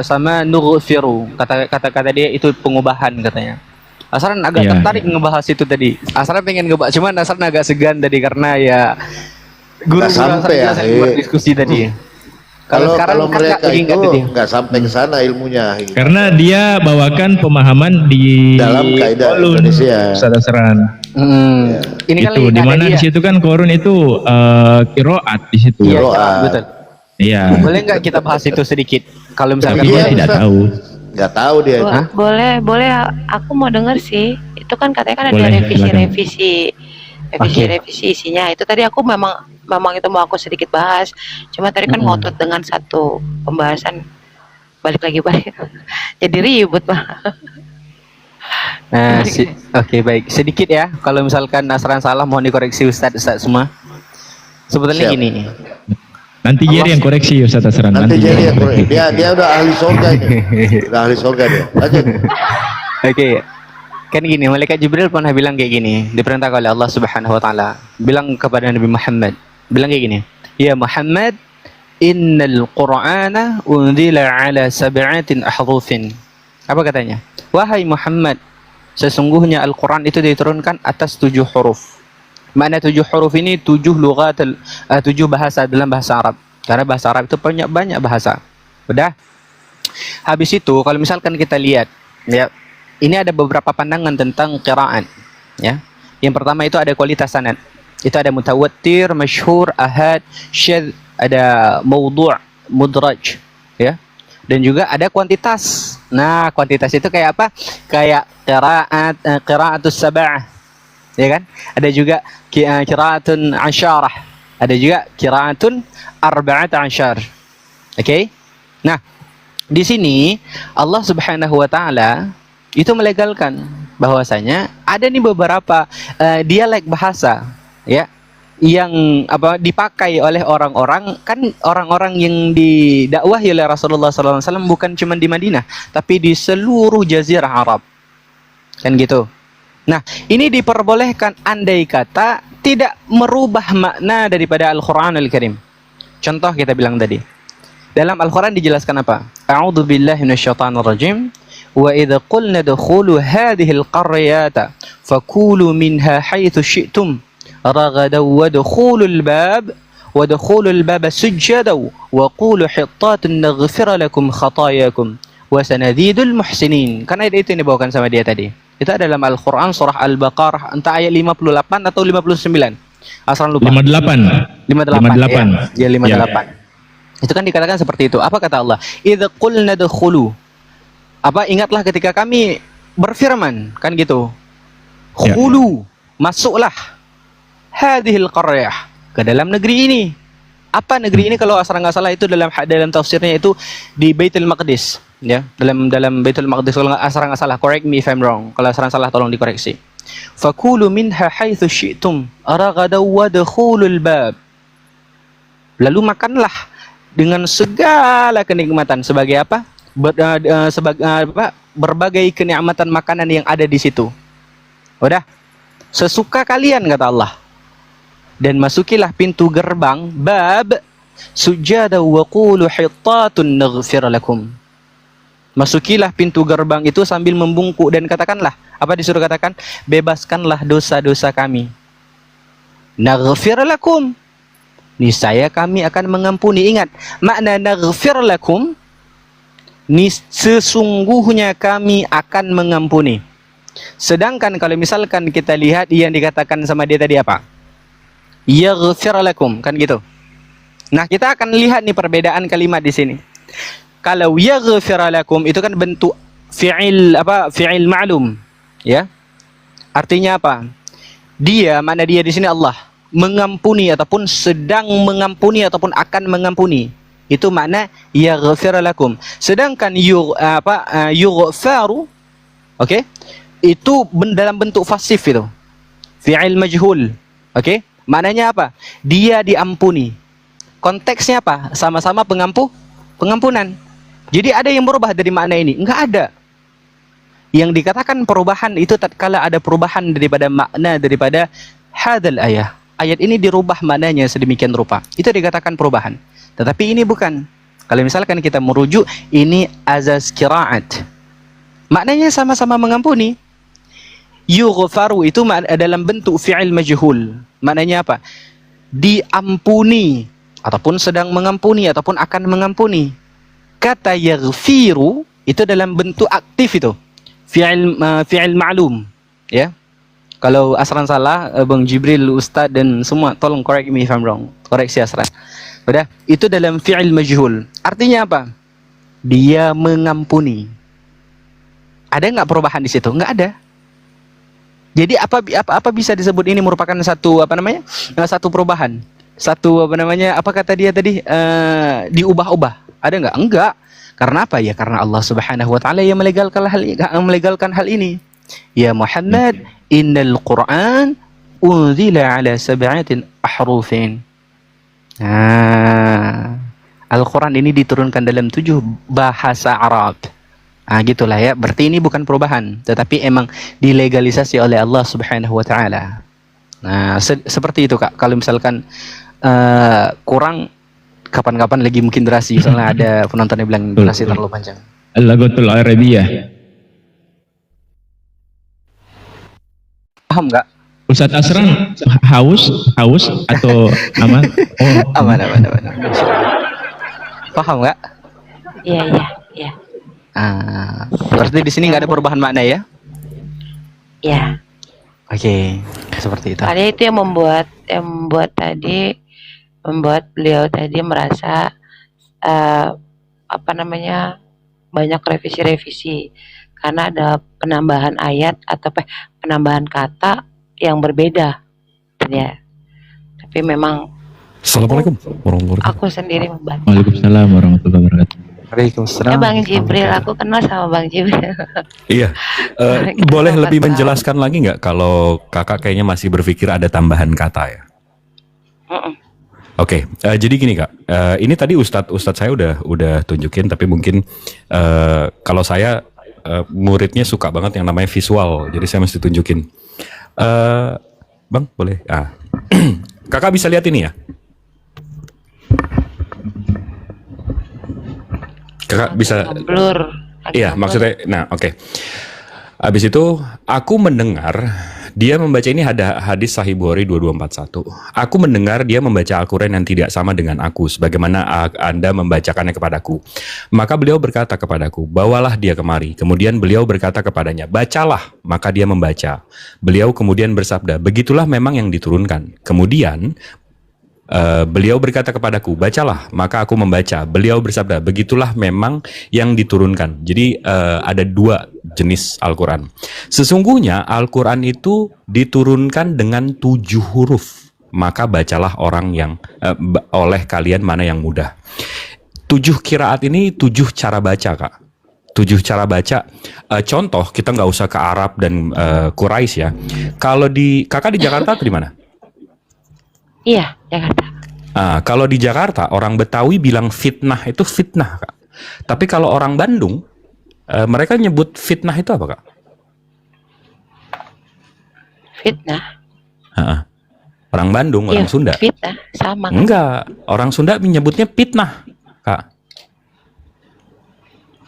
sama nughfiru. Kata dia itu pengubahan katanya. Asran agak tertarik ngebahas itu tadi. Asran pengen ngebahas, cuman Asran agak segan tadi karena ya guru sampai ya berdiskusi tadi. Kalau mereka itu nggak sampai ke sana ilmunya. Karena dia bawakan pemahaman di dalam kaidah Indonesia. Asran. Ini kan itu di mana di situ kan Qur'an itu qiraat di situ. Iya, betul. Iya. Boleh nggak kita bahas itu sedikit? Kalau misalkan dia tidak tahu. Nggak tahu dia. Boleh. Aku mau denger sih. Itu kan katanya kan ada revisi isinya. Itu tadi aku memang itu mau aku sedikit bahas. Cuma tadi kan ngotot dengan satu pembahasan balik. Jadi ribut Pak. Oke, baik. Sedikit ya. Kalau misalkan Asran salah mohon dikoreksi Ustadz semua. Sebetulnya gini. Nanti Jerry yang koreksi Ustaz Asran. Nanti Jerry yang koreksi. Dia udah ahli surga ini. Udah ahli surga dia. Lanjut. Oke. Kan gini, malaikat Jibril pernah bilang kayak gini, diperintahkan oleh Allah Subhanahu wa taala. Bilang kepada Nabi Muhammad, bilang kayak gini, "Ya Muhammad, innal Qur'ana unzila ala sab'atin ahrufin." Apa katanya? Wahai Muhammad, sesungguhnya Al-Quran itu diturunkan atas 7 huruf. Mana 7 huruf ini 7 bahasa dalam bahasa Arab. Karena bahasa Arab itu banyak bahasa. Udah. Habis itu kalau misalkan kita lihat ya, ini ada beberapa pandangan tentang qira'at ya. Yang pertama itu ada kualitas sanad. Itu ada mutawattir, masyhur, ahad, syadz, ada maudhu', mudraj ya. dan juga ada kuantitas. Nah, kuantitas itu kayak apa? Kayak qiraatus sab'ah, ya kan? Ada juga qiraatun asyarah, ada juga qiraatun arba'at asyar. Oke? Nah, di sini Allah Subhanahu wa taala itu melegalkan bahwasanya ada nih beberapa dialek bahasa, ya, yang dipakai oleh orang-orang, kan orang-orang yang didakwahi oleh Rasulullah SAW bukan cuma di Madinah, tapi di seluruh jazirah Arab, kan gitu. Nah, ini diperbolehkan andai kata tidak merubah makna daripada Al-Quranul Karim. Contoh kita bilang tadi, dalam Al-Quran dijelaskan apa? A'udzu billahi minasyaitonir rajim. Wa idza qulna dukhulu hadhihi al-qaryata fakulu minha haitsu syi'tum raghadan wadkhulul baba sujjadan wa qulu hittatun naghfir lakum khatayakum wa sanazidul muhsinin. Karena itu yang dibawakan sama dia tadi. Itu dalam Al-Quran surah Al-Baqarah entah ayat 58 atau 59. Asal lupa. 58. 58. Ya 58. Ya. Itu kan dikatakan seperti itu. Apa kata Allah? Idza qulna dukhulu. Ingatlah ketika kami berfirman, kan gitu. Khulu, masuklah hadhil qaryah, ke dalam negeri ini. Apa negeri ini? Kalau asal nggak salah itu dalam tafsirnya itu di Baitul Maqdis, ya, dalam Baitul Maqdis. Kalau asal nggak salah, correct me if I'm wrong. Kalau asal salah tolong dikoreksi. Fakulu minha haitsu syi'tum raghadan wadkhulul bab. Lalu makanlah dengan segala kenikmatan. Sebagai apa? Berbagai kenikmatan makanan yang ada di situ. Udah, sesuka kalian kata Allah. Dan masukilah pintu gerbang bab sujada wa qulu hittatun naghfir lakum. Masukilah pintu gerbang itu sambil membungkuk dan katakanlah, apa disuruh katakan? Bebaskanlah dosa-dosa kami. Naghfir lakum. Niscaya kami akan mengampuni. Ingat, makna naghfir lakum, sesungguhnya kami akan mengampuni. Sedangkan kalau misalkan kita lihat yang dikatakan sama dia tadi apa? Yaghfir lakum, kan gitu. Nah, kita akan lihat nih perbedaan kalimat di sini. Kalau yaghfir lakum itu kan bentuk fi'il fi'il ma'lum, ya. Artinya apa? Mana dia di sini Allah mengampuni ataupun sedang mengampuni ataupun akan mengampuni. Itu makna yaghfir lakum. Sedangkan yughfaru, oke? Itu dalam bentuk pasif itu. Fi'il majhul. Oke? Maknanya apa? Dia diampuni. Konteksnya apa? Sama-sama pengampunan. Jadi ada yang berubah dari makna ini? Enggak ada. Yang dikatakan perubahan itu tatkala ada perubahan daripada makna daripada hadal ayah. Ayat ini dirubah maknanya sedemikian rupa. Itu dikatakan perubahan. Tetapi ini bukan. Kalau misalkan kita merujuk, ini azaz qiraat. Maknanya sama-sama mengampuni. Yughfaru itu dalam bentuk fi'il majhul. Maknanya apa? Diampuni, ataupun sedang mengampuni, ataupun akan mengampuni. Kata yaghfiru itu dalam bentuk aktif itu. Fi'il ma'lum. Ya. Kalau Asran salah, Bang Jibril, Ustaz dan semua, tolong correct me if I'm wrong. Koreksi Asran. Udah, itu dalam fi'il majhul. Artinya apa? Dia mengampuni. Ada nggak perubahan di situ? Nggak ada. Jadi apa bisa disebut ini merupakan satu satu perubahan? Apa kata dia tadi? Diubah-ubah. Ada nggak? Enggak. Karena apa ya? Karena Allah Subhanahu wa taala yang melegalkan hal ini. Ya Muhammad, innal Qur'an unzila ala sab'atin ahrufin. Al-Quran ini diturunkan dalam 7 bahasa Arab. Gitulah ya. Berarti ini bukan perubahan, tetapi emang dilegalisasi oleh Allah Subhanahu wa taala. Nah, seperti itu Kak. Kalau misalkan kurang, kapan-kapan lagi mungkin durasi. Soalnya ada penonton yang bilang durasi terlalu panjang. Al-Laghatul Arabiyah. Paham nggak? Ustaz Asran haus atau aman? Oh, aman. Paham nggak? Iya. Berarti di sini nggak ada perubahan makna ya? Iya. Oke, seperti itu. Karena itu yang membuat beliau tadi merasa apa namanya, banyak revisi-revisi karena ada penambahan ayat atau penambahan kata yang berbeda ya. Tapi memang Assalamualaikum warahmatullahi wabarakatuh. aku sendiri membantu. Waalaikumsalam warahmatullahi wabarakatuh. Ya Bang Jibril, aku kenal sama Bang Jibril. Iya, boleh lebih menjelaskan lagi nggak kalau kakak kayaknya masih berpikir ada tambahan kata ya? Oke, jadi gini kak, ini tadi Ustadz saya udah tunjukin, tapi mungkin kalau saya muridnya suka banget yang namanya visual, jadi saya mesti tunjukin. Bang, boleh? Kakak bisa lihat ini ya? Kakak bisa? Blur. Iya, maksudnya, nah oke. Habis itu aku mendengar dia membaca ini, ada hadis Sahih Bukhari 2241. Aku mendengar dia membaca Al-Quran yang tidak sama dengan aku, sebagaimana Anda membacakannya kepadaku. Maka beliau berkata kepadaku, bawalah dia kemari. Kemudian beliau berkata kepadanya, bacalah. Maka dia membaca. Beliau kemudian bersabda, begitulah memang yang diturunkan. Kemudian beliau berkata kepadaku, bacalah, maka aku membaca. Beliau bersabda, begitulah memang yang diturunkan. Jadi ada dua jenis Al-Quran. Sesungguhnya Al-Quran itu diturunkan dengan 7 huruf. Maka bacalah orang yang oleh kalian mana yang mudah. 7 kiraat ini 7 cara baca, Kak. 7 cara baca. Contoh, kita nggak usah ke Arab dan Quraisy ya. Kalau kakak di Jakarta atau di mana? Iya, Jakarta. Kalau di Jakarta, orang Betawi bilang fitnah itu fitnah, Kak. Tapi kalau orang Bandung, mereka nyebut fitnah itu apa, Kak? Fitnah. Orang Bandung, orang Sunda. Fitnah, sama. Enggak, orang Sunda menyebutnya pitnah, Kak.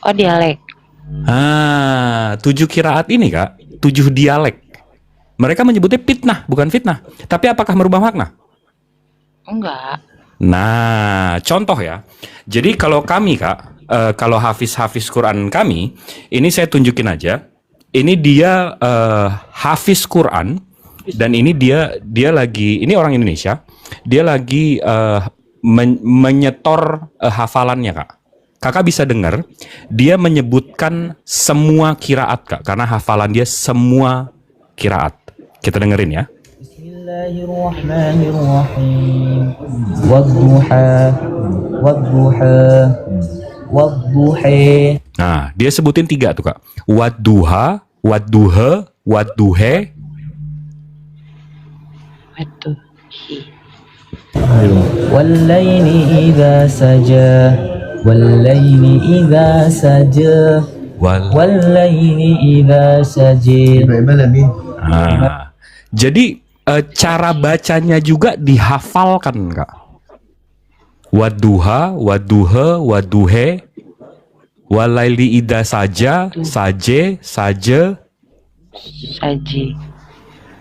Oh, dialek. 7 kiraat ini, Kak, 7 dialek. Mereka menyebutnya pitnah, bukan fitnah. Tapi apakah merubah makna? Enggak. Nah, contoh ya. Jadi kalau kami, Kak, kalau hafiz Quran kami, ini saya tunjukin aja. Ini dia hafiz Quran, dan ini dia lagi, ini orang Indonesia, dia lagi menyetor hafalannya, Kak. Kakak bisa dengar, dia menyebutkan semua kiraat, Kak, karena hafalan dia semua kiraat. Kita dengerin ya. Bismillahirrahmanirrahim. Wadduha, wadduha, wadduhe. Nah, dia sebutin 3 tuh, Kak. Wadduha, wadduhe, wadduhe. Wallaini idza saja, wallaini idza saja, wallaini idza saja. Jadi cara bacanya juga dihafalkan, Kak. Wadduha, wadduhe, wadduhe, walaili idza saja, saje, saje. Saji.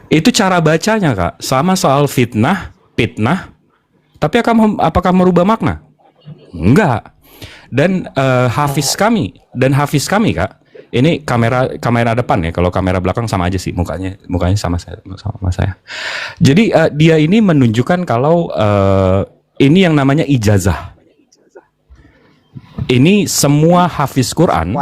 Itu cara bacanya, Kak. Sama soal fitnah, pitnah. Tapi apakah merubah makna? Enggak. Dan hafiz kami, Kak. Ini kamera depan ya. Kalau kamera belakang sama aja sih, mukanya sama saya. Jadi dia ini menunjukkan kalau ini yang namanya ijazah. Ini semua hafiz Quran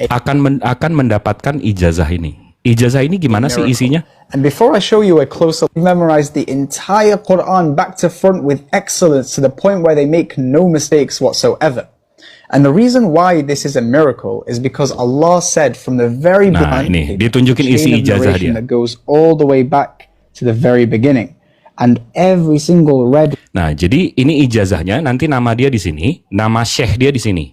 akan mendapatkan ijazah ini. Ijazah ini gimana sih isinya? And before I show you a close-up, memorize the entire Quran back to front with excellence to the point where they make no mistakes whatsoever. And the reason why this is a miracle is because Allah said from the very beginning, ini ditunjukin isi ijazah dia. That goes all the way back to the very beginning. And every single red. Nah, jadi ini ijazahnya, nanti nama dia di sini, nama syekh dia di sini.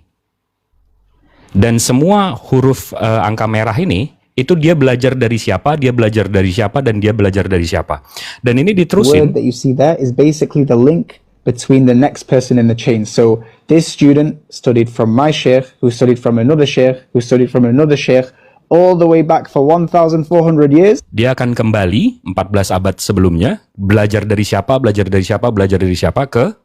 Dan semua huruf angka merah ini, itu dia belajar dari siapa, dia belajar dari siapa, dan dia belajar dari siapa. Dan ini diterusin. The word that you see there is basically the link between the next person in the chain. So this student studied from my sheikh, who studied from another sheikh, who studied from another sheikh, all the way back for 1,400 years. Dia akan kembali 14 abad sebelumnya, belajar dari siapa, belajar dari siapa, belajar dari siapa ke.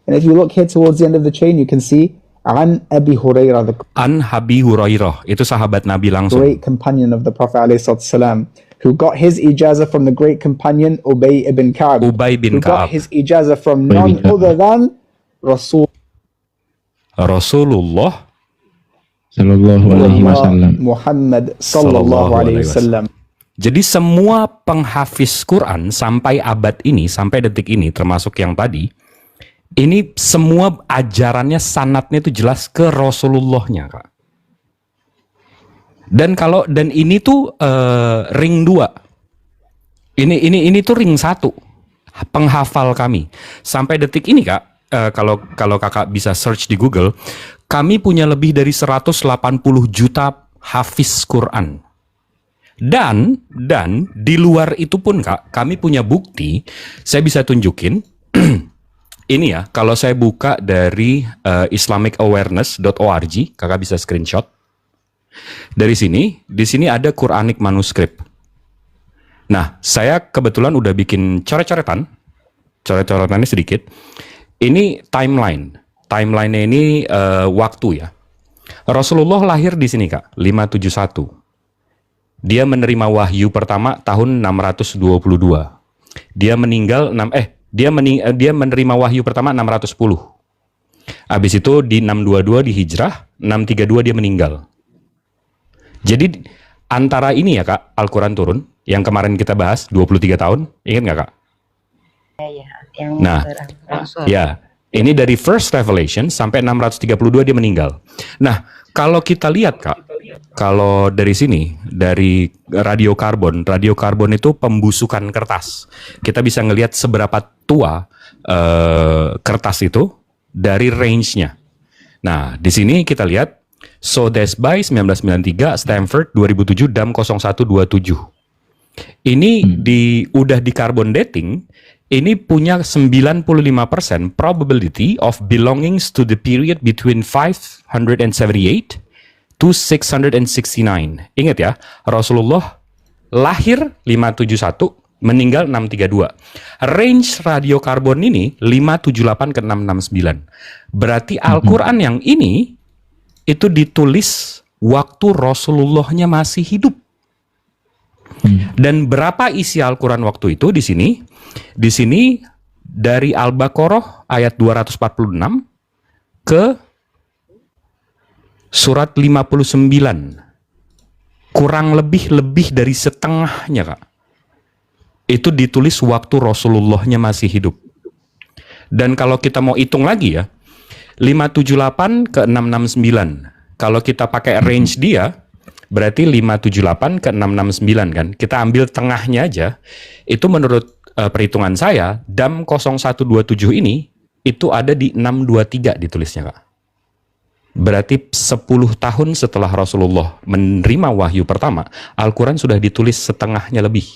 And if you look here towards the end of the chain, you can see An Abi Hurairah, An Abi Hurairah, itu sahabat Nabi langsung. Great companion of the Prophet ﷺ, who got his ijazah from the great companion Ubay ibn Ka'ab. Ubay bin Who got Ka'ab. his ijazah from none other than Rasulullah Sallallahu alaihi wasallam. Muhammad sallallahu alaihi wasallam. Jadi semua penghafiz Quran sampai abad ini, sampai detik ini, termasuk yang tadi, ini semua ajarannya, sanatnya itu jelas ke Rasulullahnya, Kak. Dan ini tuh ring 2. Ini tuh ring 1. Penghafal kami. Sampai detik ini, Kak, kalau Kakak bisa search di Google, kami punya lebih dari 180 juta hafiz Quran. Dan di luar itu pun, Kak, kami punya bukti. Saya bisa tunjukin. Ini ya, kalau saya buka dari islamicawareness.org, Kakak bisa screenshot. Dari sini, di sini ada Quranic manuscript. Nah, saya kebetulan udah bikin coret-coretan. Coret-coretannya sedikit. Ini timeline. Timeline-nya ini waktu ya. Rasulullah lahir di sini, Kak, 571. Dia menerima wahyu pertama tahun 622. Dia meninggal dia menerima wahyu pertama 610. Habis itu di 622 di hijrah, 632 dia meninggal. Jadi antara ini ya, Kak, Al-Quran turun yang kemarin kita bahas 23 tahun, ingat nggak, Kak? Yang Nah, ya, ini dari first revelation sampai 632 dia meninggal. Nah, kalau kita lihat, Kak, kalau dari sini, dari radiokarbon itu pembusukan kertas. Kita bisa ngelihat seberapa tua kertas itu dari range-nya. Nah, di sini kita lihat Sotheby's 1993, Stanford 2007, DAM 0127. Ini udah di carbon dating, ini punya 95% probability of belongings to the period between 578 to 669. Ingat ya, Rasulullah lahir 571, meninggal 632. Range radiokarbon ini 578 ke 669. Berarti Al-Quran yang ini itu ditulis waktu Rasulullahnya masih hidup. Dan berapa isi Al-Quran waktu itu di sini? Di sini dari Al-Baqarah ayat 246 ke surat 59. Kurang lebih dari setengahnya, Kak. Itu ditulis waktu Rasulullahnya masih hidup. Dan kalau kita mau hitung lagi ya, 578 ke 669. Kalau kita pakai range dia, berarti 578 ke 669 kan. Kita ambil tengahnya aja. Itu menurut perhitungan saya, DAM 0127 ini itu ada di 623 ditulisnya, Kak. Berarti 10 tahun setelah Rasulullah menerima wahyu pertama, Al-Quran sudah ditulis setengahnya lebih.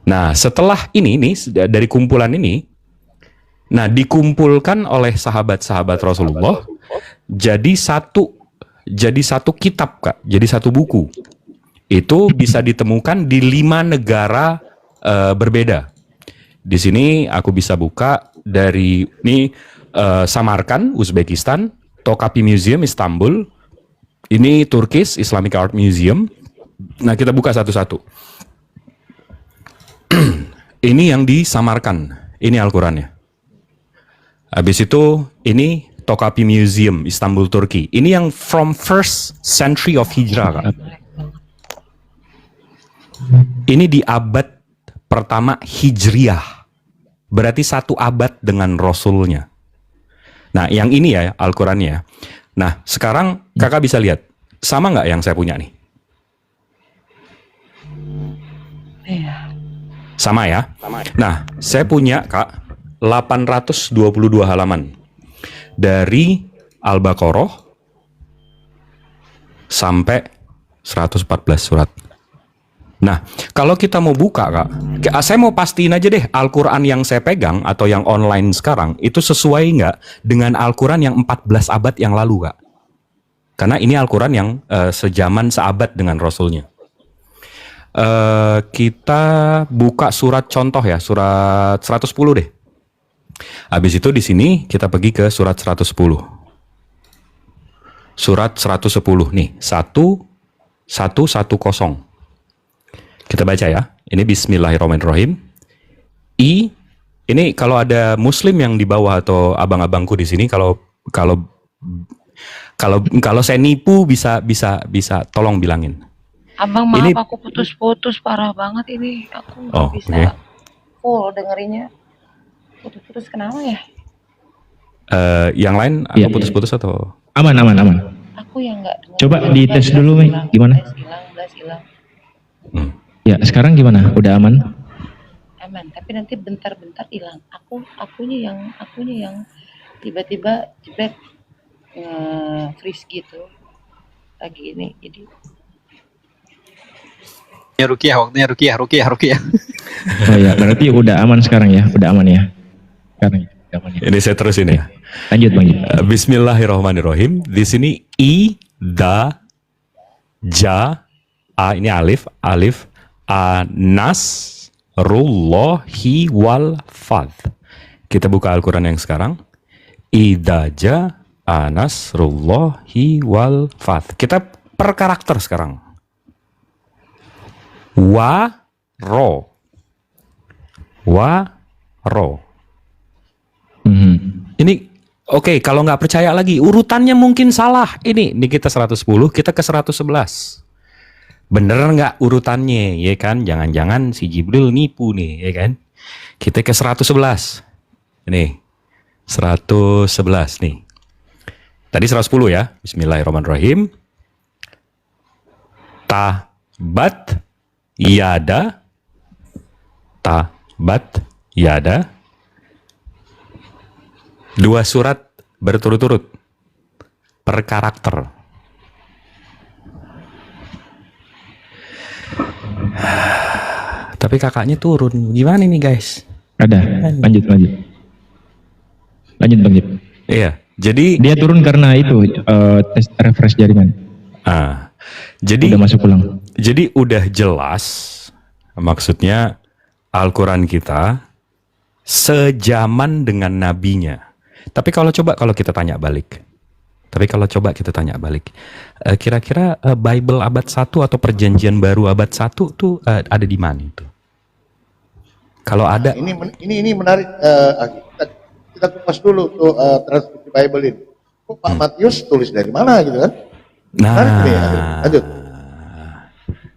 Nah, setelah ini nih, dari kumpulan ini, nah dikumpulkan oleh sahabat-sahabat Rasulullah, jadi satu kitab, Kak, jadi satu buku. Itu bisa ditemukan di 5 negara berbeda. Di sini aku bisa buka dari ini Samarkand, Uzbekistan, Topkapi Museum, Istanbul, ini Turkish Islamic Art Museum. Nah, kita buka satu-satu. Ini yang di Samarkand, ini Al-Qurannya. Habis itu ini Topkapi Museum, Istanbul, Turki. Ini yang from first century of Hijrah, Kak. Ini di abad pertama Hijriah. Berarti 1 abad dengan Rasulnya. Nah, yang ini ya Al-Qurannya. Nah, sekarang kakak bisa lihat. Sama nggak yang saya punya nih? Sama ya? Nah, saya punya, Kak, 822 halaman. Dari Al-Baqarah sampai 114 surat. Nah, kalau kita mau buka, Kak, saya mau pastiin aja deh Al-Quran yang saya pegang atau yang online sekarang itu sesuai nggak dengan Al-Quran yang 14 abad yang lalu, Kak. Karena ini Al-Quran yang sejaman seabad dengan Rasulnya. Kita buka surat contoh ya, surat 110 deh. Habis itu di sini kita pergi ke surat 110. Surat 110 nih, 1110. Kita baca ya. Ini Bismillahirrahmanirrahim. Ini kalau ada muslim yang di bawah atau abang-abangku di sini, kalau kalau kalau saya nipu bisa tolong bilangin. Abang maaf Ini- aku putus-putus parah banget ini. Aku nggak Oh, bisa oke. full dengerinnya. Putus-putus kenapa ya? Yang lain aku Iya, iya. putus-putus atau Aman. Aku yang nggak dengar. Coba dites dulu, Mei. Gimana? Belas hilang. Ya, sekarang gimana? Udah aman? Aman, tapi nanti bentar-bentar hilang. Akunya yang tiba-tiba jebret freeze gitu. Lagi ini. Jadi Ya Rukiah, waktunya Rukiah. Oh ya, berarti udah aman sekarang ya? Udah aman ya? Sekarang ya, udah aman ya. ini saya terusin ya. Lanjut Bang. Bismillahirrahmanirrahim. Di sini i, da, ja, a ini alif, anas, rullahi wal fad. Kita buka Al-Quran yang sekarang. Idaja, anas, rullahi wal fad. Kita per karakter sekarang. Wa, ro. Ini oke, kalau nggak percaya lagi urutannya mungkin salah. Ini kita 110, kita ke 111. Bener nggak urutannya, ya kan? Jangan-jangan si Jibril nipu nih, ya kan? Kita ke 111. Ini 111 nih. Tadi 110 ya. Bismillahirrahmanirrahim. Tabat yada. Dua surat berturut-turut per karakter. Tapi kakaknya turun. Gimana nih guys? Ada. Lanjut. Lanjut Bang Jip. Iya. Jadi Dia turun karena itu tes refresh jaringan. Jadi udah masuk pulang. Jadi udah jelas maksudnya Al-Quran kita sejaman dengan nabinya. Tapi kalau kita tanya balik. Kira-kira Bible abad 1 atau perjanjian baru abad 1 tuh ada di mana itu? Kalau ada Ini menarik. Kita kupas dulu tuh transkripsi Bible ini. Kok Pak Matius tulis dari mana gitu kan? Menarik nih. Lanjut.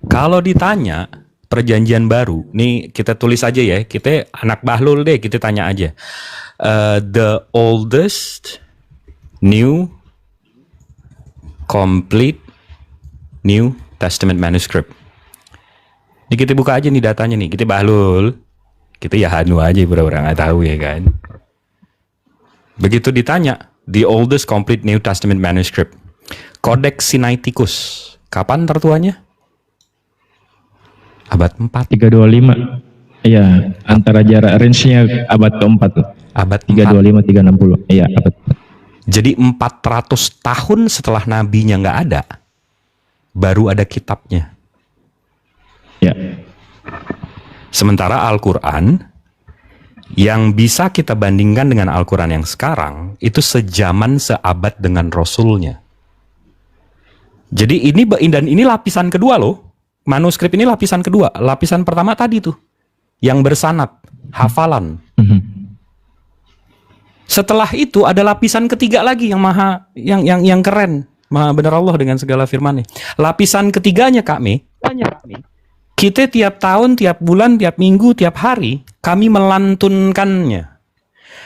Kalau ditanya perjanjian baru, nih kita tulis aja ya. Kita anak bahlul deh, kita tanya aja. The oldest new complete New Testament manuscript. Ini kita buka aja nih datanya nih. Kita bahlul. Kita ya hanu aja pura-pura nggak tahu ya kan. Begitu ditanya, the oldest complete New Testament manuscript. Codex Sinaiticus. Kapan tertuanya? Abad 4. 325. Iya, antara jarak range-nya abad keempat tuh. Abad 325 360. Iya, abad 4. Jadi 400 tahun setelah nabinya nggak ada, baru ada kitabnya. Ya. Sementara Al-Quran yang bisa kita bandingkan dengan Al-Quran yang sekarang itu sejaman seabad dengan Rasulnya. Jadi ini lapisan kedua loh. Manuskrip ini lapisan kedua. Lapisan pertama tadi tuh yang bersanad, hafalan. Setelah itu ada lapisan ketiga lagi yang keren. Maha benar Allah dengan segala firman-Nya. Lapisan ketiganya kami, kita tiap tahun, tiap bulan, tiap minggu, tiap hari kami melantunkannya.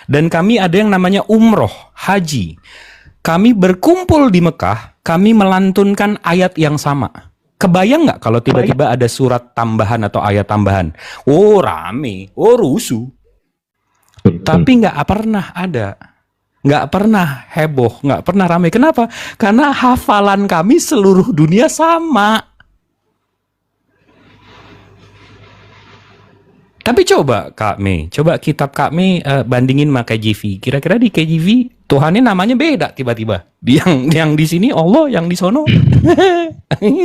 Dan kami ada yang namanya umroh, haji. Kami berkumpul di Mekah, kami melantunkan ayat yang sama. Kebayang nggak kalau tiba-tiba ada surat tambahan atau ayat tambahan? Oh rame, oh rusuh. Tapi nggak pernah ada. Nggak pernah heboh, nggak pernah rame. Kenapa? Karena hafalan kami seluruh dunia sama. Tapi coba Kak Mei, coba kitab Kak Mei bandingin sama KJV. Kira-kira di KJV Tuhannya namanya beda tiba-tiba. Yang di sini Allah, yang di sono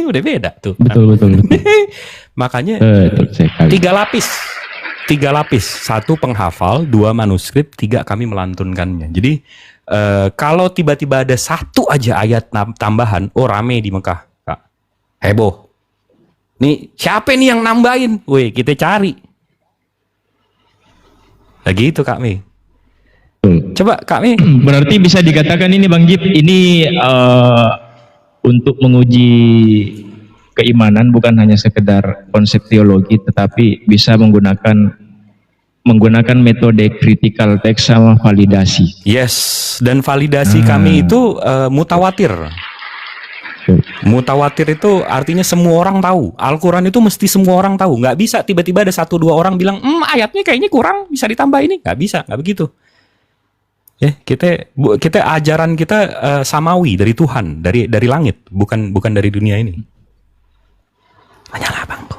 udah beda tuh. Betul. Makanya sekali. 3 lapis, 1 penghafal, 2 manuskrip, 3 kami melantunkannya. Jadi kalau tiba-tiba ada 1 aja ayat tambahan, oh rame di Mekah, Kak. Heboh. Nih siapa nih yang nambahin? Wih, kita cari. Lagi itu Kak Mei. Coba Kak Mi. Berarti bisa dikatakan ini Bang Jip, ini untuk menguji keimanan bukan hanya sekedar konsep teologi, tetapi bisa menggunakan metode critical text sama validasi. Yes, dan validasi kami itu mutawatir. Mutawatir itu artinya semua orang tahu. Al-Quran itu mesti semua orang tahu. Nggak bisa tiba-tiba ada 1-2 orang bilang, ayatnya kayaknya kurang, bisa ditambah ini. Nggak bisa, nggak begitu. Kita ajaran kita samawi dari Tuhan, dari langit, bukan dari dunia ini. Hanyalah abangku.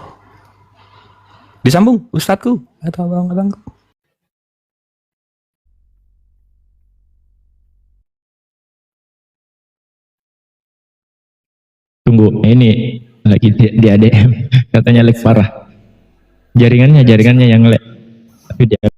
Disambung, ustadku atau abang-abangku. Tunggu, ini lagi di ADM katanya lag parah. Jaringannya yang lag. Tapi dia